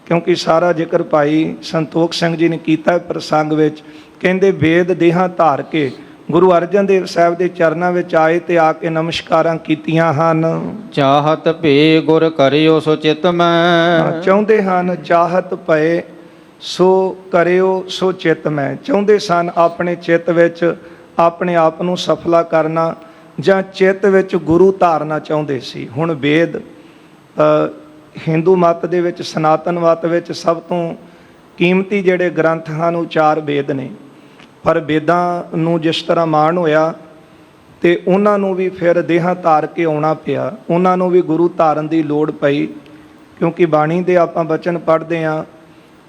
ਕਿਉਂਕਿ ਸਾਰਾ ਜ਼ਿਕਰ ਭਾਈ ਸੰਤੋਖ ਸਿੰਘ ਜੀ ਨੇ ਕੀਤਾ ਪ੍ਰਸੰਗ ਵਿੱਚ। ਕਹਿੰਦੇ ਵੇਦ ਦੇਹਾਂ ਧਾਰ ਕੇ ਗੁਰੂ ਅਰਜਨ ਦੇਵ ਸਾਹਿਬ ਦੇ ਚਰਨਾਂ ਵਿੱਚ ਆਏ ਤੇ ਆ ਕੇ ਨਮਸਕਾਰਾਂ ਕੀਤੀਆਂ ਹਨ। ਚਾਹਤ ਭੇ ਗੁਰ ਕਰਿਓ ਸੋ ਚਿਤ ਮੈਂ। ਚਾਹੁੰਦੇ ਹਨ ਚਾਹਤ ਪਏ ਸੋ ਕਰਿਓ ਸੋ ਚਿਤ ਮੈਂ। ਚਾਹੁੰਦੇ ਸਨ ਆਪਣੇ ਚਿੱਤ ਵਿੱਚ ਆਪਣੇ ਆਪ ਨੂੰ ਸਫਲਾ ਕਰਨਾ ਜਾਂ ਚਿੱਤ ਵਿੱਚ ਗੁਰੂ ਧਾਰਨਾ ਚਾਹੁੰਦੇ ਸੀ। ਹੁਣ ਵੇਦ ਹਿੰਦੂ ਮਤ ਦੇ ਵਿੱਚ, ਸਨਾਤਨ ਮਤ ਵਿੱਚ ਸਭ ਤੋਂ ਕੀਮਤੀ ਜਿਹੜੇ ਗ੍ਰੰਥ ਹਨ ਉਹ 4 ਵੇਦ ਨੇ। ਪਰ ਵੇਦਾਂ ਨੂੰ ਜਿਸ ਤਰ੍ਹਾਂ ਮਾਣ ਹੋਇਆ ਤੇ ਉਹਨਾਂ ਨੂੰ ਵੀ ਫਿਰ ਦੇਹਾਂ ਧਾਰ ਕੇ ਆਉਣਾ ਪਿਆ। ਉਹਨਾਂ ਨੂੰ ਵੀ ਗੁਰੂ ਧਾਰਨ ਦੀ ਲੋੜ ਪਈ, ਕਿਉਂਕਿ ਬਾਣੀ ਦੇ ਆਪਾਂ ਬਚਨ ਪੜ੍ਹਦੇ ਹਾਂ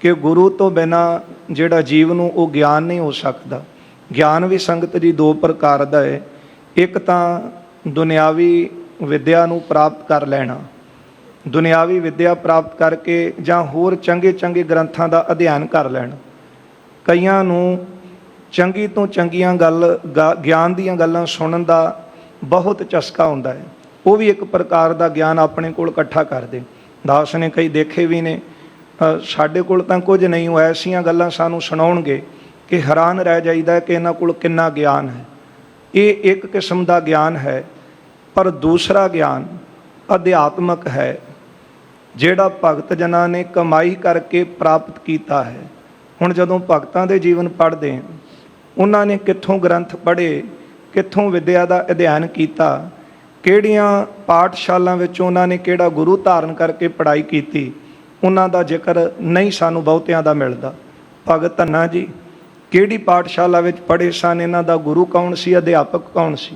ਕਿ ਗੁਰੂ ਤੋਂ ਬਿਨਾਂ ਜਿਹੜਾ ਜੀਵ ਨੂੰ ਉਹ ਗਿਆਨ ਨਹੀਂ ਹੋ ਸਕਦਾ। ਗਿਆਨ ਵੀ ਸੰਗਤ ਜੀ 2 ਪ੍ਰਕਾਰ ਦਾ ਹੈ। ਇੱਕ ਤਾਂ ਦੁਨਿਆਵੀ ਵਿਦਿਆ ਨੂੰ ਪ੍ਰਾਪਤ ਕਰ ਲੈਣਾ, ਦੁਨਿਆਵੀ ਵਿਦਿਆ ਪ੍ਰਾਪਤ ਕਰਕੇ ਜਾਂ ਹੋਰ ਚੰਗੇ ਚੰਗੇ ਗ੍ਰੰਥਾਂ ਦਾ ਅਧਿਐਨ ਕਰ ਲੈਣਾ। ਕਈਆਂ ਨੂੰ ਚੰਗੀ ਤੋਂ ਚੰਗੀਆਂ ਗਿਆਨ ਦੀਆਂ ਗੱਲਾਂ ਸੁਣਨ ਦਾ ਬਹੁਤ ਚਸਕਾ ਹੁੰਦਾ ਹੈ। ਉਹ ਵੀ ਇੱਕ ਪ੍ਰਕਾਰ ਦਾ ਗਿਆਨ ਆਪਣੇ ਕੋਲ ਇਕੱਠਾ ਕਰਦੇ। ਦਾਸ ਨੇ ਕਈ ਦੇਖੇ ਵੀ ਨੇ, ਸਾਡੇ ਕੋਲ ਤਾਂ ਕੁਝ ਨਹੀਂ, ਉਹ ਐਸੀਆਂ ਗੱਲਾਂ ਸਾਨੂੰ ਸੁਣਾਉਣਗੇ ਕਿ ਹੈਰਾਨ ਰਹਿ ਜਾਈਦਾ ਕਿ ਇਹਨਾਂ ਕੋਲ ਕਿੰਨਾ ਗਿਆਨ ਹੈ। ਇਹ ਇੱਕ ਕਿਸਮ ਦਾ ਗਿਆਨ ਹੈ। ਪਰ ਦੂਸਰਾ ਗਿਆਨ ਅਧਿਆਤਮਕ ਹੈ, ਜਿਹੜਾ ਭਗਤ ਜਨਾਂ ਨੇ ਕਮਾਈ ਕਰਕੇ ਪ੍ਰਾਪਤ ਕੀਤਾ ਹੈ। ਹੁਣ ਜਦੋਂ ਭਗਤਾਂ ਦੇ ਜੀਵਨ ਪੜ੍ਹਦੇ ਹਾਂ, ਉਹਨਾਂ ਨੇ ਕਿੱਥੋਂ ਗ੍ਰੰਥ ਪੜ੍ਹੇ, ਕਿੱਥੋਂ ਵਿਦਿਆ ਦਾ ਅਧਿਐਨ ਕੀਤਾ, ਕਿਹੜੀਆਂ ਪਾਠਸ਼ਾਲਾ ਵਿੱਚ ਉਹਨਾਂ ਨੇ ਕਿਹੜਾ ਗੁਰੂ ਧਾਰਨ ਕਰਕੇ ਪੜ੍ਹਾਈ ਕੀਤੀ, ਉਹਨਾਂ ਦਾ ਜ਼ਿਕਰ ਨਹੀਂ ਸਾਨੂੰ ਬਹੁਤਿਆਂ ਦਾ ਮਿਲਦਾ। ਭਗਤ ਧੰਨਾ ਜੀ ਕਿਹੜੀ ਪਾਠਸ਼ਾਲਾ ਵਿੱਚ ਪੜ੍ਹੇ ਸਨ, ਇਹਨਾਂ ਦਾ ਗੁਰੂ ਕੌਣ ਸੀ, ਅਧਿਆਪਕ ਕੌਣ ਸੀ,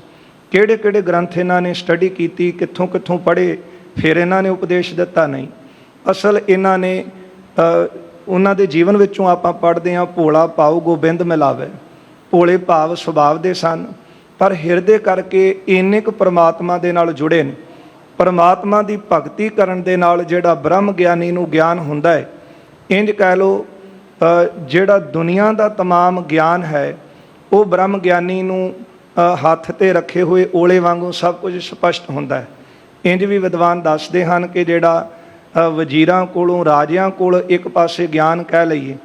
ਕਿਹੜੇ ਕਿਹੜੇ ਗ੍ਰੰਥ ਇਹਨਾਂ ਨੇ ਸਟੱਡੀ ਕੀਤੀ, ਕਿੱਥੋਂ ਕਿੱਥੋਂ ਪੜ੍ਹੇ, ਫਿਰ ਇਹਨਾਂ ਨੇ ਉਪਦੇਸ਼ ਦਿੱਤਾ, ਨਹੀਂ। ਅਸਲ ਇਹਨਾਂ ਨੇ ਉਹਨਾਂ ਦੇ ਜੀਵਨ ਵਿੱਚੋਂ ਆਪਾਂ ਪੜ੍ਹਦੇ ਹਾਂ, ਭੋਲਾ ਭਾਉ ਗੋਬਿੰਦ ਮਿਲਾਵੇ। ਭੋਲੇ ਭਾਵ ਸੁਭਾਵ ਦੇ ਸਨ, ਪਰ ਹਿਰਦੇ ਕਰਕੇ ਇੰਨੇ ਕੁ ਪਰਮਾਤਮਾ ਦੇ ਨਾਲ ਜੁੜੇ ਨੇ। ਪਰਮਾਤਮਾ ਦੀ ਭਗਤੀ ਕਰਨ ਦੇ ਨਾਲ ਜਿਹੜਾ ਬ੍ਰਹਮ ਗਿਆਨੀ ਨੂੰ ਗਿਆਨ ਹੁੰਦਾ ਹੈ, ਇੰਝ ਕਹਿ ਲਓ ਜਿਹੜਾ ਦੁਨੀਆ ਦਾ ਤਮਾਮ ਗਿਆਨ ਹੈ ਉਹ ਬ੍ਰਹਮ ਗਿਆਨੀ ਨੂੰ ਹੱਥ 'ਤੇ ਰੱਖੇ ਹੋਏ ਓਲੇ ਵਾਂਗੂ ਸਭ ਕੁਝ ਸਪਸ਼ਟ ਹੁੰਦਾ ਹੈ। ਇੰਝ ਵੀ ਵਿਦਵਾਨ ਦੱਸਦੇ ਹਨ ਕਿ ਜਿਹੜਾ ਵਜ਼ੀਰਾਂ ਕੋਲੋਂ, ਰਾਜਿਆਂ ਕੋਲ ਇੱਕ ਪਾਸੇ ਗਿਆਨ ਕਹਿ ਲਈਏ,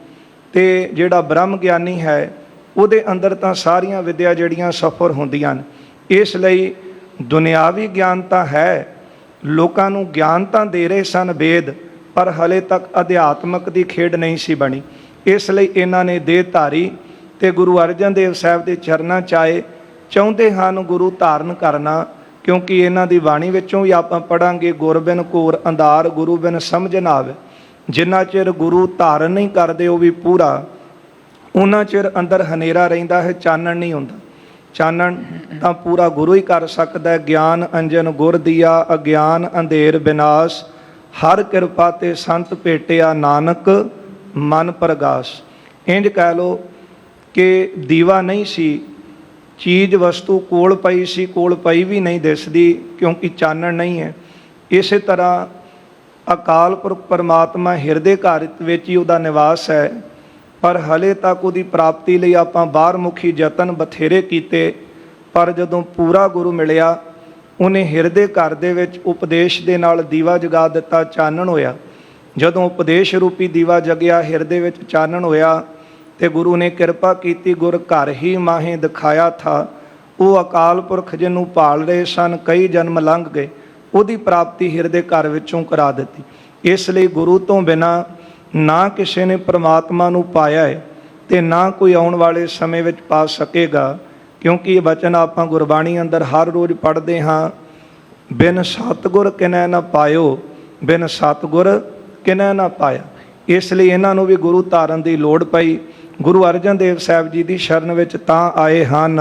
ਤੇ ਜਿਹੜਾ ਬ੍ਰਹਮ ਗਿਆਨੀ ਹੈ ਉਹਦੇ ਅੰਦਰ ਤਾਂ ਸਾਰੀਆਂ ਵਿਦਿਆ ਜਿਹੜੀਆਂ ਸਫਰ ਹੁੰਦੀਆਂ ਨੇ। ਇਸ ਲਈ ਦੁਨਿਆਵੀ ਗਿਆਨ ਤਾਂ ਹੈ, ਲੋਕਾਂ ਨੂੰ ਗਿਆਨ ਤਾਂ ਦੇ ਰਹੇ ਸਨ ਵੇਦ, ਪਰ ਹਲੇ ਤੱਕ ਅਧਿਆਤਮਕ ਦੀ ਖੇਡ ਨਹੀਂ ਸੀ ਬਣੀ। ਇਸ ਲਈ ਇਹਨਾਂ ਨੇ ਦੇਹ ਧਾਰੀ ਤੇ ਗੁਰੂ ਅਰਜਨ ਦੇਵ ਸਾਹਿਬ ਦੇ ਚਰਨਾਂ 'ਚ ਆਏ। ਚਾਹੁੰਦੇ ਹਨ ਗੁਰੂ ਧਾਰਨ ਕਰਨਾ, ਕਿਉਂਕਿ ਇਹਨਾਂ ਦੀ ਬਾਣੀ ਵਿੱਚੋਂ ਵੀ ਆਪਾਂ ਪੜ੍ਹਾਂਗੇ, ਗੁਰ ਬਿਨ ਘੋਰ ਅੰਧਾਰ, ਗੁਰੂ ਬਿਨ ਸਮਝ ਨਾ ਆਵੇ। ਜਿੰਨਾ ਚਿਰ ਗੁਰੂ ਧਾਰਨ ਨਹੀਂ ਕਰਦੇ ਉਹ ਵੀ ਪੂਰਾ, ਉਹਨਾਂ ਚਿਰ ਅੰਦਰ ਹਨੇਰਾ ਰਹਿੰਦਾ ਹੈ, ਚਾਨਣ ਨਹੀਂ ਹੁੰਦਾ। ਚਾਨਣ ਤਾਂ ਪੂਰਾ ਗੁਰੂ ਹੀ ਕਰ ਸਕਦਾ ਹੈ। ਗਿਆਨ ਅੰਜਨ ਗੁਰ ਦੀਆ, ਅਗਿਆਨ ਅੰਧੇਰ ਵਿਨਾਸ਼, ਹਰ ਕਿਰਪਾ ਤੇ ਸੰਤ ਭੇਟਿਆ, ਨਾਨਕ ਮਨ ਪ੍ਰਗਾਸ। ਇੰਝ ਕਹਿ ਲਓ ਕਿ ਦੀਵਾ ਨਹੀਂ ਸੀ, ਚੀਜ਼ ਵਸਤੂ ਕੋਲ ਪਈ ਸੀ, ਕੋਲ ਪਈ ਵੀ ਨਹੀਂ ਦਿਸਦੀ, ਕਿਉਂਕਿ ਚਾਨਣ ਨਹੀਂ ਹੈ। ਇਸੇ ਤਰ੍ਹਾਂ ਅਕਾਲ ਪੁਰਖ ਪਰਮਾਤਮਾ ਹਿਰਦੇ ਘਰ ਵਿੱਚ ਹੀ ਉਹਦਾ ਨਿਵਾਸ ਹੈ, ਪਰ ਹਲੇ ਤੱਕ ਉਹਦੀ ਪ੍ਰਾਪਤੀ ਲਈ ਆਪਾਂ ਬਾਹਰ ਮੁਖੀ ਯਤਨ ਬਥੇਰੇ ਕੀਤੇ, ਪਰ ਜਦੋਂ ਪੂਰਾ ਗੁਰੂ ਮਿਲਿਆ, ਉਹਨੇ ਹਿਰਦੇ ਘਰ ਦੇ ਵਿੱਚ ਉਪਦੇਸ਼ ਦੇ ਨਾਲ ਦੀਵਾ ਜਗਾ ਦਿੱਤਾ, ਚਾਨਣ ਹੋਇਆ। ਜਦੋਂ ਉਪਦੇਸ਼ ਰੂਪੀ ਦੀਵਾ ਜਗਿਆ, ਹਿਰਦੇ ਵਿੱਚ ਚਾਨਣ ਹੋਇਆ, ਤੇ ਗੁਰੂ ਨੇ ਕਿਰਪਾ ਕੀਤੀ। ਗੁਰ ਘਰ ਹੀ ਮਾਹੇ ਦਿਖਾਇਆ ਥਾ, ਉਹ ਅਕਾਲ ਪੁਰਖ ਜਿਹਨੂੰ ਭਾਲ ਰਹੇ ਸਨ, ਕਈ ਜਨਮ ਲੰਘ ਗਏ, ਉਹਦੀ ਪ੍ਰਾਪਤੀ ਹਿਰਦੇ ਘਰ ਵਿੱਚੋਂ ਕਰਾ ਦਿੱਤੀ। ਇਸ ਲਈ ਗੁਰੂ ਤੋਂ ਬਿਨਾਂ ਨਾ ਕਿਸੇ ਨੇ ਪ੍ਰਮਾਤਮਾ ਨੂੰ ਪਾਇਆ ਹੈ ਤੇ ਨਾ ਕੋਈ ਆਉਣ ਵਾਲੇ ਸਮੇਂ ਵਿੱਚ ਪਾ ਸਕੇਗਾ, ਕਿਉਂਕਿ ਇਹ ਬਚਨ ਆਪਾਂ ਗੁਰਬਾਣੀ ਅੰਦਰ ਹਰ ਰੋਜ਼ ਪੜ੍ਹਦੇ ਹਾਂ, ਬਿਨ ਸਤਿਗੁਰ ਕਿਨੈ ਨਾ ਪਾਇਓ, ਬਿਨ ਸਤਿਗੁਰ ਕਿਨੈ ਨਾ ਪਾਇਆ। ਇਸ ਲਈ ਇਹਨਾਂ ਨੂੰ ਵੀ ਗੁਰੂ ਧਾਰਨ ਦੀ ਲੋੜ ਪਈ। ਗੁਰੂ ਅਰਜਨ ਦੇਵ ਸਾਹਿਬ ਜੀ ਦੀ ਸ਼ਰਨ ਵਿੱਚ ਤਾਂ ਆਏ ਹਨ।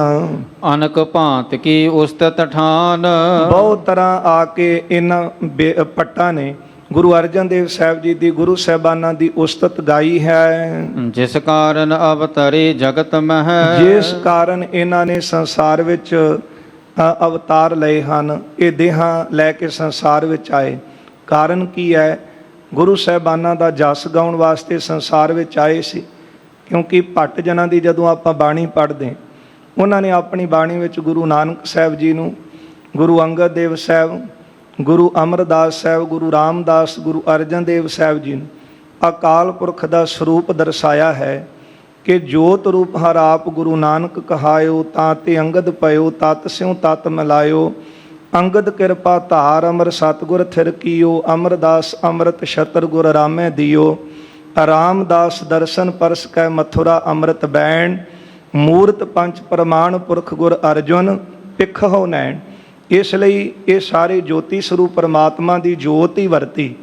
ਅਨਕ ਭਾਂਤ ਕੀ ਉਸਤਤ ਠਾਨ, ਬਹੁਤ ਤਰ੍ਹਾਂ ਆ ਕੇ ਇਹਨਾਂ ਪੱਟਾਂ ਨੇ ਗੁਰੂ ਅਰਜਨ ਦੇਵ ਸਾਹਿਬ ਜੀ ਦੀ, ਗੁਰੂ ਸਾਹਿਬਾਨਾਂ ਦੀ ਉਸਤਤ ਗਾਈ ਹੈ। ਜਿਸ ਕਾਰਨ ਅਵਤਰੇ ਜਗਤ ਮਹਿ, ਜਿਸ ਕਾਰਨ ਇਹਨਾਂ ਨੇ ਸੰਸਾਰ ਵਿੱਚ ਅਵਤਾਰ ਲਏ ਹਨ, ਇਹ ਦੇਹਾਂ ਲੈ ਕੇ ਸੰਸਾਰ ਵਿੱਚ ਆਏ। ਕਾਰਨ ਕੀ ਹੈ? ਗੁਰੂ ਸਾਹਿਬਾਨਾਂ ਦਾ ਜਸ ਗਾਉਣ ਵਾਸਤੇ ਸੰਸਾਰ ਵਿੱਚ ਆਏ ਸੀ। ਕਿਉਂਕਿ ਭੱਟ ਜਨਾਂ ਦੀ ਜਦੋਂ ਆਪਾਂ ਬਾਣੀ ਪੜ੍ਹਦੇ, ਉਹਨਾਂ ਨੇ ਆਪਣੀ ਬਾਣੀ ਵਿੱਚ ਗੁਰੂ ਨਾਨਕ ਸਾਹਿਬ ਜੀ ਨੂੰ, ਗੁਰੂ ਅੰਗਦ ਦੇਵ ਸਾਹਿਬ, ਗੁਰੂ ਅਮਰਦਾਸ ਸਾਹਿਬ, ਗੁਰੂ ਰਾਮਦਾਸ, ਗੁਰੂ ਅਰਜਨ ਦੇਵ ਸਾਹਿਬ ਜੀ ਨੂੰ ਅਕਾਲ ਪੁਰਖ ਦਾ ਸਰੂਪ ਦਰਸਾਇਆ ਹੈ ਕਿ ਜੋਤ ਰੂਪ ਹਰ ਆਪ ਗੁਰੂ ਨਾਨਕ ਕਹਾਇਓ, ਤਾਂ ਤੇ ਅੰਗਦ ਪਇਓ, ਤਤ ਸਿਉ ਤਤ ਮਿਲਾਇਓ, ਅੰਗਦ ਕਿਰਪਾ ਧਾਰ, ਅਮਰ ਸਤਿਗੁਰ ਥਿਰ ਕੀਓ, ਅਮਰਦਾਸ ਅੰਮ੍ਰਿਤ ਛਤਰ ਗੁਰ ਰਾਮੈ ਦਿਓ, ਰਾਮਦਾਸ ਦਰਸ਼ਨ ਪਰਸ ਕੈ ਮਥੁਰਾ ਅੰਮ੍ਰਿਤ ਬੈਣ, ਮੂਰਤ ਪੰਚ ਪ੍ਰਮਾਣ ਪੁਰਖ ਗੁਰ ਅਰਜੁਨ ਪਿਖਹੁ ਨੈਣ। ਇਸ ਲਈ ਇਹ ਸਾਰੇ ਜੋਤੀ ਸਰੂਪ ਪਰਮਾਤਮਾ ਦੀ ਜੋਤ ਹੀ ਵਰਤੀ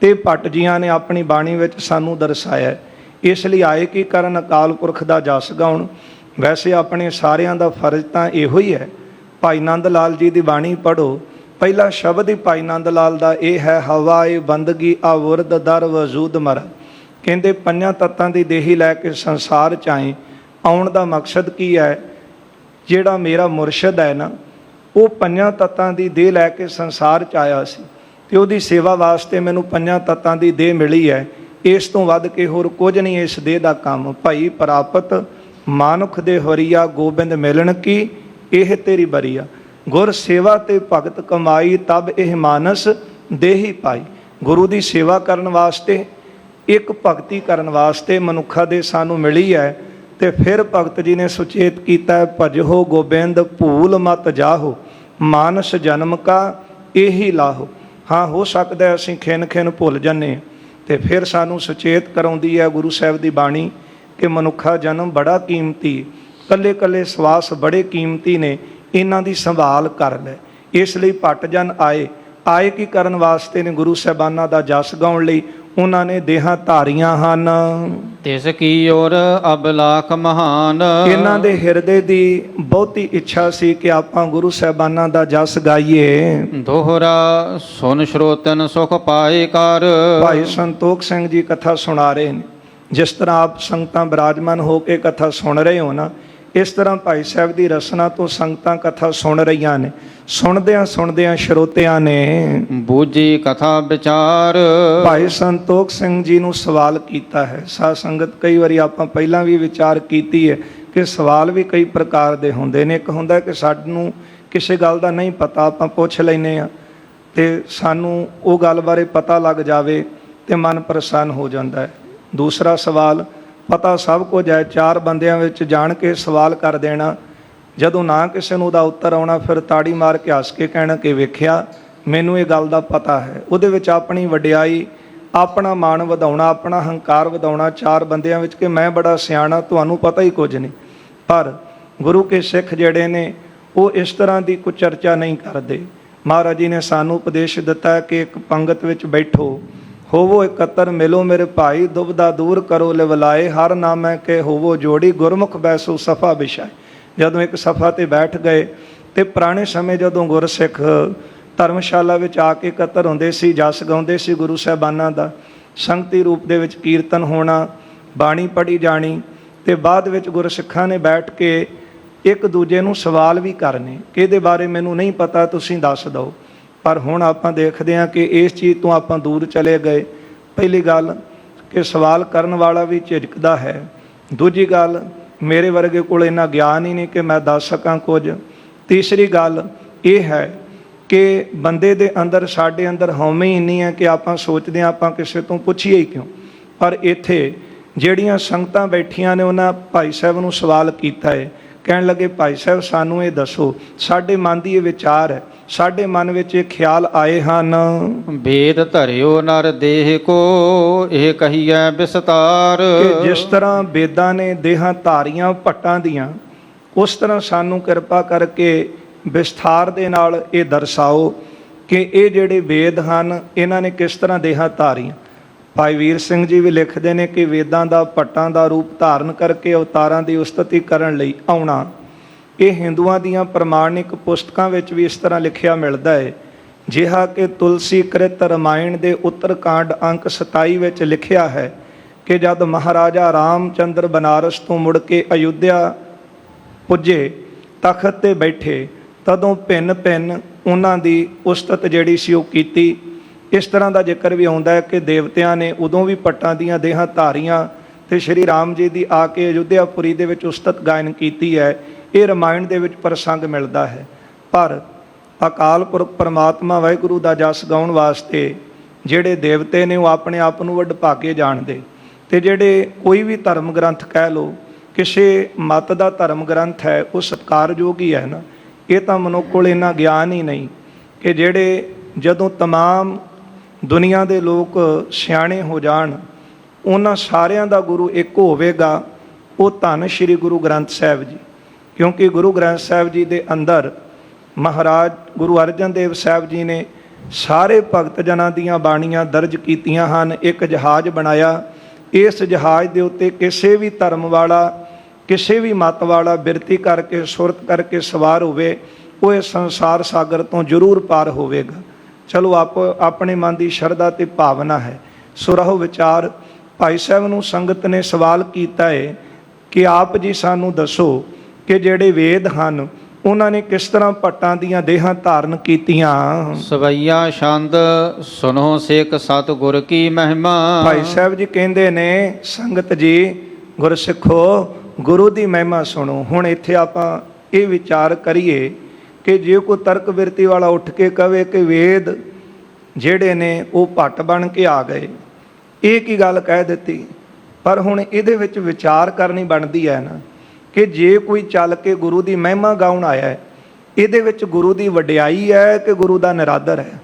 ਤੇ ਭੱਟ ਜੀਆਂ ਨੇ ਆਪਣੀ ਬਾਣੀ ਵਿੱਚ ਸਾਨੂੰ ਦਰਸਾਇਆ। ਇਸ ਲਈ ਆਏ ਕੀ ਕਰਨ? ਅਕਾਲ ਪੁਰਖ ਦਾ ਜਸ ਗਾਉਣ। ਵੈਸੇ ਆਪਣੇ ਸਾਰਿਆਂ ਦਾ ਫਰਜ਼ ਤਾਂ ਇਹੋ ਹੀ ਹੈ। ਭਾਈ ਨੰਦ ਲਾਲ ਜੀ ਦੀ ਬਾਣੀ ਪੜ੍ਹੋ, ਪਹਿਲਾ ਸ਼ਬਦ ਹੀ ਭਾਈ ਨੰਦ ਲਾਲ ਦਾ ਇਹ ਹੈ, ਹਵਾਏ ਬੰਦਗੀ ਆਵੁਰਦ ਦਰ ਵਜੂਦ ਮਰ। ਕਹਿੰਦੇ ਪੰਜਾਂ ਤੱਤਾਂ ਦੀ ਦੇਹੀ ਲੈ ਕੇ ਸੰਸਾਰ 'ਚ ਆਏ। ਆਉਣ ਦਾ ਮਕਸਦ ਕੀ ਹੈ? ਜਿਹੜਾ ਮੇਰਾ ਮੁਰਸ਼ਿਦ ਹੈ ਨਾ, ਉਹ ਪੰਜਾਂ ਤੱਤਾਂ ਦੀ ਦੇਹ ਲੈ ਕੇ ਸੰਸਾਰ 'ਚ ਆਇਆ ਸੀ ਤੇ ਉਹਦੀ ਸੇਵਾ ਵਾਸਤੇ ਮੈਨੂੰ ਪੰਜਾਂ ਤੱਤਾਂ ਦੀ ਦੇਹ ਮਿਲੀ ਹੈ। ਇਸ ਤੋਂ ਵੱਧ ਕੇ ਹੋਰ ਕੁਝ ਨਹੀਂ ਇਸ ਦੇਹ ਦਾ ਕੰਮ। ਭਾਈ ਪ੍ਰਾਪਤ ਮਾਨੁਖ ਦੇ ਹਰੀਆ, ਗੋਬਿੰਦ ਮਿਲਣ ਕੀ ਇਹ ਤੇਰੀ ਬਰੀਆ। ਗੁਰ ਸੇਵਾ ਤੇ ਭਗਤ ਕਮਾਈ, ਤਬ ਇਹ ਮਾਨਸ ਦੇਹੀ ਪਾਈ। ਗੁਰੂ ਦੀ ਸੇਵਾ ਕਰਨ ਵਾਸਤੇ, ਇੱਕ ਭਗਤੀ ਕਰਨ ਵਾਸਤੇ ਮਨੁੱਖਾਂ ਦੇ ਸਾਨੂੰ ਮਿਲੀ ਹੈ। ਤੇ ਫਿਰ ਭਗਤ ਜੀ ਨੇ ਸੁਚੇਤ ਕੀਤਾ, ਭਜੋ ਗੋਬਿੰਦ ਭੂਲ ਮਤ ਜਾਹੋ, ਮਾਨਸ ਜਨਮ ਕਾ ਇਹੀ ਲਾਹੋ। ਹਾਂ, ਹੋ ਸਕਦਾ ਅਸੀਂ ਖਿੰਨ ਖਿੰਨ ਭੁੱਲ ਜਾਂਦੇ ਹਾਂ, ਤੇ ਫਿਰ ਸਾਨੂੰ ਸੁਚੇਤ ਕਰਾਉਂਦੀ ਹੈ ਗੁਰੂ ਸਾਹਿਬ ਦੀ ਬਾਣੀ ਕਿ ਮਨੁੱਖਾ ਜਨਮ ਬੜਾ ਕੀਮਤੀ, ਕੱਲੇ ਕੱਲੇ ਸਵਾਸ ਬੜੇ ਕੀਮਤੀ ਨੇ, ਇਹਨਾਂ ਦੀ ਸੰਭਾਲ ਕਰ ਲੈ। ਇਸ ਲਈ ਭੱਟ ਜਨ ਆਏ ਕੀ ਕਰਨ ਵਾਸਤੇ ਨੇ? ਗੁਰੂ ਸਾਹਿਬਾਨਾਂ ਦਾ ਜਸ ਗਾਉਣ ਲਈ। ਉਹਨਾਂ ਨੇ ਦੇਹਾਂ ਧਾਰੀਆਂ ਹਨ। ਤਿਸ ਕੀ ਔਰ ਅਬਲਾਖ ਮਹਾਨ, ਇਹਨਾਂ ਦੇ ਹਿਰਦੇ ਦੀ ਬਹੁਤੀ ਇੱਛਾ ਸੀ ਕਿ ਆਪਾਂ ਗੁਰੂ ਸਾਹਿਬਾਨਾਂ ਦਾ ਜਸ ਗਾਈਏ। ਦੋਹਰਾ ਸੁਨ ਸ਼ਰੋਤਨ ਸੁਖ ਪਾਏ ਕਰ। ਭਾਈ ਸੰਤੋਖ ਸਿੰਘ ਜੀ ਕਥਾ ਸੁਣਾ ਰਹੇ ਨੇ। ਜਿਸ ਤਰ੍ਹਾਂ ਆਪ ਸੰਗਤਾਂ ਬਿਰਾਜਮਾਨ ਹੋ ਕੇ ਕਥਾ ਸੁਣ ਰਹੇ ਹੋ ਨਾ, ਇਸ ਤਰ੍ਹਾਂ ਭਾਈ ਸਾਹਿਬ ਦੀ ਰਸਨਾ ਤੋਂ ਸੰਗਤਾਂ ਕਥਾ ਸੁਣ ਰਹੀਆਂ ਨੇ। ਸੁਣਦਿਆਂ ਸਰੋਤਿਆਂ ਨੇ ਬੂਝੀ ਕਥਾ ਵਿਚਾਰ। ਭਾਈ ਸੰਤੋਖ ਸਿੰਘ ਜੀ ਨੂੰ ਸਵਾਲ ਕੀਤਾ ਹੈ। ਸਾਧ ਸੰਗਤ, ਕਈ ਵਾਰੀ ਆਪਾਂ ਪਹਿਲਾਂ ਵੀ ਵਿਚਾਰ ਕੀਤੀ ਹੈ ਕਿ ਸਵਾਲ ਵੀ ਕਈ ਪ੍ਰਕਾਰ ਦੇ ਹੁੰਦੇ ਨੇ। ਇੱਕ ਹੁੰਦਾ ਕਿ ਸਾਨੂੰ ਕਿਸੇ ਗੱਲ ਦਾ ਨਹੀਂ ਪਤਾ, ਆਪਾਂ ਪੁੱਛ ਲੈਂਦੇ ਹਾਂ ਤੇ ਸਾਨੂੰ ਉਹ ਗੱਲ ਬਾਰੇ ਪਤਾ ਲੱਗ ਜਾਵੇ ਤੇ ਮਨ ਪ੍ਰਸੰਨ ਹੋ ਜਾਂਦਾ ਹੈ। ਦੂਸਰਾ ਸਵਾਲ, ਪਤਾ ਸਭ ਕੁਝ ਹੈ, ਚਾਰ ਬੰਦਿਆਂ ਵਿੱਚ ਜਾਣ ਕੇ ਸਵਾਲ ਕਰ ਦੇਣਾ, ਜਦੋਂ ਨਾ ਕਿਸੇ ਨੂੰ ਉਹਦਾ ਉੱਤਰ ਆਉਣਾ ਫਿਰ ਤਾੜੀ ਮਾਰ ਕੇ ਹੱਸ ਕੇ ਕਹਿਣਾ ਕਿ ਵੇਖਿਆ ਮੈਨੂੰ ਇਹ ਗੱਲ ਦਾ ਪਤਾ ਹੈ। ਉਹਦੇ ਵਿੱਚ ਆਪਣੀ ਵਡਿਆਈ, ਆਪਣਾ ਮਾਣ ਵਧਾਉਣਾ, ਆਪਣਾ ਹੰਕਾਰ ਵਧਾਉਣਾ ਚਾਰ ਬੰਦਿਆਂ ਵਿੱਚ ਕਿ ਮੈਂ ਬੜਾ ਸਿਆਣਾ, ਤੁਹਾਨੂੰ ਪਤਾ ਹੀ ਕੁਝ ਨਹੀਂ। ਪਰ ਗੁਰੂ ਕੇ ਸਿੱਖ ਜਿਹੜੇ ਨੇ ਉਹ ਇਸ ਤਰ੍ਹਾਂ ਦੀ ਕੋਈ ਚਰਚਾ ਨਹੀਂ ਕਰਦੇ। ਮਹਾਰਾਜ ਜੀ ਨੇ ਸਾਨੂੰ ਉਪਦੇਸ਼ ਦਿੱਤਾ ਕਿ ਇੱਕ ਪੰਗਤ ਵਿੱਚ ਬੈਠੋ, ਹੋਵੋ ਇਕੱਤਰ ਮਿਲੋ ਮੇਰੇ ਭਾਈ, ਦੁਬਦਾ ਦੂਰ ਕਰੋ ਲਿਵਲਾਏ, ਹਰ ਨਾਮੈ ਕੇ ਹੋਵੋ ਜੋੜੀ, ਗੁਰਮੁਖ ਬੈਸੋ ਸਫਾ ਵਿਸ਼ਾਏ। ਜਦੋਂ ਇੱਕ ਸਫਾ 'ਤੇ ਬੈਠ ਗਏ ਤੇ ਪੁਰਾਣੇ ਸਮੇਂ ਜਦੋਂ ਗੁਰਸਿੱਖ ਧਰਮਸ਼ਾਲਾ ਵਿੱਚ ਆ ਕੇ ਇਕੱਤਰ ਹੁੰਦੇ ਸੀ, ਜਸ ਗਾਉਂਦੇ ਸੀ ਗੁਰੂ ਸਾਹਿਬਾਨਾਂ ਦਾ, ਸੰਗਤੀ ਰੂਪ ਦੇ ਵਿੱਚ ਕੀਰਤਨ ਹੋਣਾ, ਬਾਣੀ ਪੜ੍ਹੀ ਜਾਣੀ, ਤੇ ਬਾਅਦ ਵਿੱਚ ਗੁਰਸਿੱਖਾਂ ਨੇ ਬੈਠ ਕੇ ਇੱਕ ਦੂਜੇ ਨੂੰ ਸਵਾਲ ਵੀ ਕਰਨੇ ਕਿ ਇਹਦੇ ਬਾਰੇ ਮੈਨੂੰ ਨਹੀਂ ਪਤਾ, ਤੁਸੀਂ ਦੱਸ ਦਿਓ। ਪਰ ਹੁਣ ਆਪਾਂ ਦੇਖਦੇ ਹਾਂ ਕਿ ਇਸ ਚੀਜ਼ ਤੋਂ ਆਪਾਂ ਦੂਰ ਚਲੇ ਗਏ। ਪਹਿਲੀ ਗੱਲ ਕਿ ਸਵਾਲ ਕਰਨ ਵਾਲਾ ਵੀ ਝਿਜਕਦਾ ਹੈ। ਦੂਜੀ ਗੱਲ, ਮੇਰੇ ਵਰਗੇ ਕੋਲ ਇੰਨਾ ਗਿਆਨ ਹੀ ਨਹੀਂ ਕਿ ਮੈਂ ਦੱਸ ਸਕਾਂ ਕੁਝ। ਤੀਸਰੀ ਗੱਲ ਇਹ ਹੈ ਕਿ ਬੰਦੇ ਦੇ ਅੰਦਰ, ਸਾਡੇ ਅੰਦਰ ਹਉਮੈ ਹੀ ਇੰਨੀ ਹੈ ਕਿ ਆਪਾਂ ਸੋਚਦੇ ਹਾਂ ਆਪਾਂ ਕਿਸੇ ਤੋਂ ਪੁੱਛੀਏ ਹੀ ਕਿਉਂ। ਪਰ ਇੱਥੇ ਜਿਹੜੀਆਂ ਸੰਗਤਾਂ ਬੈਠੀਆਂ ਨੇ ਉਹਨਾਂ ਭਾਈ ਸਾਹਿਬ ਨੂੰ ਸਵਾਲ ਕੀਤਾ ਹੈ। ਕਹਿਣ ਲੱਗੇ ਭਾਈ ਸਾਹਿਬ ਸਾਨੂੰ ਇਹ ਦੱਸੋ, ਸਾਡੇ ਮਨ ਦੀ ਇਹ ਵਿਚਾਰ ਹੈ, ਸਾਡੇ ਮਨ ਵਿੱਚ ਇਹ ਖਿਆਲ ਆਏ ਹਨ। ਵੇਦ ਧਰਿਓ ਨਰ ਦੇਹ ਕੋ ਇਹ ਕਹੀਐ ਵਿਸਤਾਰ। ਕਿ ਜਿਸ ਤਰ੍ਹਾਂ ਵੇਦਾਂ ਨੇ ਦੇਹਾਂ ਧਾਰੀਆਂ ਭੱਟਾਂ ਦੀਆਂ, ਉਸ ਤਰ੍ਹਾਂ ਸਾਨੂੰ ਕਿਰਪਾ ਕਰਕੇ ਵਿਸਥਾਰ ਦੇ ਨਾਲ ਇਹ ਦਰਸਾਓ ਕਿ ਇਹ ਜਿਹੜੇ ਵੇਦ ਹਨ ਇਹਨਾਂ ਨੇ ਕਿਸ ਤਰ੍ਹਾਂ ਦੇਹਾਂ ਧਾਰੀਆਂ। ਭਾਈ ਵੀਰ ਸਿੰਘ ਜੀ ਵੀ ਲਿਖਦੇ ਨੇ ਕਿ ਵੇਦਾਂ ਦਾ ਭੱਟਾਂ ਦਾ ਰੂਪ ਧਾਰਨ ਕਰਕੇ ਅਵਤਾਰਾਂ ਦੀ ਉਸਤਤੀ ਕਰਨ ਲਈ ਆਉਣਾ। ਇਹ ਹਿੰਦੂਆਂ ਦੀਆਂ ਪ੍ਰਮਾਣਿਕ ਪੁਸਤਕਾਂ ਵਿੱਚ ਵੀ ਇਸ ਤਰ੍ਹਾਂ ਲਿਖਿਆ ਮਿਲਦਾ ਹੈ, ਜਿਹਾ ਕਿ ਤੁਲਸੀ ਕ੍ਰਿਤ ਰਾਮਾਇਣ ਦੇ ਉੱਤਰਕਾਂਡ ਅੰਕ 27 ਵਿੱਚ ਲਿਖਿਆ ਹੈ ਕਿ ਜਦ ਮਹਾਰਾਜਾ ਰਾਮ ਚੰਦਰ ਬਨਾਰਸ ਤੋਂ ਮੁੜ ਕੇ ਅਯੁੱਧਿਆ ਪੁੱਜੇ, ਤਖਤ 'ਤੇ ਬੈਠੇ, ਤਦੋਂ ਭਿੰਨ ਭਿੰਨ ਉਹਨਾਂ ਦੀ ਉਸਤਤ ਜਿਹੜੀ ਸੀ ਉਹ ਕੀਤੀ। ਇਸ ਤਰ੍ਹਾਂ ਦਾ ਜ਼ਿਕਰ ਵੀ ਆਉਂਦਾ ਹੈ ਕਿ ਦੇਵਤਿਆਂ ਨੇ ਉਦੋਂ ਵੀ ਭੱਟਾਂ ਦੀਆਂ ਦੇਹਾਂ ਧਾਰੀਆਂ ਤੇ ਸ਼੍ਰੀ ਰਾਮ ਜੀ ਦੀ ਆ ਕੇ ਅਯੁੱਧਿਆਪੁਰੀ ਦੇ ਵਿੱਚ ਉਸਤਤ ਗਾਇਨ ਕੀਤੀ ਹੈ। ਇਹ ਰਾਮਾਇਣ ਦੇ ਵਿੱਚ ਪ੍ਰਸੰਗ ਮਿਲਦਾ ਹੈ। ਪਰ ਅਕਾਲ ਪੁਰਖ ਪਰਮਾਤਮਾ ਵਾਹਿਗੁਰੂ ਦਾ ਜਸ ਗਾਉਣ ਵਾਸਤੇ ਜਿਹੜੇ ਦੇਵਤੇ ਨੇ ਉਹ ਆਪਣੇ ਆਪ ਨੂੰ ਵਡਭਾਗੇ ਜਾਣਦੇ। ਤੇ ਜਿਹੜੇ ਕੋਈ ਵੀ ਧਰਮ ਗ੍ਰੰਥ ਕਹਿ ਲਓ, ਕਿਸੇ ਮਤ ਦਾ ਧਰਮ ਗ੍ਰੰਥ ਹੈ ਉਹ ਸਤਿਕਾਰਯੋਗ ਹੀ ਹੈ ਨਾ। ਇਹ ਤਾਂ ਮਨੁੱਖ ਕੋਲ ਇੰਨਾ ਗਿਆਨ ਹੀ ਨਹੀਂ ਕਿ ਜਿਹੜੇ ਜਦੋਂ ਤਮਾਮ ਦੁਨੀਆ ਦੇ ਲੋਕ ਸਿਆਣੇ ਹੋ ਜਾਣ, ਉਹਨਾਂ ਸਾਰਿਆਂ ਦਾ ਗੁਰੂ ਇੱਕ ਹੋਵੇਗਾ, ਉਹ ਧੰਨ ਸ਼੍ਰੀ ਗੁਰੂ ਗ੍ਰੰਥ ਸਾਹਿਬ ਜੀ। ਕਿਉਂਕਿ ਗੁਰੂ ਗ੍ਰੰਥ ਸਾਹਿਬ ਜੀ ਦੇ ਅੰਦਰ ਮਹਾਰਾਜ ਗੁਰੂ ਅਰਜਨ ਦੇਵ ਸਾਹਿਬ ਜੀ ਨੇ ਸਾਰੇ ਭਗਤ ਜਨਾਂ ਦੀਆਂ ਬਾਣੀਆਂ ਦਰਜ ਕੀਤੀਆਂ ਹਨ। ਇੱਕ ਜਹਾਜ਼ ਬਣਾਇਆ, ਇਸ ਜਹਾਜ਼ ਦੇ ਉੱਤੇ ਕਿਸੇ ਵੀ ਧਰਮ ਵਾਲਾ, ਕਿਸੇ ਵੀ ਮਤ ਵਾਲਾ ਬਿਰਤੀ ਕਰਕੇ, ਸੁਰਤ ਕਰਕੇ ਸਵਾਰ ਹੋਵੇ, ਉਹ ਇਸ ਸੰਸਾਰ ਸਾਗਰ ਤੋਂ ਜ਼ਰੂਰ ਪਾਰ ਹੋਵੇਗਾ। ਚਲੋ ਆਪਣੇ ਮਨ ਦੀ ਸ਼ਰਧਾ ਤੇ ਭਾਵਨਾ ਹੈ। ਸੁਰਹੁ ਵਿਚਾਰ ਭਾਈ ਸਾਹਿਬ ਨੂੰ ਸੰਗਤ ਨੇ ਸਵਾਲ ਕੀਤਾ ਹੈ ਕਿ ਆਪ ਜੀ ਸਾਨੂੰ ਦੱਸੋ ਕਿ ਜਿਹੜੇ ਵੇਦ ਹਨ ਉਹਨਾਂ ਨੇ ਕਿਸ ਤਰ੍ਹਾਂ ਭੱਟਾਂ ਦੀਆਂ ਦੇਹਾਂ ਧਾਰਨ ਕੀਤੀਆਂ। ਸਵਈਆ ਛੰਦ ਸੁਨੋ ਸਿੱਖ ਸਤਿਗੁਰ ਕੀ ਮਹਿਮਾ। ਭਾਈ ਸਾਹਿਬ ਜੀ ਕਹਿੰਦੇ ਨੇ ਸੰਗਤ ਜੀ, ਗੁਰਸਿੱਖੋ, ਗੁਰੂ ਦੀ ਮਹਿਮਾ ਸੁਣੋ। ਹੁਣ ਇੱਥੇ ਆਪਾਂ ਇਹ ਵਿਚਾਰ ਕਰੀਏ ਕਿ ਜੇ ਕੋਈ ਤਰਕ ਬਿਰਤੀ ਵਾਲਾ ਉੱਠ ਕੇ ਕਵੇ ਕਿ ਵੇਦ ਜਿਹੜੇ ਨੇ ਉਹ ਭੱਟ ਬਣ ਕੇ ਆ ਗਏ, ਇਹ ਕੀ ਗੱਲ ਕਹਿ ਦਿੱਤੀ। ਪਰ ਹੁਣ ਇਹਦੇ ਵਿੱਚ ਵਿਚਾਰ ਕਰਨੀ ਬਣਦੀ ਹੈ ਨਾ ਕਿ ਜੇ ਕੋਈ ਚੱਲ ਕੇ ਗੁਰੂ ਦੀ ਮਹਿਮਾ ਗਾਉਣ ਆਇਆ ਹੈ, ਇਹਦੇ ਵਿੱਚ ਗੁਰੂ ਦੀ ਵਡਿਆਈ ਹੈ ਕਿ ਗੁਰੂ ਦਾ ਨਿਰਾਦਰ ਹੈ।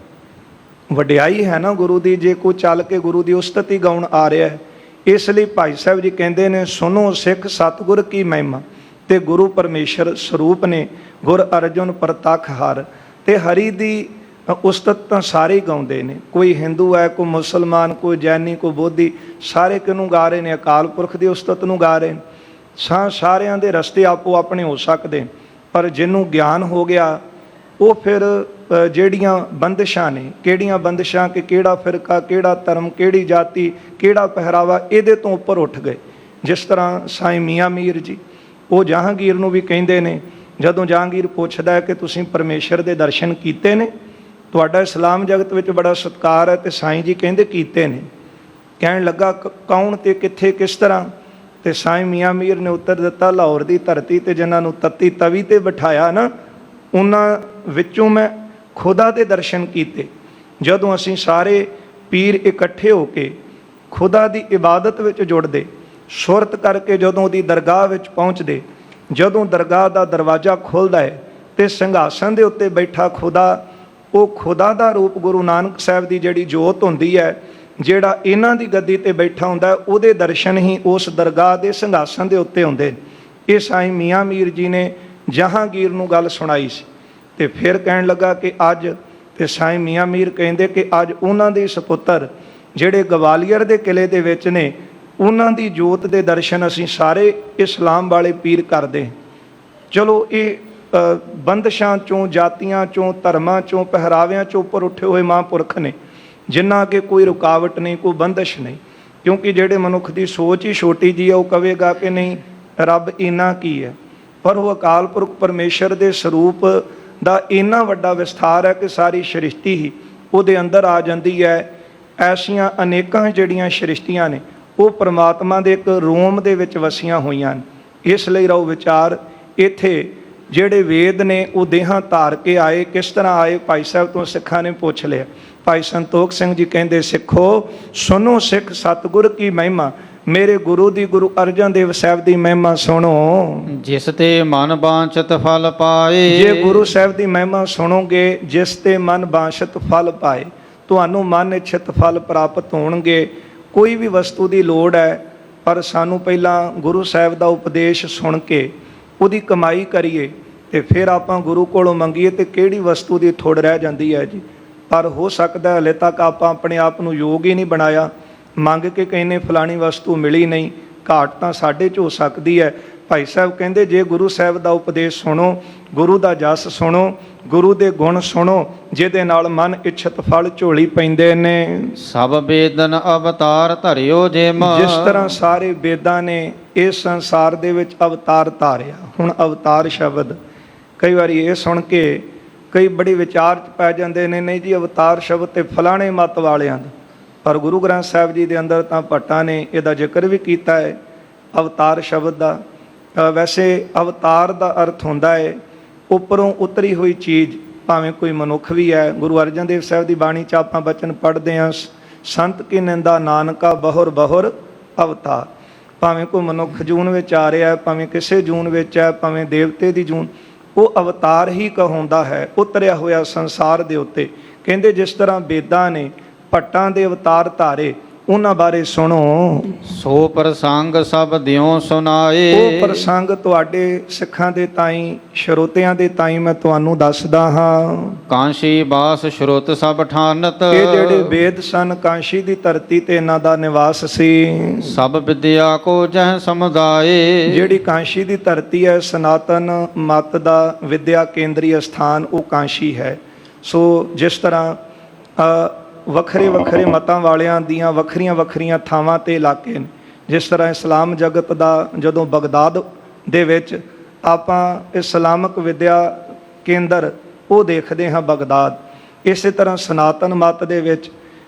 ਵਡਿਆਈ ਹੈ ਨਾ ਗੁਰੂ ਦੀ, ਜੇ ਕੋਈ ਚੱਲ ਕੇ ਗੁਰੂ ਦੀ ਉਸਤਤੀ ਗਾਉਣ ਆ ਰਿਹਾ ਹੈ। ਇਸ ਲਈ ਭਾਈ ਸਾਹਿਬ ਜੀ ਕਹਿੰਦੇ ਨੇ ਸੁਨੋ ਸਿੱਖ ਸਤਿਗੁਰ ਕੀ ਮਹਿਮਾ। ਤੇ ਗੁਰੂ ਪਰਮੇਸ਼ਰ ਸਰੂਪ ਨੇ, ਗੁਰ ਅਰਜੁਨ ਪ੍ਰਤੱਖ ਹਰ। ਤੇ ਹਰੀ ਦੀ ਉਸਤਤ ਤਾਂ ਸਾਰੇ ਗਾਉਂਦੇ ਨੇ, ਕੋਈ ਹਿੰਦੂ ਹੈ, ਕੋਈ ਮੁਸਲਮਾਨ, ਕੋਈ ਜੈਨੀ, ਕੋਈ ਬੋਧੀ, ਸਾਰੇ ਕਿਹਨੂੰ ਗਾ ਰਹੇ ਨੇ? ਅਕਾਲ ਪੁਰਖ ਦੀ ਉਸਤਤ ਨੂੰ ਗਾ ਰਹੇ ਨੇ। ਸਾਰਿਆਂ ਦੇ ਰਸਤੇ ਆਪੋ ਆਪਣੇ ਹੋ ਸਕਦੇ, ਪਰ ਜਿਹਨੂੰ ਗਿਆਨ ਹੋ ਗਿਆ ਉਹ ਫਿਰ ਜਿਹੜੀਆਂ ਬੰਦਿਸ਼ਾਂ ਨੇ, ਕਿਹੜੀਆਂ ਬੰਦਿਸ਼ਾਂ ਕਿ ਕਿਹੜਾ ਫਿਰਕਾ, ਕਿਹੜਾ ਧਰਮ, ਕਿਹੜੀ ਜਾਤੀ, ਕਿਹੜਾ ਪਹਿਰਾਵਾ, ਇਹਦੇ ਤੋਂ ਉੱਪਰ ਉੱਠ ਗਏ। ਜਿਸ ਤਰ੍ਹਾਂ ਸਾਈਂ ਮੀਆਂ ਮੀਰ ਜੀ, ਉਹ ਜਹਾਂਗੀਰ ਨੂੰ ਵੀ ਕਹਿੰਦੇ ਨੇ, ਜਦੋਂ ਜਹਾਂਗੀਰ ਪੁੱਛਦਾ ਹੈ ਕਿ ਤੁਸੀਂ ਪਰਮੇਸ਼ਰ ਦੇ ਦਰਸ਼ਨ ਕੀਤੇ ਨੇ, ਤੁਹਾਡਾ ਇਸਲਾਮ ਜਗਤ ਵਿੱਚ ਬੜਾ ਸਤਿਕਾਰ ਹੈ। ਤੇ ਸਾਈਂ ਜੀ ਕਹਿੰਦੇ ਕੀਤੇ ਨੇ। ਕਹਿਣ ਲੱਗਾ ਕੌਣ ਤੇ ਕਿੱਥੇ, ਕਿਸ ਤਰ੍ਹਾਂ? ਤੇ ਸਾਈਂ ਮੀਆਂ ਮੀਰ ਨੇ ਉੱਤਰ ਦਿੱਤਾ, ਲਾਹੌਰ ਦੀ ਧਰਤੀ ਤੇ ਜਿਨ੍ਹਾਂ ਨੂੰ ਤੱਤੀ ਤਵੀ ਤੇ ਬਿਠਾਇਆ ਨਾ, ਉਹਨਾਂ ਵਿੱਚੋਂ ਮੈਂ ਖੁਦਾ ਦੇ ਦਰਸ਼ਨ ਕੀਤੇ। ਜਦੋਂ ਅਸੀਂ ਸਾਰੇ ਪੀਰ ਇਕੱਠੇ ਹੋ ਕੇ ਖੁਦਾ ਦੀ ਇਬਾਦਤ ਵਿੱਚ ਜੁੜਦੇ, ਸੁਰਤ ਕਰਕੇ ਜਦੋਂ ਉਹਦੀ ਦਰਗਾਹ ਵਿੱਚ ਪਹੁੰਚਦੇ, ਜਦੋਂ ਦਰਗਾਹ ਦਾ ਦਰਵਾਜ਼ਾ ਖੁੱਲ੍ਹਦਾ ਹੈ ਤੇ ਸਿੰਘਾਸਨ ਦੇ ਉੱਤੇ ਬੈਠਾ ਖੁਦਾ, ਉਹ ਖੁਦਾ ਦਾ ਰੂਪ ਗੁਰੂ ਨਾਨਕ ਸਾਹਿਬ ਦੀ ਜਿਹੜੀ ਜੋਤ ਹੁੰਦੀ ਹੈ, ਜਿਹੜਾ ਇਹਨਾਂ ਦੀ ਗੱਦੀ ਤੇ ਬੈਠਾ ਹੁੰਦਾ, ਉਹਦੇ ਦਰਸ਼ਨ ਹੀ ਉਸ ਦਰਗਾਹ ਦੇ ਸਿੰਘਾਸਨ ਦੇ ਉੱਤੇ ਹੁੰਦੇ। ਇਹ ਸਾਈਂ ਮੀਆਂ ਮੀਰ ਜੀ ਨੇ ਜਹਾਂਗੀਰ ਨੂੰ ਗੱਲ ਸੁਣਾਈ ਸੀ। ਤੇ ਫਿਰ ਕਹਿਣ ਲੱਗਾ ਕਿ ਅੱਜ, ਤੇ ਸਾਈਂ ਮੀਆਂ ਮੀਰ ਕਹਿੰਦੇ ਕਿ ਅੱਜ ਉਹਨਾਂ ਦੇ ਸਪੁੱਤਰ ਜਿਹੜੇ ਗਵਾਲੀਅਰ ਦੇ ਕਿਲੇ ਦੇ ਵਿੱਚ ਨੇ, ਉਹਨਾਂ ਦੀ ਜੋਤ ਦੇ ਦਰਸ਼ਨ ਅਸੀਂ ਸਾਰੇ ਇਸਲਾਮ ਵਾਲੇ ਪੀਰ ਕਰਦੇ। ਚਲੋ ਇਹ ਬੰਦਸ਼ਾਂ ਚੋਂ, ਜਾਤੀਆਂ ਚੋਂ, ਧਰਮਾਂ ਚੋਂ, ਪਹਿਰਾਵਿਆਂ ਚੋਂ ਉੱਪਰ ਉੱਠੇ ਹੋਏ ਮਹਾਂਪੁਰਖ ਨੇ, ਜਿਨ੍ਹਾਂ ਅੱਗੇ ਕੋਈ ਰੁਕਾਵਟ ਨਹੀਂ, ਕੋਈ ਬੰਦਸ਼ ਨਹੀਂ। ਕਿਉਂਕਿ ਜਿਹੜੇ ਮਨੁੱਖ ਦੀ ਸੋਚ ਹੀ ਛੋਟੀ ਜੀ ਹੈ, ਉਹ ਕਹੇਗਾ ਕਿ ਨਹੀਂ ਰੱਬ ਇੰਨਾ ਕੀ ਹੈ। ਪਰ ਉਹ ਅਕਾਲ ਪੁਰਖ ਪਰਮੇਸ਼ਰ ਦੇ ਸਰੂਪ ਦਾ ਇੰਨਾ ਵੱਡਾ ਵਿਸਥਾਰ ਹੈ ਕਿ ਸਾਰੀ ਸ੍ਰਿਸ਼ਟੀ ਹੀ ਉਹਦੇ ਅੰਦਰ ਆ ਜਾਂਦੀ ਹੈ। ਐਸੀਆਂ ਅਨੇਕਾਂ ਜਿਹੜੀਆਂ ਸ੍ਰਿਸ਼ਟੀਆਂ ਨੇ ਉਹ ਪਰਮਾਤਮਾ ਦੇ ਇੱਕ ਰੋਮ ਦੇ ਵਿੱਚ ਵਸੀਆਂ ਹੋਈਆਂ ਨੇ। ਇਸ ਲਈ ਰਹੋ ਵਿਚਾਰ ਇੱਥੇ ਜਿਹੜੇ ਵੇਦ ਨੇ ਉਹ ਦੇਹਾਂ ਧਾਰ ਕੇ ਆਏ। ਕਿਸ ਤਰ੍ਹਾਂ ਆਏ? ਭਾਈ ਸਾਹਿਬ ਤੋਂ ਸਿੱਖਾਂ ਨੇ ਪੁੱਛ ਲਿਆ। ਭਾਈ ਸੰਤੋਖ ਸਿੰਘ ਜੀ ਕਹਿੰਦੇ, ਸਿੱਖੋ ਸੁਣੋ ਸਿੱਖ ਸਤਿਗੁਰ ਕੀ ਮਹਿਮਾ, ਮੇਰੇ ਗੁਰੂ ਦੀ, ਗੁਰੂ ਅਰਜਨ ਦੇਵ ਸਾਹਿਬ ਦੀ ਮਹਿਮਾ ਸੁਣੋ। ਜਿਸ ਤੇ ਮਨ ਬਾਂਛਤ ਫਲ ਪਾਏ। ਜੇ ਗੁਰੂ ਸਾਹਿਬ ਦੀ ਮਹਿਮਾ ਸੁਣੋਗੇ, ਜਿਸ ਤੇ ਮਨ ਬਾਂਛਤ ਫਲ ਪਾਏ, ਤੁਹਾਨੂੰ ਮਨ ਇੱਛਤ ਫਲ ਪ੍ਰਾਪਤ ਹੋਣਗੇ। ਕੋਈ ਵੀ ਵਸਤੂ ਦੀ ਲੋੜ ਹੈ, ਪਰ ਸਾਨੂੰ ਪਹਿਲਾਂ ਗੁਰੂ ਸਾਹਿਬ ਦਾ ਉਪਦੇਸ਼ ਸੁਣ ਕੇ ਉਹਦੀ ਕਮਾਈ ਕਰੀਏ ਤੇ ਫਿਰ ਆਪਾਂ ਗੁਰੂ ਕੋਲੋਂ ਮੰਗੀਏ। ਤੇ ਕਿਹੜੀ ਵਸਤੂ ਦੀ ਥੋੜ ਰਹਿ ਜਾਂਦੀ ਹੈ ਜੀ। ਪਰ ਹੋ ਸਕਦਾ ਹਲੇ ਤੱਕ ਆਪਾਂ ਆਪਣੇ ਆਪ ਨੂੰ ਯੋਗ ਹੀ ਨਹੀਂ ਬਣਾਇਆ। ਮੰਗ ਕੇ ਕਹਿੰਦੇ ਫਲਾਣੀ ਵਸਤੂ ਮਿਲੀ ਨਹੀਂ, ਘਾਟ ਤਾਂ ਸਾਡੇ 'ਚ ਹੋ ਸਕਦੀ ਹੈ। ਭਾਈ ਸਾਹਿਬ ਕਹਿੰਦੇ, ਜੇ ਗੁਰੂ ਸਾਹਿਬ ਦਾ ਉਪਦੇਸ਼ ਸੁਣੋ, ਗੁਰੂ ਦਾ ਜਸ ਸੁਣੋ, ਗੁਰੂ ਦੇ ਗੁਣ ਸੁਣੋ, ਜਿਹਦੇ ਨਾਲ ਮਨ ਇੱਛਤ ਫਲ ਝੋਲੀ ਪੈਂਦੇ ਨੇ। ਸਭ ਬੇਦਨ ਅਵਤਾਰ ਧਰਿਓ ਜਿਮ। ਜਿਸ ਤਰ੍ਹਾਂ ਸਾਰੇ ਵੇਦਾਂ ਨੇ ਇਸ ਸੰਸਾਰ ਦੇ ਵਿੱਚ ਅਵਤਾਰ ਧਾਰਿਆ। ਹੁਣ ਅਵਤਾਰ ਸ਼ਬਦ ਕਈ ਵਾਰੀ ਇਹ ਸੁਣ ਕੇ ਕਈ ਬੜੇ ਵਿਚਾਰ 'ਚ ਪੈ ਜਾਂਦੇ ਨੇ, ਨਹੀਂ ਜੀ ਅਵਤਾਰ ਸ਼ਬਦ ਤੇ ਫਲਾਣੇ ਮੱਤ ਵਾਲਿਆਂ ਦਾ। ਪਰ ਗੁਰੂ ਗ੍ਰੰਥ ਸਾਹਿਬ ਜੀ ਦੇ ਅੰਦਰ ਤਾਂ ਭੱਟਾਂ ਨੇ ਇਹਦਾ ਜ਼ਿਕਰ ਵੀ ਕੀਤਾ ਹੈ ਅਵਤਾਰ ਸ਼ਬਦ ਦਾ। ਵੈਸੇ ਅਵਤਾਰ ਦਾ ਅਰਥ ਹੁੰਦਾ ਹੈ ਉੱਪਰੋਂ ਉਤਰੀ ਹੋਈ ਚੀਜ਼, ਭਾਵੇਂ ਕੋਈ ਮਨੁੱਖ ਵੀ ਹੈ। ਗੁਰੂ ਅਰਜਨ ਦੇਵ ਸਾਹਿਬ ਦੀ ਬਾਣੀ 'ਚ ਆਪਾਂ ਬਚਨ ਪੜ੍ਹਦੇ ਹਾਂ, ਸੰਤ ਕੀ ਨਿੰਦਾ ਨਾਨਕਾ ਬਹੁਰ ਬਹੁਰ ਅਵਤਾਰ। ਭਾਵੇਂ ਕੋਈ ਮਨੁੱਖ ਜੂਨ ਵਿੱਚ ਆ ਰਿਹਾ, ਭਾਵੇਂ ਕਿਸੇ ਜੂਨ ਵਿੱਚ ਹੈ, ਭਾਵੇਂ ਦੇਵਤੇ ਦੀ ਜੂਨ, ਉਹ ਅਵਤਾਰ ਹੀ ਕਹਾਉਂਦਾ ਹੈ ਉਤਰਿਆ ਹੋਇਆ ਸੰਸਾਰ ਦੇ ਉੱਤੇ। ਕਹਿੰਦੇ ਜਿਸ ਤਰ੍ਹਾਂ ਵੇਦਾਂ ਨੇ ਭੱਟਾਂ ਦੇ ਅਵਤਾਰ ਧਾਰੇ, ਉਹਨਾਂ ਬਾਰੇ ਸੁਣੋ। ਸੋ ਪ੍ਰਸੰਗ ਸਭ ਦਿਓ ਸੁਨਾਏ। ਉਹ ਪ੍ਰਸੰਗ ਤੁਹਾਡੇ ਸਿੱਖਾਂ ਦੇ ਤਾਈਂ, ਸਰੋਤਿਆਂ ਦੇ ਤਾਈਂ ਮੈਂ ਤੁਹਾਨੂੰ ਦੱਸਦਾ ਹਾਂ। ਕਾਂਸ਼ੀ ਬਾਸ ਸ਼ਰੁਤ ਸਭ ਠਾਨਤ। ਇਹ ਜਿਹੜੇ ਵੇਦ ਸਨ, ਕਾਂਸ਼ੀ ਦੀ ਧਰਤੀ ਤੇ ਇਹਨਾਂ ਦਾ ਨਿਵਾਸ ਸੀ। ਸਭ ਵਿਦਿਆ ਕੋ ਜਹ ਸਮੁਦਾਏ। ਜਿਹੜੀ ਕਾਂਸ਼ੀ ਦੀ ਧਰਤੀ ਹੈ, ਸਨਾਤਨ ਮਤ ਦਾ ਵਿਦਿਆ ਕੇਂਦਰੀ ਸਥਾਨ ਉਹ ਕਾਂਸ਼ੀ ਹੈ। ਸੋ ਜਿਸ ਤਰ੍ਹਾਂ ਵੱਖਰੇ ਵੱਖਰੇ ਮਤਾਂ ਵਾਲਿਆਂ ਦੀਆਂ ਵੱਖਰੀਆਂ ਵੱਖਰੀਆਂ ਥਾਵਾਂ 'ਤੇ ਇਲਾਕੇ ਨੇ। ਜਿਸ ਤਰ੍ਹਾਂ ਇਸਲਾਮ ਜਗਤ ਦਾ ਜਦੋਂ ਬਗਦਾਦ ਦੇ ਵਿੱਚ ਆਪਾਂ ਇਸਲਾਮਿਕ ਵਿਦਿਆ ਕੇਂਦਰ ਉਹ ਦੇਖਦੇ ਹਾਂ ਬਗਦਾਦ, ਇਸੇ ਤਰ੍ਹਾਂ ਸਨਾਤਨ ਮਤ ਦੇ ਵਿੱਚ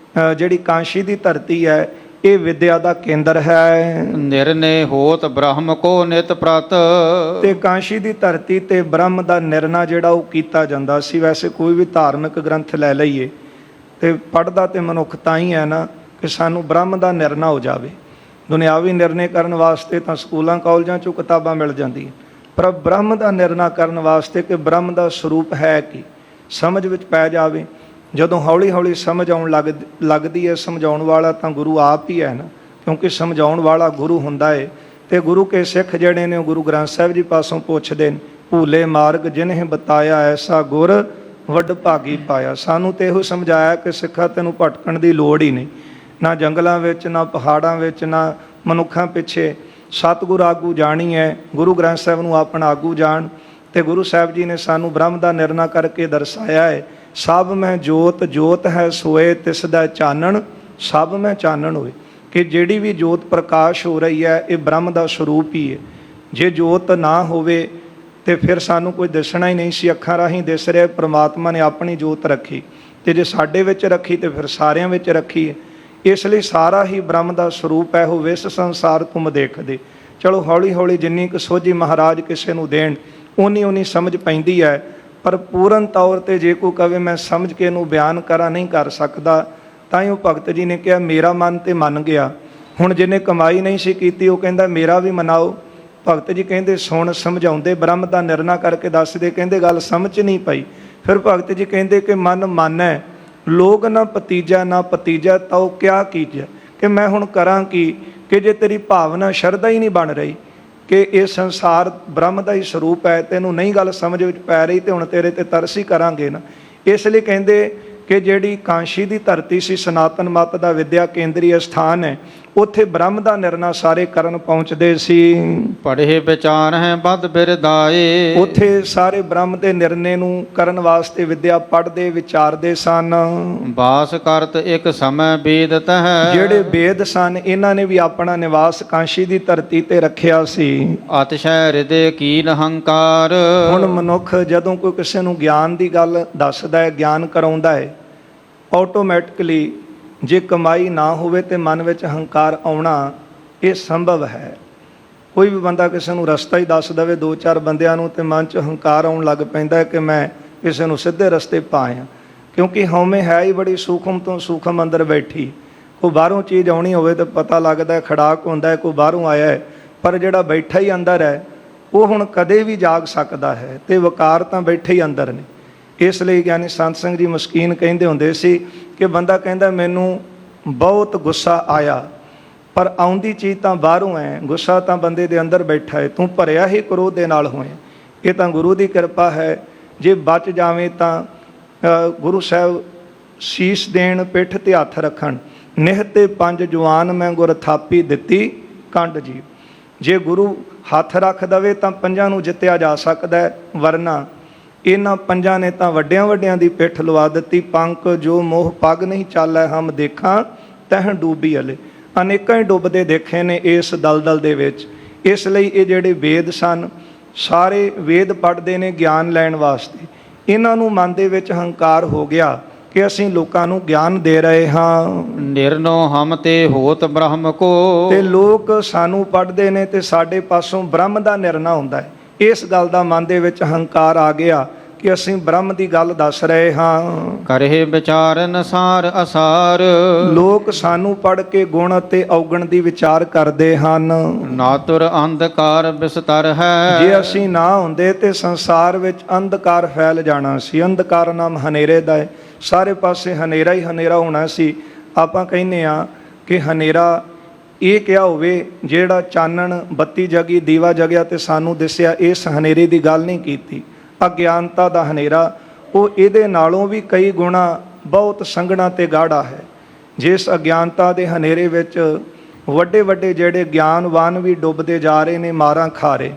ਜਿਹੜੀ ਕਾਂਸ਼ੀ ਦੀ ਧਰਤੀ ਹੈ ਇਹ ਵਿਦਿਆ ਦਾ ਕੇਂਦਰ ਹੈ। ਨਿਰਨੇ ਹੋਤ ਬ੍ਰਹਮ ਕੋ ਨਿਤ ਪ੍ਰਤ। ਤੇ ਕਾਂਸ਼ੀ ਦੀ ਧਰਤੀ ਤੇ ਬ੍ਰਹਮ ਦਾ ਨਿਰਣਾ ਜਿਹੜਾ ਉਹ ਕੀਤਾ ਜਾਂਦਾ ਸੀ। ਵੈਸੇ ਕੋਈ ਵੀ ਧਾਰਮਿਕ ਗ੍ਰੰਥ ਲੈ ਲਈਏ ਤੇ ਪੜ੍ਹਦਾ ਤੇ ਮਨੁੱਖ ਤਾਂ ਹੀ ਹੈ ਨਾ ਕਿ ਸਾਨੂੰ ਬ੍ਰਹਮ ਦਾ ਨਿਰਣਾ ਹੋ ਜਾਵੇ। ਦੁਨਿਆਵੀ ਨਿਰਣੇ ਕਰਨ ਵਾਸਤੇ ਤਾਂ ਸਕੂਲਾਂ ਕਾਲਜਾਂ 'ਚੋਂ ਕਿਤਾਬਾਂ ਮਿਲ ਜਾਂਦੀਆਂ, ਪਰ ਬ੍ਰਹਮ ਦਾ ਨਿਰਣਾ ਕਰਨ ਵਾਸਤੇ ਕਿ ਬ੍ਰਹਮ ਦਾ ਸਰੂਪ ਹੈ ਕੀ ਸਮਝ ਵਿੱਚ ਪੈ ਜਾਵੇ। ਜਦੋਂ ਹੌਲੀ ਹੌਲੀ ਸਮਝ ਆਉਣ ਲੱਗਦੀ ਹੈ, ਸਮਝਾਉਣ ਵਾਲਾ ਤਾਂ ਗੁਰੂ ਆਪ ਹੀ ਹੈ ਨਾ, ਕਿਉਂਕਿ ਸਮਝਾਉਣ ਵਾਲਾ ਗੁਰੂ ਹੁੰਦਾ ਹੈ। ਤੇ ਗੁਰੂ ਕੇ ਸਿੱਖ ਜਿਹੜੇ ਨੇ ਉਹ ਗੁਰੂ ਗ੍ਰੰਥ ਸਾਹਿਬ ਜੀ ਪਾਸੋਂ ਪੁੱਛਦੇ ਨੇ, ਭੂਲੇ ਮਾਰਗ ਜਿਨਹਿ ਬਤਾਇਆ ਐਸਾ ਗੁਰ ਵੱਡ ਭਾਗੀ ਪਾਇਆ। ਸਾਨੂੰ ਤੇ ਇਹੋ ਸਮਝਾਇਆ ਕਿ ਸਿੱਖਾ ਤੈਨੂੰ ਭਟਕਣ ਦੀ ਲੋੜ ਹੀ ਨਹੀਂ, ਨਾ ਜੰਗਲਾਂ ਵਿੱਚ, ਨਾ ਪਹਾੜਾਂ ਵਿੱਚ, ਨਾ ਮਨੁੱਖਾਂ ਪਿੱਛੇ। ਸਤਿਗੁਰ ਆਗੂ ਜਾਣੀ ਹੈ, ਗੁਰੂ ਗ੍ਰੰਥ ਸਾਹਿਬ ਨੂੰ ਆਪਣਾ ਆਗੂ ਜਾਣ। ਤੇ ਗੁਰੂ ਸਾਹਿਬ ਜੀ ਨੇ ਸਾਨੂੰ ਬ੍ਰਹਮ ਦਾ ਨਿਰਣਾ ਕਰਕੇ ਦਰਸਾਇਆ ਹੈ। ਸਭ ਮੈਂ ਜੋਤ, ਜੋਤ ਹੈ ਸੋਏ ਤਿਸ ਦਾ ਚਾਨਣ, ਸਭ ਮੈਂ ਚਾਨਣ ਹੋਏ। ਕਿ ਜਿਹੜੀ ਵੀ ਜੋਤ ਪ੍ਰਕਾਸ਼ ਹੋ ਰਹੀ ਹੈ ਇਹ ਬ੍ਰਹਮ ਦਾ ਸਰੂਪ ਹੀ ਹੈ। ਜੇ ਜੋਤ ਨਾ ਹੋਵੇ ਤੇ ਫਿਰ ਸਾਨੂੰ ਕੋਈ ਦਿਸਣਾ ਹੀ ਨਹੀਂ ਸੀ। ਅੱਖਾਂ ਰਾਹੀਂ ਦਿਸ ਰਿਹਾ, ਪ੍ਰਮਾਤਮਾ ਨੇ ਆਪਣੀ ਜੋਤ ਰੱਖੀ, ਤੇ ਜੇ ਸਾਡੇ ਵਿੱਚ ਰੱਖੀ ਤੇ ਫਿਰ ਸਾਰਿਆਂ ਵਿੱਚ ਰੱਖੀ ਹੈ। ਇਸ ਲਈ ਸਾਰਾ ਹੀ ਬ੍ਰਹਮ ਦਾ ਸਰੂਪ ਹੈ। ਉਹ ਵਿਸ ਸੰਸਾਰ ਤੁਮ ਦੇਖਦੇ। ਚਲੋ ਹੌਲੀ ਹੌਲੀ ਜਿੰਨੀ ਕੁ ਸੋਝੀ ਮਹਾਰਾਜ ਕਿਸੇ ਨੂੰ ਦੇਣ ਉਨੀ ਸਮਝ ਪੈਂਦੀ ਹੈ। ਪਰ ਪੂਰਨ ਤੌਰ 'ਤੇ ਜੇ ਕੋਈ ਕਵੇ ਮੈਂ ਸਮਝ ਕੇ ਇਹਨੂੰ ਬਿਆਨ ਕਰਾਂ, ਨਹੀਂ ਕਰ ਸਕਦਾ। ਤਾਂ ਹੀ ਉਹ ਭਗਤ ਜੀ ਨੇ ਕਿਹਾ ਮੇਰਾ ਮਨ ਤੇ ਮੰਨ ਗਿਆ। ਹੁਣ ਜਿਹਨੇ ਕਮਾਈ ਨਹੀਂ ਸੀ ਕੀਤੀ ਉਹ ਕਹਿੰਦਾ ਮੇਰਾ ਵੀ ਮਨਾਓ। ਭਗਤ ਜੀ ਕਹਿੰਦੇ ਸੁਣ, ਸਮਝਾਉਂਦੇ ਬ੍ਰਹਮ ਦਾ ਨਿਰਣਾ ਕਰਕੇ ਦੱਸਦੇ, ਕਹਿੰਦੇ ਗੱਲ ਸਮਝ ਨਹੀਂ ਪਈ। ਫਿਰ ਭਗਤ ਜੀ ਕਹਿੰਦੇ ਕਿ ਮਨ ਮਾਨੈ ਲੋਕ ਨਾ ਭਤੀਜਾ, ਨਾ ਭਤੀਜਾ ਤਉ ਕਿਆ ਕੀਜੈ। ਕਿ ਮੈਂ ਹੁਣ ਕਰਾਂ ਕੀ ਕਿ ਜੇ ਤੇਰੀ ਭਾਵਨਾ ਸ਼ਰਧਾ ਹੀ ਨਹੀਂ ਬਣ ਰਹੀ ਕਿ ਇਹ ਸੰਸਾਰ ਬ੍ਰਹਮ ਦਾ ਹੀ ਸਰੂਪ ਹੈ, ਤੈਨੂੰ ਨਹੀਂ ਗੱਲ ਸਮਝ ਵਿੱਚ ਪੈ ਰਹੀ, ਤੇ ਹੁਣ ਤੇਰੇ ਤੇ ਤਰਸ ਹੀ ਕਰਾਂਗੇ ਨਾ। ਇਸ ਲਈ ਕਹਿੰਦੇ ਕਿ ਜਿਹੜੀ ਕਾਂਸ਼ੀ ਦੀ ਧਰਤੀ ਸੀ, ਸਨਾਤਨ ਮਤ ਦਾ ਵਿਦਿਆ ਕੇਂਦਰੀ ਸਥਾਨ ਹੈ, ਉੱਥੇ ਬ੍ਰਹਮ ਦਾ ਨਿਰਣਾ ਸਾਰੇ ਕਰਨ ਪਹੁੰਚਦੇ ਸੀ। ਪੜ੍ਹੇ ਵਿਚਾਰ ਹੈ ਬਦ ਬਿਰਦਾਏ। ਉੱਥੇ ਸਾਰੇ ਬ੍ਰਹਮ ਦੇ ਨਿਰਣੇ ਨੂੰ ਕਰਨ ਵਾਸਤੇ ਵਿਦਿਆ ਪੜ੍ਹਦੇ ਵਿਚਾਰਦੇ ਸਨ। ਬਾਸ ਕਰਤ ਇੱਕ ਸਮੇਂ ਬੇਦਤ ਹੈ। ਜਿਹੜੇ ਵੇਦ ਸਨ ਇਹਨਾਂ ਨੇ ਵੀ ਆਪਣਾ ਨਿਵਾਸ ਕਾਂਸ਼ੀ ਦੀ ਧਰਤੀ ਤੇ ਰੱਖਿਆ ਸੀ। ਅਤਿਸ਼ੈ ਹਿਰਦੇ ਕੀਨ ਹੰਕਾਰ। ਹੁਣ ਮਨੁੱਖ ਜਦੋਂ ਕੋਈ ਕਿਸੇ ਨੂੰ ਗਿਆਨ ਦੀ ਗੱਲ ਦੱਸਦਾ ਹੈ, ਗਿਆਨ ਕਰਾਉਂਦਾ ਹੈ, ਆਟੋਮੈਟਿਕਲੀ ਜੇ ਕਮਾਈ ਨਾ ਹੋਵੇ ਤੇ ਮਨ ਵਿੱਚ ਹੰਕਾਰ ਆਉਣਾ ਇਹ ਸੰਭਵ ਹੈ। ਕੋਈ ਵੀ ਬੰਦਾ ਕਿਸੇ ਨੂੰ ਰਸਤਾ ਹੀ ਦੱਸ ਦੇਵੇ ਦੋ ਚਾਰ ਬੰਦਿਆਂ ਨੂੰ ਤੇ ਮਨ 'ਚ ਹੰਕਾਰ ਆਉਣ ਲੱਗ ਪੈਂਦਾ ਹੈ ਕਿ ਮੈਂ ਕਿਸੇ ਨੂੰ ਸਿੱਧੇ ਰਸਤੇ ਪਾਇਆ, ਕਿਉਂਕਿ ਹਉਮੈ ਹੈ ਹੀ ਬੜੀ ਸੂਖਮ ਤੋਂ ਸੂਖਮ ਅੰਦਰ ਬੈਠੀ। ਕੋਈ ਬਾਹਰੋਂ ਚੀਜ਼ ਆਉਣੀ ਹੋਵੇ ਤਾਂ ਪਤਾ ਲੱਗਦਾ ਖੜਾਕ ਹੁੰਦਾ ਹੈ ਕੋਈ ਬਾਹਰੋਂ ਆਇਆ ਹੈ, ਪਰ ਜਿਹੜਾ ਬੈਠਾ ਹੀ ਅੰਦਰ ਹੈ ਉਹ ਹੁਣ ਕਦੇ ਵੀ ਜਾਗ ਸਕਦਾ ਹੈ, ਤੇ ਵਕਾਰ ਤਾਂ ਬੈਠੇ ਹੀ ਅੰਦਰ ਨੇ। ਇਸ ਲਈ ਗਿਆਨੀ ਸੰਤ ਸਿੰਘ ਜੀ ਮਸਕੀਨ ਕਹਿੰਦੇ ਹੁੰਦੇ ਸੀ ਕਿ ਬੰਦਾ ਕਹਿੰਦਾ ਮੈਨੂੰ ਬਹੁਤ ਗੁੱਸਾ ਆਇਆ, ਪਰ ਆਉਂਦੀ ਚੀਜ਼ ਤਾਂ ਬਾਹਰੋਂ ਹੈ, ਗੁੱਸਾ ਤਾਂ ਬੰਦੇ ਦੇ ਅੰਦਰ ਬੈਠਾ ਹੈ, ਤੂੰ ਭਰਿਆ ਹੀ ਕ੍ਰੋਧ ਦੇ ਨਾਲ ਹੋਇਆ। ਇਹ ਤਾਂ ਗੁਰੂ ਦੀ ਕਿਰਪਾ ਹੈ, ਜੇ ਬਚ ਜਾਵੇਂ ਤਾਂ ਗੁਰੂ ਸਾਹਿਬ ਸੀਸ ਦੇਣ ਪਿੱਠ ਤੇ ਹੱਥ ਰੱਖਣ, ਨਿਹਤੇ ਪੰਜ ਜਵਾਨ ਮੈਂ ਗੁਰ ਥਾਪੀ ਦਿੱਤੀ ਕੰਡ ਜੀ। ਜੇ ਗੁਰੂ ਹੱਥ ਰੱਖ ਦਵੇ ਤਾਂ ਪੰਜਾਂ ਨੂੰ ਜਿੱਤਿਆ ਜਾ ਸਕਦਾ ਹੈ, ਵਰਨਾ ਇਹਨਾਂ ਪੰਜਾਂ ਨੇ ਤਾਂ ਵੱਡਿਆਂ ਵੱਡਿਆਂ ਦੀ ਪਿੱਠ ਲਵਾ ਦਿੱਤੀ। ਪੰਕ ਜੋ ਮੋਹ ਪੱਗ ਨਹੀਂ ਚਾਲੈ ਹਮ ਦੇਖਾਂ ਤਹਿ ਡੂਬੀ ਹਲੇ, ਅਨੇਕਾਂ ਹੀ ਡੁੱਬਦੇ ਦੇਖੇ ਨੇ ਇਸ ਦਲਦਲ ਦੇ ਵਿੱਚ। ਇਸ ਲਈ ਇਹ ਜਿਹੜੇ ਵੇਦ ਸਨ ਸਾਰੇ ਵੇਦ ਪੜ੍ਹਦੇ ਨੇ ਗਿਆਨ ਲੈਣ ਵਾਸਤੇ, ਇਹਨਾਂ ਨੂੰ ਮਨ ਦੇ ਵਿੱਚ ਹੰਕਾਰ ਹੋ ਗਿਆ ਕਿ ਅਸੀਂ ਲੋਕਾਂ ਨੂੰ ਗਿਆਨ ਦੇ ਰਹੇ ਹਾਂ। ਨਿਰਨੋ ਹਮ ਤੇ ਹੋਤ ਬ੍ਰਹਮ ਕੋ, ਤੇ ਲੋਕ ਸਾਨੂੰ ਪੜ੍ਹਦੇ ਨੇ ਤੇ ਸਾਡੇ ਪਾਸੋਂ ਬ੍ਰਹਮ ਦਾ ਨਿਰਣਾ ਹੁੰਦਾ ਹੈ। ਇਸ ਗੱਲ ਦਾ ਮਨ ਦੇ ਵਿੱਚ ਹੰਕਾਰ ਆ ਗਿਆ ਕਿ ਅਸੀਂ ਬ੍ਰਹਮ ਦੀ ਗੱਲ ਦੱਸ ਰਹੇ ਹਾਂ। ਕਰਹਿ ਵਿਚਾਰ ਅਨਸਾਰ ਅਸਾਰ, ਲੋਕ ਸਾਨੂੰ ਪੜ੍ਹ ਕੇ ਗੁਣ ਅਤੇ ਔਗਣ ਦੀ ਵਿਚਾਰ ਕਰਦੇ ਹਨ। ਨਾਤੁਰ ਅੰਧਕਾਰ ਬਿਸਤਰ ਹੈ, ਜੇ ਅਸੀਂ ਨਾ ਹੁੰਦੇ ਤੇ ਸੰਸਾਰ ਵਿੱਚ ਅੰਧਕਾਰ ਫੈਲ ਜਾਣਾ ਸੀ। ਅੰਧਕਾਰ ਨਾਮ ਹਨੇਰੇ ਦਾ ਹੈ, ਸਾਰੇ ਪਾਸੇ ਹਨੇਰਾ ਹੀ ਹਨੇਰਾ ਹੋਣਾ ਸੀ। ਆਪਾਂ ਕਹਿੰਦੇ ਆ ਕਿ ਹਨੇਰਾ ਇਹ ਕਿਹਾ ਹੋਵੇ ਜਿਹੜਾ ਚਾਨਣ ਬੱਤੀ ਜਗੀ ਦੀਵਾ ਜਗਿਆ ਤੇ ਸਾਨੂੰ ਦਿਸਿਆ, ਇਸ ਹਨੇਰੇ ਦੀ ਗੱਲ ਨਹੀਂ ਕੀਤੀ। ਅਗਿਆਨਤਾ ਦਾ ਹਨੇਰਾ ਉਹ ਇਹਦੇ ਨਾਲੋਂ ਵੀ ਕਈ ਗੁਣਾ ਬਹੁਤ ਸੰਘਣਾ ਤੇ ਗਾੜਾ ਹੈ। ਜਿਸ ਅਗਿਆਨਤਾ ਦੇ ਹਨੇਰੇ ਵਿੱਚ ਵੱਡੇ ਵੱਡੇ ਜਿਹੜੇ ਗਿਆਨਵਾਨ ਵੀ ਡੁੱਬਦੇ ਜਾ ਰਹੇ ਨੇ, ਮਾਰਾਂ ਖਾ ਰਹੇ।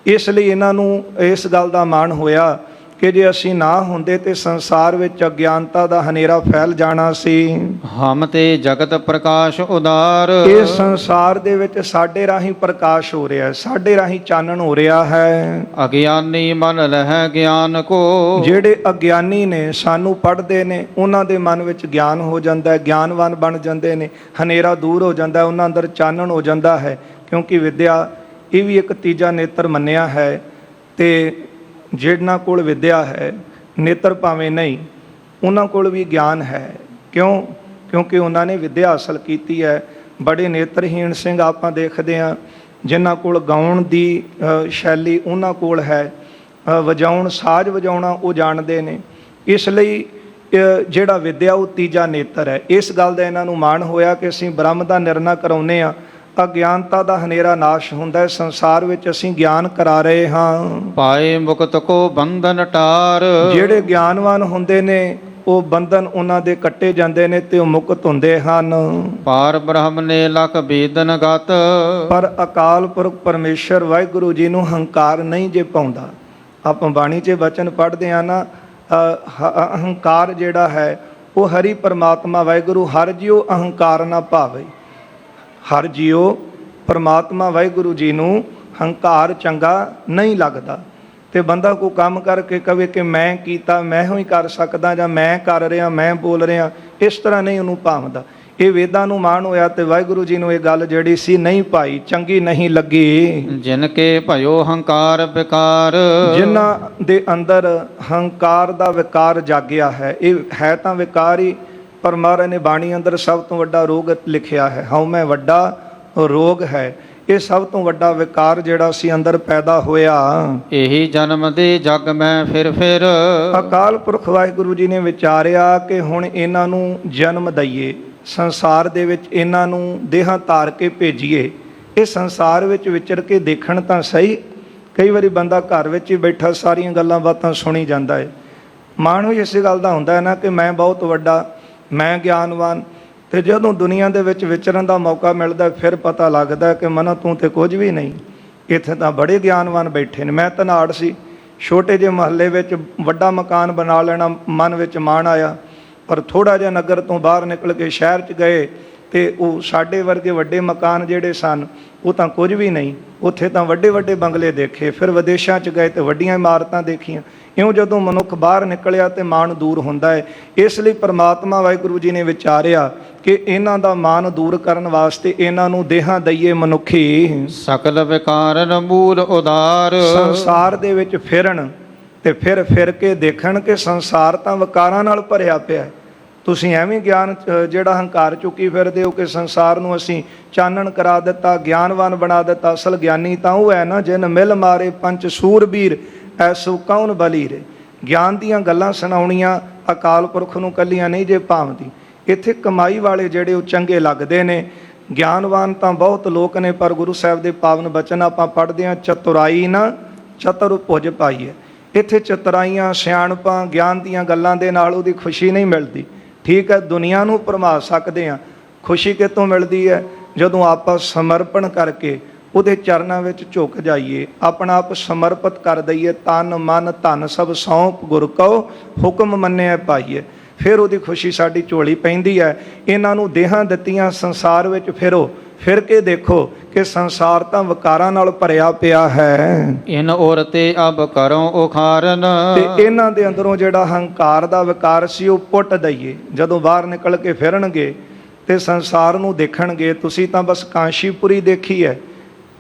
ਇਸ ਲਈ ਇਹਨਾਂ ਨੂੰ ਇਸ ਗੱਲ ਦਾ ਮਾਣ ਹੋਇਆ ਕਿ ਜੇ ਅਸੀਂ ਨਾ ਹੁੰਦੇ ਤੇ ਸੰਸਾਰ ਵਿੱਚ ਅਗਿਆਨਤਾ ਦਾ ਹਨੇਰਾ ਫੈਲ ਜਾਣਾ ਸੀ। ਹਮ ਤੇ ਜਗਤ ਪ੍ਰਕਾਸ਼ ਉਦਾਰ, ਇਸ ਸੰਸਾਰ ਦੇ ਵਿੱਚ ਸਾਡੇ ਰਾਹੀਂ ਪ੍ਰਕਾਸ਼ ਹੋ ਰਿਹਾ ਹੈ, ਸਾਡੇ ਰਾਹੀਂ ਚਾਨਣ ਹੋ ਰਿਹਾ ਹੈ। ਅਗਿਆਨੀ ਮਨ ਲਹਿ ਗਿਆਨ ਕੋ, ਜਿਹੜੇ ਅਗਿਆਨੀ ਨੇ ਸਾਨੂੰ ਪੜ੍ਹਦੇ ਨੇ ਉਹਨਾਂ ਦੇ ਮਨ ਵਿੱਚ ਗਿਆਨ ਹੋ ਜਾਂਦਾ ਹੈ, ਗਿਆਨਵਾਨ ਬਣ ਜਾਂਦੇ ਨੇ, ਹਨੇਰਾ ਦੂਰ ਹੋ ਜਾਂਦਾ, ਉਹਨਾਂ ਅੰਦਰ ਚਾਨਣ ਹੋ ਜਾਂਦਾ ਹੈ। ਕਿਉਂਕਿ ਵਿਦਿਆ ਇਹ ਵੀ ਇੱਕ ਤੀਜਾ ਨੇਤਰ ਮੰਨਿਆ ਹੈ, ਤੇ ਜਿਹਨਾਂ ਕੋਲ ਵਿਦਿਆ ਹੈ ਨੇਤਰ ਭਾਵੇਂ ਨਹੀਂ, ਉਹਨਾਂ ਕੋਲ ਵੀ ਗਿਆਨ ਹੈ। ਕਿਉਂਕਿ ਉਹਨਾਂ ਨੇ ਵਿਦਿਆ ਹਾਸਲ ਕੀਤੀ ਹੈ। ਬੜੇ ਨੇਤਰਹੀਣ ਸਿੰਘ ਆਪਾਂ ਦੇਖਦੇ ਹਾਂ ਜਿਨ੍ਹਾਂ ਕੋਲ ਗਾਉਣ ਦੀ ਸ਼ੈਲੀ ਉਹਨਾਂ ਕੋਲ ਹੈ, ਵਜਾਉਣ ਸਾਜ਼ ਵਜਾਉਣਾ ਉਹ ਜਾਣਦੇ ਨੇ। ਇਸ ਲਈ ਜਿਹੜਾ ਵਿਦਿਆ ਉਹ ਤੀਜਾ ਨੇਤਰ ਹੈ। ਇਸ ਗੱਲ ਦਾ ਇਹਨਾਂ ਨੂੰ ਮਾਣ ਹੋਇਆ ਕਿ ਅਸੀਂ ਬ੍ਰਹਮ ਦਾ ਨਿਰਣਾ ਕਰਾਉਂਦੇ ਹਾਂ, ਅਗਿਆਨਤਾ ਦਾ ਹਨੇਰਾ ਨਾਸ਼ ਹੁੰਦਾ ਹੈ, ਸੰਸਾਰ ਵਿੱਚ ਅਸੀਂ ਗਿਆਨ ਕਰਾ ਰਹੇ ਹਾਂ। ਪਾਏ ਮੁਕਤ ਕੋ ਬੰਧਨ ਟਾਰ, ਜਿਹੜੇ ਗਿਆਨਵਾਨ ਹੁੰਦੇ ਨੇ ਉਹ ਬੰਧਨ ਉਹਨਾਂ ਦੇ ਕੱਟੇ ਜਾਂਦੇ ਨੇ ਤੇ ਉਹ ਮੁਕਤ ਹੁੰਦੇ ਹਨ। ਪਾਰ ਬ੍ਰਹਮ ਨੇ ਲਖ ਬੇਦਨ ਗਤ, ਪਰ ਅਕਾਲ ਪੁਰਖ ਪਰਮੇਸ਼ਰ ਵਾਹਿਗੁਰੂ ਜੀ ਨੂੰ ਹੰਕਾਰ ਨਹੀਂ ਜੇ ਪਾਉਂਦਾ। ਆਪਾਂ ਬਾਣੀ 'ਚ ਵਚਨ ਪੜ੍ਹਦੇ ਹਾਂ ਨਾ, ਅਹੰਕਾਰ ਜਿਹੜਾ ਹੈ ਉਹ ਹਰੀ ਪਰਮਾਤਮਾ ਵਾਹਿਗੁਰੂ ਹਰ ਜੀਓ ਅਹੰਕਾਰ ਨਾ ਭਾਵੇ। ਹਰ ਜੀਓ ਪਰਮਾਤਮਾ ਵਾਹਿਗੁਰੂ ਜੀ ਨੂੰ ਹੰਕਾਰ ਚੰਗਾ ਨਹੀਂ ਲੱਗਦਾ। ਤੇ ਬੰਦਾ ਕੋਈ ਕੰਮ ਕਰਕੇ ਕਵੇ ਕਿ ਮੈਂ ਕੀਤਾ, ਮੈਂ ਹੀ ਕਰ ਸਕਦਾ, ਜਾਂ ਮੈਂ ਕਰ ਰਿਹਾ, ਮੈਂ ਬੋਲ ਰਿਹਾ, ਇਸ ਤਰ੍ਹਾਂ ਨਹੀਂ ਉਹਨੂੰ ਭਾਵਦਾ। ਇਹ ਵੇਦਾਂ ਨੂੰ ਮਾਣ ਹੋਇਆ ਤੇ ਵਾਹਿਗੁਰੂ ਜੀ ਨੂੰ ਇਹ ਗੱਲ ਜਿਹੜੀ ਸੀ ਨਹੀਂ ਪਾਈ, ਚੰਗੀ ਨਹੀਂ ਲੱਗੀ। ਜਿਨ ਕੇ ਭਇਓ ਹੰਕਾਰ ਵਿਕਾਰ, ਜਿਨ੍ਹਾਂ ਦੇ ਅੰਦਰ ਹੰਕਾਰ ਦਾ ਵਿਕਾਰ ਜਾਗਿਆ ਹੈ। ਇਹ ਹੈ ਤਾਂ ਵਿਕਾਰ ਹੀ, ਪਰ ਮਹਾਰਾਜ ਨੇ ਬਾਣੀ ਅੰਦਰ ਸਭ ਤੋਂ ਵੱਡਾ ਰੋਗ ਲਿਖਿਆ ਹੈ, ਹਉਮੈ ਵੱਡਾ ਰੋਗ ਹੈ। ਇਹ ਸਭ ਤੋਂ ਵੱਡਾ ਵਿਕਾਰ ਜਿਹੜਾ ਸੀ ਅੰਦਰ ਪੈਦਾ ਹੋਇਆ। ਇਹੀ ਜਨਮ ਦੇ ਜਗ ਮੈਂ ਫਿਰ ਅਕਾਲ ਪੁਰਖ ਵਾਹਿਗੁਰੂ ਜੀ ਨੇ ਵਿਚਾਰਿਆ ਕਿ ਹੁਣ ਇਹਨਾਂ ਨੂੰ ਜਨਮ ਦਈਏ, ਸੰਸਾਰ ਦੇ ਵਿੱਚ ਇਹਨਾਂ ਨੂੰ ਦੇਹਾਂ ਧਾਰ ਕੇ ਭੇਜੀਏ। ਇਹ ਸੰਸਾਰ ਵਿੱਚ ਵਿਚਰ ਕੇ ਦੇਖਣ ਤਾਂ ਸਹੀ। ਕਈ ਵਾਰੀ ਬੰਦਾ ਘਰ ਵਿੱਚ ਹੀ ਬੈਠਾ ਸਾਰੀਆਂ ਗੱਲਾਂ ਬਾਤਾਂ ਸੁਣੀ ਜਾਂਦਾ ਹੈ। ਮਾਣ ਵੀ ਇਸੇ ਗੱਲ ਦਾ ਹੁੰਦਾ ਹੈ ਨਾ ਕਿ ਮੈਂ ਬਹੁਤ ਵੱਡਾ, ਮੈਂ ਗਿਆਨਵਾਨ। ਤੇ ਜਦੋਂ ਦੁਨੀਆ ਦੇ ਵਿੱਚ ਵਿਚਰਨ ਦਾ ਮੌਕਾ ਮਿਲਦਾ ਫਿਰ ਪਤਾ ਲੱਗਦਾ ਕਿ ਮਨਾ ਤੂੰ ਤੇ ਕੁਝ ਵੀ ਨਹੀਂ, ਇੱਥੇ ਤਾਂ ਬੜੇ ਗਿਆਨਵਾਨ ਬੈਠੇ ਨੇ। ਮੈਂ ਧਨਾੜ ਸੀ, ਛੋਟੇ ਜਿਹੇ ਮਹੱਲੇ ਵਿੱਚ ਵੱਡਾ ਮਕਾਨ ਬਣਾ ਲੈਣਾ ਮਨ ਵਿੱਚ ਮਾਣ ਆਇਆ, ਪਰ ਥੋੜ੍ਹਾ ਜਿਹਾ ਨਗਰ ਤੋਂ ਬਾਹਰ ਨਿਕਲ ਕੇ ਸ਼ਹਿਰ 'ਚ ਗਏ ਤੇ ਉਹ ਸਾਡੇ ਵਰਗੇ ਵੱਡੇ ਮਕਾਨ ਜਿਹੜੇ ਸਨ ਉਹ ਤਾਂ ਕੁਝ ਵੀ ਨਹੀਂ, ਉੱਥੇ ਤਾਂ ਵੱਡੇ ਵੱਡੇ ਬੰਗਲੇ ਦੇਖੇ। ਫਿਰ ਵਿਦੇਸ਼ਾਂ 'ਚ ਗਏ ਤੇ ਵੱਡੀਆਂ ਇਮਾਰਤਾਂ ਦੇਖੀਆਂ। ਇਉਂ ਜਦੋਂ ਮਨੁੱਖ ਬਾਹਰ ਨਿਕਲਿਆ ਤੇ ਮਾਣ ਦੂਰ ਹੁੰਦਾ ਹੈ। ਇਸ ਲਈ ਪਰਮਾਤਮਾ ਵਾਹਿਗੁਰੂ ਜੀ ਨੇ ਵਿਚਾਰਿਆ ਕਿ ਇਹਨਾਂ ਦਾ ਮਾਣ ਦੂਰ ਕਰਨ ਵਾਸਤੇ ਇਹਨਾਂ ਨੂੰ ਦੇਹਾਂ ਦਈਏ ਮਨੁੱਖੀ। ਸਕਲ ਵਿਕਾਰਨ ਮੂਲ ਉਦਾਰ। ਸੰਸਾਰ ਦੇ ਵਿੱਚ ਫਿਰਨ ਤੇ ਫਿਰ ਕੇ ਦੇਖਣ ਕਿ ਸੰਸਾਰ ਤਾਂ ਵਿਕਾਰਾਂ ਨਾਲ ਭਰਿਆ ਪਿਆ ਹੈ। ਤੁਸੀਂ ਐਵੇਂ ਗਿਆਨ ਜਿਹੜਾ ਹੰਕਾਰ ਚੁੱਕੀ ਫਿਰਦੇ ਹੋ ਕਿ ਸੰਸਾਰ ਨੂੰ ਅਸੀਂ ਚਾਨਣ ਕਰਾ ਦਿੱਤਾ, ਗਿਆਨਵਾਨ ਬਣਾ ਦਿੱਤਾ। ਅਸਲ ਗਿਆਨੀ ਤਾਂ ਉਹ ਹੈ ਨਾ ਜਿਨ ਮਿਲ ਮਾਰੇ ਪੰਚ ਸੂਰਬੀਰ ਐਸੋ ਕੌਣ ਬਲੀ ਰੇ। ਗਿਆਨ ਦੀਆਂ ਗੱਲਾਂ ਸੁਣਾਉਣੀਆਂ ਅਕਾਲ ਪੁਰਖ ਨੂੰ ਕੱਲੀਆਂ ਨਹੀਂ ਜੇ ਭਾਵਦੀ। ਇੱਥੇ ਕਮਾਈ ਵਾਲੇ ਜਿਹੜੇ ਉਹ ਚੰਗੇ ਲੱਗਦੇ ਨੇ। ਗਿਆਨਵਾਨ ਤਾਂ ਬਹੁਤ ਲੋਕ ਨੇ, ਪਰ ਗੁਰੂ ਸਾਹਿਬ ਦੇ ਪਾਵਨ ਬਚਨ ਆਪਾਂ ਪੜ੍ਹਦੇ ਹਾਂ, ਚਤੁਰਾਈ ਨਾ ਚਤੁਰ ਭੁਜ ਪਾਈਏ। ਇੱਥੇ ਚਤੁਰਾਈਆਂ, ਸਿਆਣਪਾਂ, ਗਿਆਨ ਦੀਆਂ ਗੱਲਾਂ ਦੇ ਨਾਲ ਉਹਦੀ ਖੁਸ਼ੀ ਨਹੀਂ ਮਿਲਦੀ। ਠੀਕ ਹੈ, ਦੁਨੀਆ ਨੂੰ ਭਰਮਾ ਸਕਦੇ ਹਾਂ। ਖੁਸ਼ੀ ਕਿਤੋਂ ਮਿਲਦੀ ਹੈ? ਜਦੋਂ ਆਪਾਂ ਸਮਰਪਣ ਕਰਕੇ ਉਹਦੇ ਚਰਨਾਂ ਵਿੱਚ ਝੁਕ ਜਾਈਏ, ਆਪਣਾ ਆਪ ਸਮਰਪਿਤ ਕਰ ਦਈਏ, ਤਨ ਮਨ ਧਨ ਸਭ ਸੌਂਪ ਗੁਰ ਕਉ ਹੁਕਮ ਮੰਨਿਆ ਪਾਈਏ, ਫਿਰ ਉਹਦੀ ਖੁਸ਼ੀ ਸਾਡੀ ਝੋਲੀ ਪੈਂਦੀ ਹੈ। ਇਹਨਾਂ ਨੂੰ ਦੇਹਾਂ ਦਿੱਤੀਆਂ, ਸੰਸਾਰ ਵਿੱਚ ਫਿਰੋ, ਫਿਰ ਕੇ ਦੇਖੋ ਕਿ ਸੰਸਾਰ ਤਾਂ ਵਿਕਾਰਾਂ ਨਾਲ ਭਰਿਆ ਪਿਆ ਹੈ। ਇਨ ਔਰ ਤੇ ਅਬ ਕਰੋ ਉਖਾਰਨ। ਤੇ ਇਹਨਾਂ ਦੇ ਅੰਦਰੋਂ ਜਿਹੜਾ ਹੰਕਾਰ ਦਾ ਵਿਕਾਰ ਸੀ ਉਹ ਪੁੱਟ ਦਈਏ। ਜਦੋਂ ਬਾਹਰ ਨਿਕਲ ਕੇ ਫਿਰਨਗੇ ਤੇ ਸੰਸਾਰ ਨੂੰ ਦੇਖਣਗੇ, ਤੁਸੀਂ ਤਾਂ ਬਸ ਕਾਂਸ਼ੀਪੁਰੀ ਦੇਖੀ ਹੈ,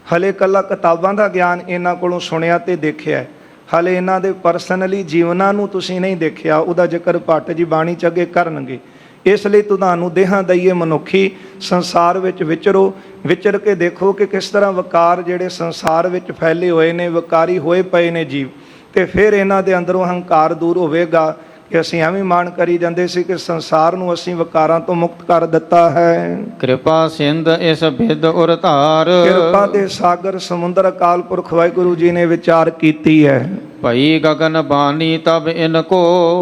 ਹਲੇ ਕੱਲਾ ਕਿਤਾਬਾਂ ਦਾ ਗਿਆਨ ਇਹਨਾਂ ਕੋਲੋਂ ਸੁਣਿਆ ਤੇ ਦੇਖਿਆ, ਹਲੇ ਇਹਨਾਂ ਦੇ ਪਰਸਨਲੀ ਜੀਵਨਾਂ ਨੂੰ ਤੁਸੀਂ ਨਹੀਂ ਦੇਖਿਆ। ਉਹਦਾ ਜ਼ਿਕਰ ਭੱਟ ਜੀ ਬਾਣੀ 'ਚ ਅੱਗੇ ਕਰਨਗੇ। ਇਸ ਲਈ ਤੁਹਾਨੂੰ ਦੇਹਾਂ ਦਈਏ ਮਨੁੱਖੀ, ਸੰਸਾਰ ਵਿੱਚ ਵਿਚਰੋ, ਵਿਚਰ ਕੇ ਦੇਖੋ ਕਿ ਕਿਸ ਤਰ੍ਹਾਂ ਵਿਕਾਰ ਜਿਹੜੇ ਸੰਸਾਰ ਵਿੱਚ ਫੈਲੇ ਹੋਏ ਨੇ, ਵਿਕਾਰੀ ਹੋਏ ਪਏ ਨੇ ਜੀਵ। ਤੇ ਫਿਰ ਇਹਨਾਂ ਦੇ ਅੰਦਰੋਂ ਹੰਕਾਰ ਦੂਰ ਹੋਵੇਗਾ ਕਿ ਅਸੀਂ ਐਵੇਂ ਮਾਣ ਕਰੀ ਜਾਂਦੇ ਸੀ ਕਿ ਸੰਸਾਰ ਨੂੰ ਅਸੀਂ ਵਿਕਾਰਾਂ ਤੋਂ ਮੁਕਤ ਕਰ ਦਿੱਤਾ ਹੈ। ਕਿਰਪਾ ਸਿੰਧ ਇਸ ਬਿਦ ਉਰ ਧਾਰ। ਕਿਰਪਾ ਦੇ ਸਾਗਰ ਸਮੁੰਦਰ ਅਕਾਲ ਪੁਰਖ ਵਾਹਿਗੁਰੂ ਜੀ ਨੇ ਵਿਚਾਰ ਕੀਤੀ ਹੈ। ਭਈ ਗਗਨ ਬਾਣੀ ਤਬ ਇਨ ਕੋ।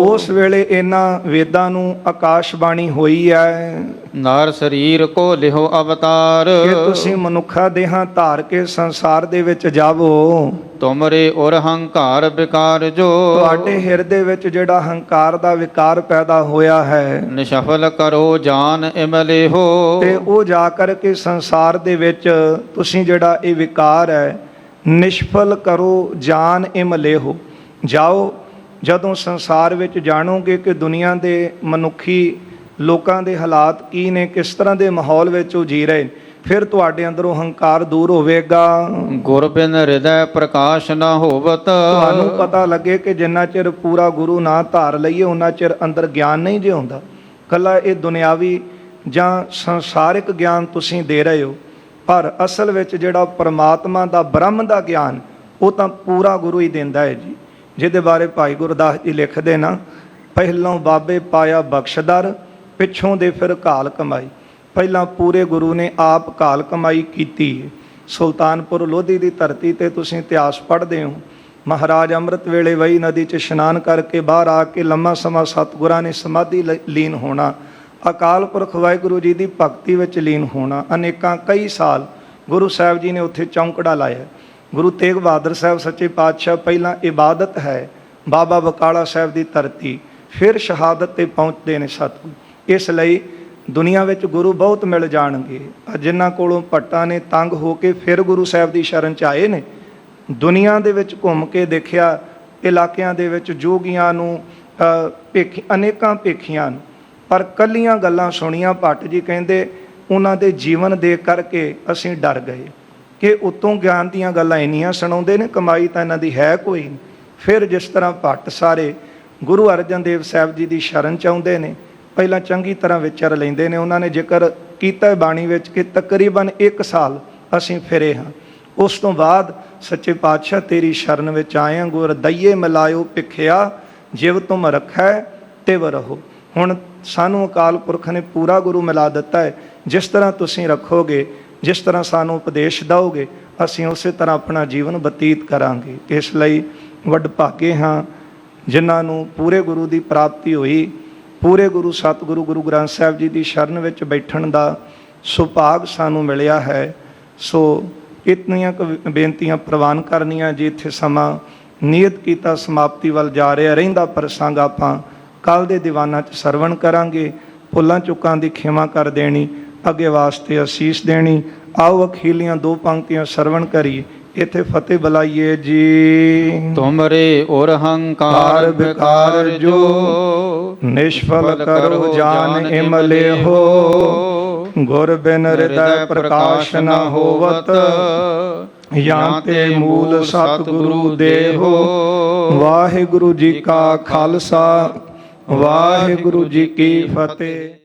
ਉਸ ਵੇਲੇ ਇਹਨਾਂ ਵੇਦਾਂ ਨੂੰ ਆਕਾਸ਼ ਬਾਣੀ ਹੋਈ ਹੈ। ਨਾਰ ਸਰੀਰ ਕੋ ਲਿਹੋ ਅਵਤਾਰ। ਕਿ ਤੁਸੀਂ ਮਨੁੱਖਾ ਦੇਹਾਂ ਧਾਰ ਕੇ ਸੰਸਾਰ ਦੇ ਵਿੱਚ ਜਾਵੋ। ਤੁਮਰੇ ਉਰ ਹੰਕਾਰ ਵਿਕਾਰ ਜੋ। ਤੁਹਾਡੇ ਹਿਰਦੇ ਵਿੱਚ ਜਿਹੜਾ ਹੰਕਾਰ ਦਾ ਵਿਕਾਰ ਪੈਦਾ ਹੋਇਆ ਹੈ, ਨਿਸ਼ਫਲ ਕਰੋ ਜਾਨ ਇਮਲੇ ਹੋ। ਤੇ ਉਹ ਜਾ ਕਰਕੇ ਸੰਸਾਰ ਦੇ ਵਿੱਚ ਤੁਸੀਂ ਜਿਹੜਾ ਇਹ ਵਿਕਾਰ ਹੈ ਨਿਸ਼ਫਲ ਕਰੋ ਜਾਨ ਇਮਲੇ ਹੋ। ਜਾਓ, ਜਦੋਂ ਸੰਸਾਰ ਵਿੱਚ ਜਾਣੋਗੇ ਕਿ ਦੁਨੀਆ ਦੇ ਮਨੁੱਖੀ ਲੋਕਾਂ ਦੇ ਹਾਲਾਤ ਕੀ ਨੇ, ਕਿਸ ਤਰ੍ਹਾਂ ਦੇ ਮਾਹੌਲ ਵਿੱਚ ਉਹ ਜੀ ਰਹੇ, ਫਿਰ ਤੁਹਾਡੇ ਅੰਦਰੋਂ ਹੰਕਾਰ ਦੂਰ ਹੋਵੇਗਾ। ਗੁਰ ਬਿਨ ਹਿਰਦੈ ਪ੍ਰਕਾਸ਼ ਨਾ ਹੋਵਤ। ਤੁਹਾਨੂੰ ਪਤਾ ਲੱਗੇ ਕਿ ਜਿੰਨਾ ਚਿਰ ਪੂਰਾ ਗੁਰੂ ਨਾ ਧਾਰ ਲਈਏ ਉਹਨਾਂ ਚਿਰ ਅੰਦਰ ਗਿਆਨ ਨਹੀਂ ਜੇ ਹੁੰਦਾ। ਕੱਲਾ ਇਹ ਦੁਨਿਆਵੀ ਜਾਂ ਸੰਸਾਰਿਕ ਗਿਆਨ ਤੁਸੀਂ ਦੇ ਰਹੇ ਹੋ, ਪਰ ਅਸਲ ਵਿੱਚ ਜਿਹੜਾ ਪਰਮਾਤਮਾ ਦਾ ਬ੍ਰਹਮ ਦਾ ਗਿਆਨ ਉਹ ਤਾਂ ਪੂਰਾ ਗੁਰੂ ਹੀ ਦਿੰਦਾ ਹੈ ਜੀ। ਜਿਹਦੇ ਬਾਰੇ ਭਾਈ ਗੁਰਦਾਸ ਜੀ ਲਿਖਦੇ ਨਾ, ਪਹਿਲੋਂ ਬਾਬੇ ਪਾਇਆ ਬਖਸ਼ਦਰ, ਪਿੱਛੋਂ ਦੇ ਫਿਰ ਘਾਲ ਕਮਾਈ। ਪਹਿਲਾਂ ਪੂਰੇ ਗੁਰੂ ਨੇ ਆਪ ਘਾਲ ਕਮਾਈ ਕੀਤੀ। ਸੁਲਤਾਨਪੁਰ ਲੋਧੀ ਦੀ ਧਰਤੀ ਤੇ ਤੁਸੀਂ ਇਤਿਹਾਸ ਪੜ੍ਹਦੇ ਹੋ, ਮਹਾਰਾਜ ਅੰਮ੍ਰਿਤ ਵੇਲੇ ਵਈ ਨਦੀ 'ਚ ਇਸ਼ਨਾਨ ਕਰਕੇ ਬਾਹਰ ਆ ਕੇ ਲੰਮਾ ਸਮਾਂ ਸਤਿਗੁਰਾਂ ਨੇ ਸਮਾਧੀ ਲੀਨ ਹੋਣਾ, ਅਕਾਲ ਪੁਰਖ ਵਾਹਿਗੁਰੂ ਜੀ ਦੀ ਭਗਤੀ ਵਿੱਚ ਲੀਨ ਹੋਣਾ। ਅਨੇਕਾਂ ਕਈ ਸਾਲ ਗੁਰੂ ਸਾਹਿਬ ਜੀ ਨੇ ਉੱਥੇ ਚੌਂਕੜਾ ਲਾਇਆ। ਗੁਰੂ ਤੇਗ ਬਹਾਦਰ ਸਾਹਿਬ ਸੱਚੇ ਪਾਤਸ਼ਾਹ ਪਹਿਲਾਂ ਇਬਾਦਤ ਹੈ ਬਾਬਾ ਬਕਾਲਾ ਸਾਹਿਬ ਦੀ ਧਰਤੀ, ਫਿਰ ਸ਼ਹਾਦਤ ਤੇ ਪਹੁੰਚਦੇ ਨੇ ਸਤਿਗੁਰੂ। ਇਸ ਲਈ ਦੁਨੀਆ ਵਿੱਚ ਗੁਰੂ ਬਹੁਤ ਮਿਲ ਜਾਣਗੇ। ਜਿਨ੍ਹਾਂ ਕੋਲੋਂ ਭੱਟਾਂ ਨੇ ਤੰਗ ਹੋ ਕੇ ਫਿਰ ਗੁਰੂ ਸਾਹਿਬ ਦੀ ਸ਼ਰਨ 'ਚ ਆਏ ਨੇ, ਦੁਨੀਆ ਦੇ ਵਿੱਚ ਘੁੰਮ ਕੇ ਦੇਖਿਆ, ਇਲਾਕਿਆਂ ਦੇ ਵਿੱਚ ਜੋਗੀਆਂ ਨੂੰ ਅਨੇਕਾਂ ਭੇਖੀਆਂ ਨੂੰ, ਪਰ ਕੱਲੀਆਂ ਗੱਲਾਂ ਸੁਣੀਆਂ। ਭੱਟ ਜੀ ਕਹਿੰਦੇ ਉਹਨਾਂ ਦੇ ਜੀਵਨ ਦੇਖ ਕਰਕੇ ਅਸੀਂ ਡਰ ਗਏ ਕਿ ਉਤੋਂ ਗਿਆਨ ਦੀਆਂ ਗੱਲਾਂ ਇੰਨੀਆਂ ਸੁਣਾਉਂਦੇ ਨੇ, ਕਮਾਈ ਤਾਂ ਇਹਨਾਂ ਦੀ ਹੈ ਕੋਈ ਨਹੀਂ। ਫਿਰ ਜਿਸ ਤਰ੍ਹਾਂ ਭੱਟ ਸਾਰੇ ਗੁਰੂ ਅਰਜਨ ਦੇਵ ਸਾਹਿਬ ਜੀ ਦੀ ਸ਼ਰਨ 'ਚ ਆਉਂਦੇ ਨੇ, ਪਹਿਲਾਂ ਚੰਗੀ ਤਰ੍ਹਾਂ ਵਿਚਰ ਲੈਂਦੇ ਨੇ। ਉਹਨਾਂ ਨੇ ਜ਼ਿਕਰ ਕੀਤਾ ਬਾਣੀ ਵਿੱਚ ਕਿ ਤਕਰੀਬਨ 1 ਸਾਲ ਅਸੀਂ ਫਿਰੇ ਹਾਂ। ਉਸ ਤੋਂ ਬਾਅਦ ਸੱਚੇ ਪਾਤਸ਼ਾਹ ਤੇਰੀ ਸ਼ਰਨ ਵਿੱਚ ਆਏ ਹਾਂ, ਗੁਰ ਦਈਏ ਮਿਲਾਇਓ ਭਿਖਿਆ, ਜਿਵ ਤੁਮ ਰੱਖੈ ਤਿਵ ਰਹੋ। ਹੁਣ ਸਾਨੂੰ ਅਕਾਲ ਪੁਰਖ ਨੇ ਪੂਰਾ ਗੁਰੂ ਮਿਲਾ ਦਿੱਤਾ ਹੈ। ਜਿਸ ਤਰ੍ਹਾਂ ਤੁਸੀਂ ਰੱਖੋਗੇ, ਜਿਸ ਤਰ੍ਹਾਂ ਸਾਨੂੰ ਉਪਦੇਸ਼ ਦਿਓਗੇ, ਅਸੀਂ ਉਸੇ ਤਰ੍ਹਾਂ ਆਪਣਾ ਜੀਵਨ ਬਤੀਤ ਕਰਾਂਗੇ। ਇਸ ਲਈ ਵਡਭਾਗੇ ਹਾਂ ਜਿਨ੍ਹਾਂ ਨੂੰ ਪੂਰੇ ਗੁਰੂ ਦੀ ਪ੍ਰਾਪਤੀ ਹੋਈ, ਪੂਰੇ ਗੁਰੂ ਸਤਿਗੁਰੂ ਗੁਰੂ ਗ੍ਰੰਥ ਸਾਹਿਬ ਜੀ ਦੀ ਸ਼ਰਨ ਵਿੱਚ ਬੈਠਣ ਦਾ ਸੁਭਾਗ ਸਾਨੂੰ ਮਿਲਿਆ ਹੈ। ਸੋ ਇਤਨੀਆਂ ਕੁ ਬੇਨਤੀਆਂ ਪ੍ਰਵਾਨ ਕਰਨੀਆਂ ਜੀ। ਇੱਥੇ ਸਮਾਂ ਨਿਯਤ ਕੀਤਾ ਸਮਾਪਤੀ ਵੱਲ ਜਾ ਰਿਹਾ। ਰਹਿੰਦਾ ਪ੍ਰਸੰਗ ਆਪਾਂ ਕੱਲ੍ਹ ਦੇ ਦੀਵਾਨਾਂ 'ਚ ਸਰਵਣ ਕਰਾਂਗੇ। ਭੁੱਲਾਂ ਚੁੱਕਾਂ ਦੀ ਖਿਮਾ ਕਰ ਦੇਣੀ। ਅੱਗੇ ਵਾਸਤੇ ਅਸੀਸ ਦੇਣੀ। ਆਓ ਅਖੀਲੀਆਂ ਦੋ ਪੰਕਤੀਆਂ ਸਰਵਣ ਕਰੀਏ, ਇੱਥੇ ਫਤਿਹ ਬੁਲਾਈਏ ਜੀ। ਤੁਮਰੇ ਔਰ ਹੰਕਾਰ ਵਿਕਾਰ ਜੋ ਨਿਸ਼ਫਲ ਕਰੋ ਜਾਨ ਇਮਲੇ ਹੋ। ਗੁਰ ਬਿਨ ਹਿਰਦੈ ਪ੍ਰਕਾਸ਼ ਨ ਹੋਵਤ, ਜਾਂ ਤੇ ਮੂਲ ਸਤਿਗੁਰੂ ਦੇਹੋ। ਵਾਹਿਗੁਰੂ ਜੀ ਕਾ ਖਾਲਸਾ, ਵਾਹਿਗੁਰੂ ਜੀ ਕੀ ਫਤਿਹ।